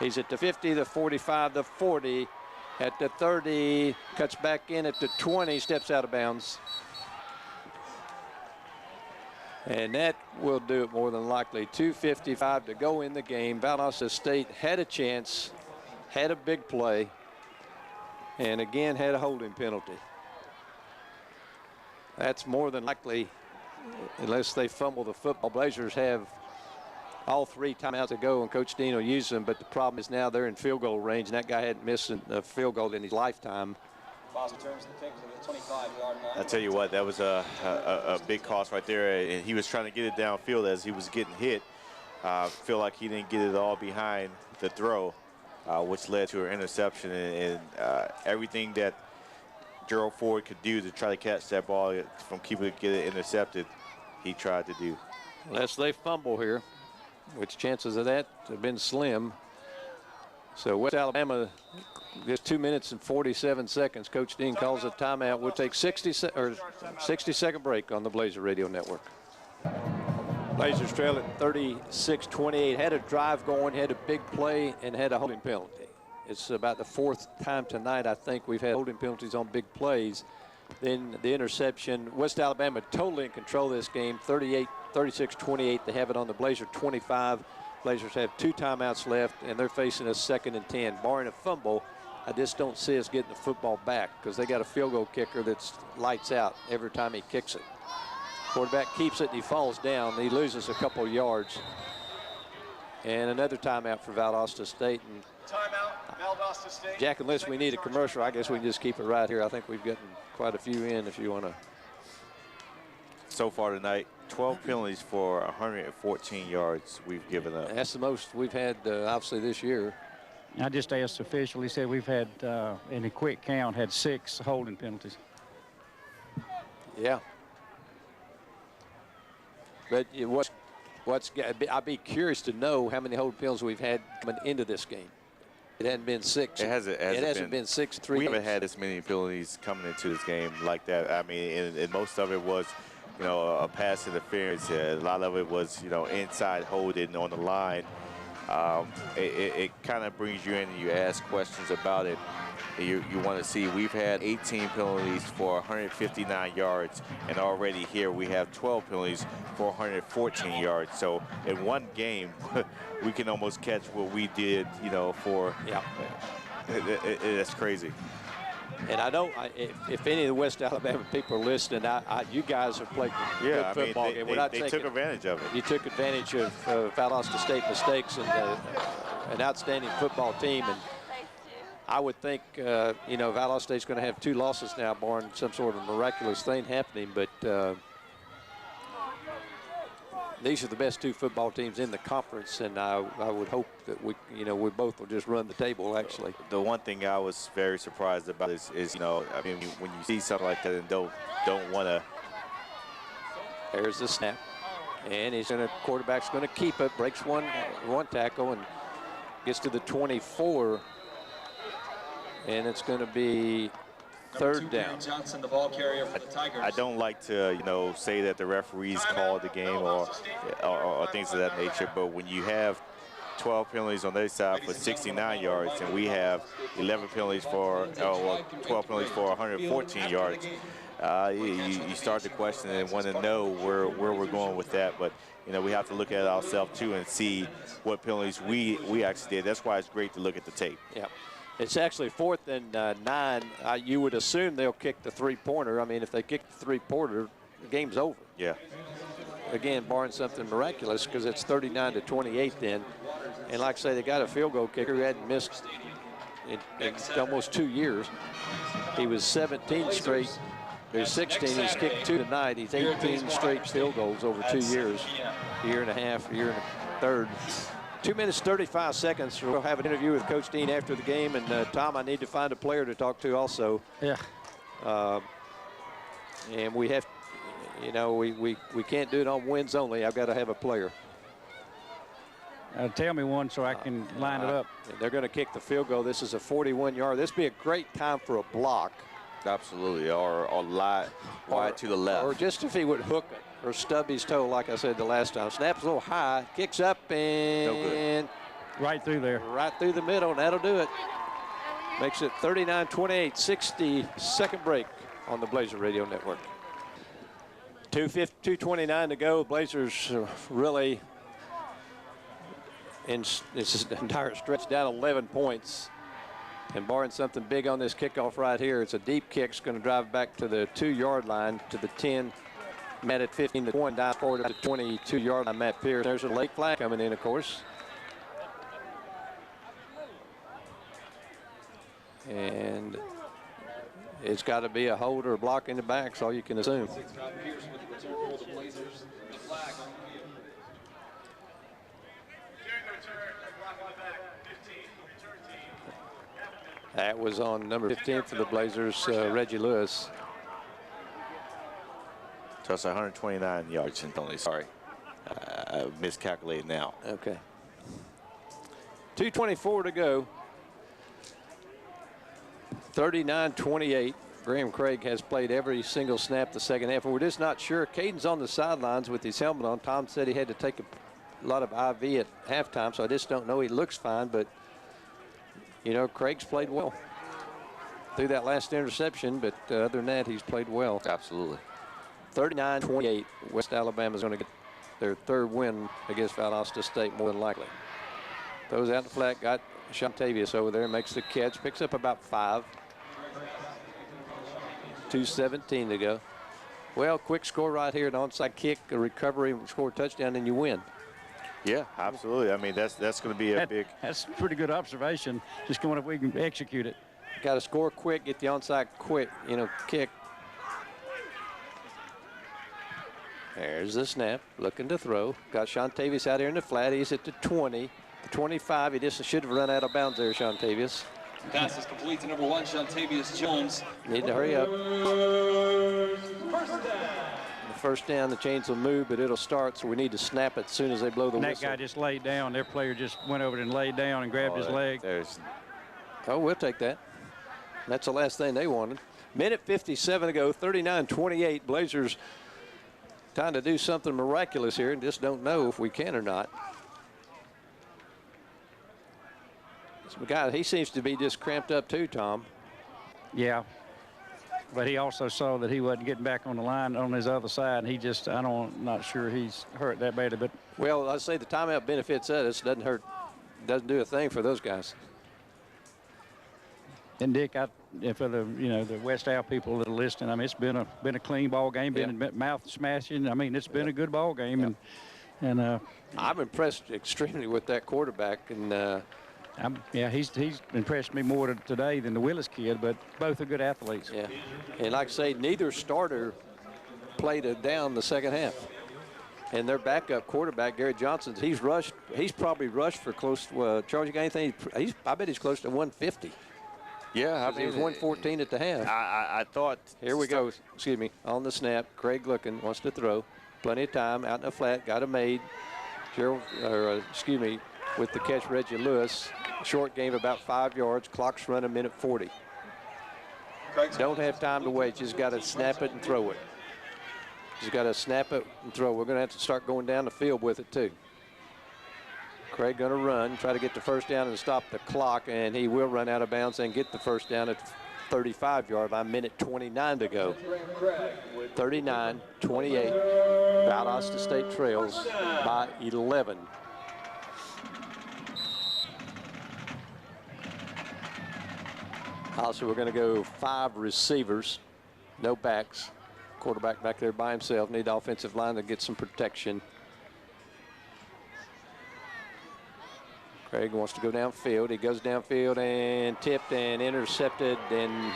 Speaker 2: He's at the 50, the 45, the 40, at the 30, cuts back in at the 20, steps out of bounds. And that will do it more than likely. 2:55 to go in the game. Valdosta State had a chance, had a big play, and again had a holding penalty. That's more than likely, unless they fumble the football. Blazers have all 3 timeouts to go, and Coach Dean will use them, but the problem is now they're in field goal range, and that guy hadn't missed a field goal in his lifetime.
Speaker 3: I tell you what, that was a big cost right there, and he was trying to get it downfield as he was getting hit. Feel like he didn't get it all behind the throw, which led to an interception, and everything that Gerald Ford could do to try to catch that ball from keeping it, get it intercepted, he tried to do.
Speaker 2: Unless they fumble here, which chances of that have been slim. So West Alabama, just 2 minutes and 47 seconds. Coach Dean calls a timeout. We'll take 60-second break on the Blazer Radio Network. Blazers trail at 36-28. Had a drive going, had a big play, and had a holding penalty. It's about the 4th time tonight, I think, we've had holding penalties on big plays. Then the interception. West Alabama totally in control of this game. 36-28. They have it on the Blazer 25. Blazers have 2 timeouts left, and they're facing a 2nd and 10. Barring a fumble, I just don't see us getting the football back because they got a field goal kicker that's lights out every time he kicks it. Quarterback keeps it, and he falls down. He loses a couple yards. And another timeout for Valdosta State. And
Speaker 5: Timeout, Valdosta State.
Speaker 2: Jack, unless we need a commercial, I guess we can just keep it right here. I think we've gotten quite a few in if you want to.
Speaker 3: So far tonight, 12 penalties for 114 yards we've given up.
Speaker 2: That's the most we've had, obviously, this year.
Speaker 1: I just asked the official. He said we've had, in a quick count, had 6 holding penalties.
Speaker 2: Yeah. But I'd be curious to know how many holding penalties we've had coming into this game. It hasn't been 6.
Speaker 3: It hasn't been
Speaker 2: 6 3
Speaker 3: We haven't had as many penalties coming into this game like that. I mean, and most of it was, you know, a pass interference. A lot of it was, you know, inside holding on the line. it kind of brings you in and you ask questions about it. You want to see, we've had 18 penalties for 159 yards, and already here we have 12 penalties for 114 yards. So in one game, we can almost catch what we did, you know, for,
Speaker 2: Yeah.
Speaker 3: That's crazy.
Speaker 2: And I don't, if any of the West Alabama people are listening, you guys have played a good football game.
Speaker 3: They took advantage of it.
Speaker 2: You took advantage of Valdosta State mistakes and an outstanding football team. And I would think, you know, Valdosta State's going to have 2 losses now, barring some sort of miraculous thing happening. But these are the best 2 football teams in the conference, and I would hope that we both will just run the table, actually.
Speaker 3: The one thing I was very surprised about is you know, I mean, when you see something like that and don't want to.
Speaker 2: There's the snap, and quarterback's going to keep it, breaks one tackle, and gets to the 24, and it's going to be 3rd down.
Speaker 6: Johnson, the ball carrier for the Tigers.
Speaker 3: I don't like to, you know, say that the referees called the game or things of that nature, but when you have 12 penalties on their side for 69 yards, and we have 11 penalties for, 12 penalties for 114 yards, you start to question and want to know where we're going with that. But you know, we have to look at ourselves too and see what penalties we actually did. That's why it's great to look at the tape.
Speaker 2: Yeah. It's actually 4th and 9. You would assume they'll kick the 3-pointer. I mean, if they kick the 3-pointer, the game's over.
Speaker 3: Yeah.
Speaker 2: Again, barring something miraculous, because it's 39-28 then. And like I say, they got a field goal kicker who hadn't missed in almost 2 years. He was 17 straight. There's 16. He's kicked 2 tonight. He's 18 straight field goals over 2 years. A year and a half, a year and a third. 2 minutes, 35 seconds. We'll have an interview with Coach Dean after the game. And, Tom, I need to find a player to talk to also.
Speaker 1: Yeah.
Speaker 2: And we have, you know, we can't do it on wins only. I've got to have a player.
Speaker 1: Tell me one so I can line it up.
Speaker 2: They're going to kick the field goal. This is a 41-yard. This would be a great time for a block.
Speaker 3: Absolutely, or lie wide to the left.
Speaker 2: Or just if he would hook it or stub his toe, like I said the last time. Snaps a little high, kicks up, and
Speaker 3: No good.
Speaker 1: Right through there.
Speaker 2: Right through the middle, and that'll do it. Makes it 39-28, 60-second break on the Blazer Radio Network. 2:29 to go. Blazers really, in this entire stretch, down 11 points. And barring something big on this kickoff right here, it's a deep kick. It's going to drive back to the 2-yard line, to the 10. Matt at 15, the 1 down forward to the 22-yard line. Matt Pierce. There's a late flag coming in, of course. And it's got to be a hold or a block in the back, so all you can assume. That was on number 15 for the Blazers, Reggie Lewis.
Speaker 3: So it's 129 yards in penalty. Sorry, I miscalculated now.
Speaker 2: Okay. 2:24 to go. 39-28. Graham Craig has played every single snap the second half, and we're just not sure. Caden's on the sidelines with his helmet on. Tom said he had to take a lot of IV at halftime, so I just don't know. He looks fine, but you know, Craig's played well through that last interception, but other than that, he's played well.
Speaker 3: Absolutely.
Speaker 2: 39-28. West Alabama's going to get their 3rd win against Valdosta State, more than likely. Throws out the flat, got Shantavius over there, makes the catch, picks up about 5. 2:17 to go. Well, quick score right here, an onside kick, a recovery, score a touchdown, and you win.
Speaker 3: Yeah, absolutely. I mean, that's going to be a big.
Speaker 1: That's a pretty good observation. Just going if we can execute it.
Speaker 2: Got to score quick, get the onside quick, you know, kick. There's the snap, looking to throw. Got Shantavius out here in the flat. He's at the 20, the 25. He just should have run out of bounds there, Shantavius.
Speaker 6: Pass is complete to number 1, Shantavius Jones.
Speaker 2: Need to hurry up. The first down, the chains will move, but it'll start, so we need to snap it as soon as they blow the
Speaker 1: And
Speaker 2: whistle.
Speaker 1: that guy just laid down. Their player just went over and laid down and grabbed his leg.
Speaker 2: Oh, we'll take that. That's the last thing they wanted. Minute 57 to go, 39-28. Blazers trying to do something miraculous here and just don't know if we can or not. God, he seems to be just cramped up too, Tom.
Speaker 1: Yeah. But he also saw that he wasn't getting back on the line on his other side. He just, not sure he's hurt that badly. But
Speaker 2: well, I'd say the timeout benefits us. Doesn't hurt, doesn't do a thing for those guys.
Speaker 1: And Dick, for the the West Al people that are listening, I mean, it's been a clean ball game, been mouth smashing. I mean, it's been a good ball game, and
Speaker 2: I'm impressed extremely with that quarterback, and
Speaker 1: he's impressed me more today than the Willis kid, but both are good athletes.
Speaker 2: Yeah, and like I say, neither starter played it down the second half. And their backup quarterback, Gary Johnson, he's probably rushed for close to, Charles, you got anything? I bet he's close to 150.
Speaker 3: Yeah, I mean,
Speaker 2: he was 114 at the half.
Speaker 3: I thought.
Speaker 2: Here we go. Excuse me. On the snap, Craig looking, wants to throw. Plenty of time out in the flat. Got it made. With the catch, Reggie Lewis. Short game about 5 yards. Clock's running a minute 40. Don't have time to wait. Just got to snap it and throw it. Just got to snap it and throw. We're going to have to start going down the field with it too. Craig going to run, try to get the first down and stop the clock, and he will run out of bounds and get the first down at 35-yard line, minute 29 to go. 39-28. Valdosta State trails by 11. Also, we're going to go 5 receivers, no backs. Quarterback back there by himself. Need the offensive line to get some protection. Craig wants to go downfield. He goes downfield and tipped and intercepted, and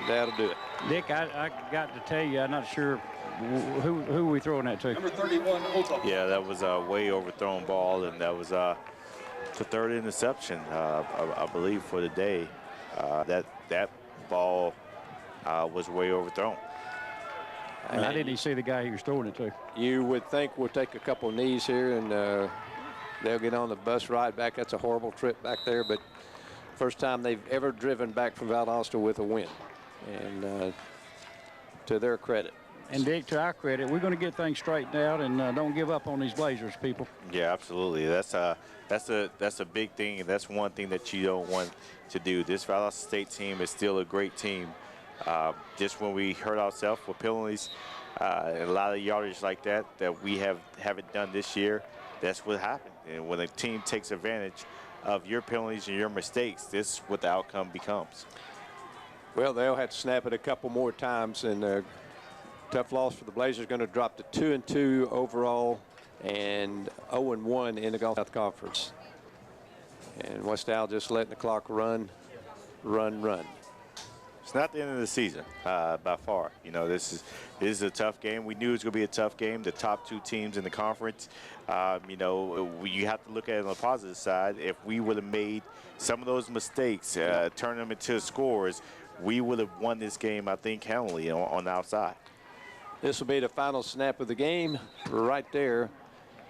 Speaker 2: that'll do it.
Speaker 1: Dick, I got to tell you, I'm not sure who we throwing that to.
Speaker 6: Number 31, Oldham.
Speaker 3: Yeah, that was a way overthrown ball, and that was the third interception, I believe, for the day. That ball was way overthrown.
Speaker 1: And I didn't even see the guy he was throwing it to.
Speaker 2: You would think we'll take a couple knees here, and they'll get on the bus ride back. That's a horrible trip back there, but first time they've ever driven back from Valdosta with a win, and to their credit.
Speaker 1: And Dick, to our credit, we're going to get things straightened out, and don't give up on these Blazers, people.
Speaker 3: Yeah, absolutely. That's a big thing, and that's one thing that you don't want to do. This Valdosta State team is still a great team. Just when we hurt ourselves with penalties, and a lot of yardage like that we haven't done this year, that's what happened. And when a team takes advantage of your penalties and your mistakes, this is what the outcome becomes.
Speaker 2: Well, they'll have to snap it a couple more times, and tough loss for the Blazers. Going to drop to 2-2 overall and 0-1 in the Gulf South Conference. And West Al just letting the clock run.
Speaker 3: It's not the end of the season by far. This is a tough game. We knew it was going to be a tough game. The top 2 teams in the conference. You have to look at it on the positive side. If we would have made some of those mistakes, turn them into scores, we would have won this game, I think, handily on the outside.
Speaker 2: This will be the final snap of the game right there.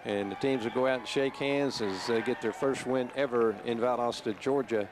Speaker 2: And the teams will go out and shake hands as they get their first win ever in Valdosta, Georgia.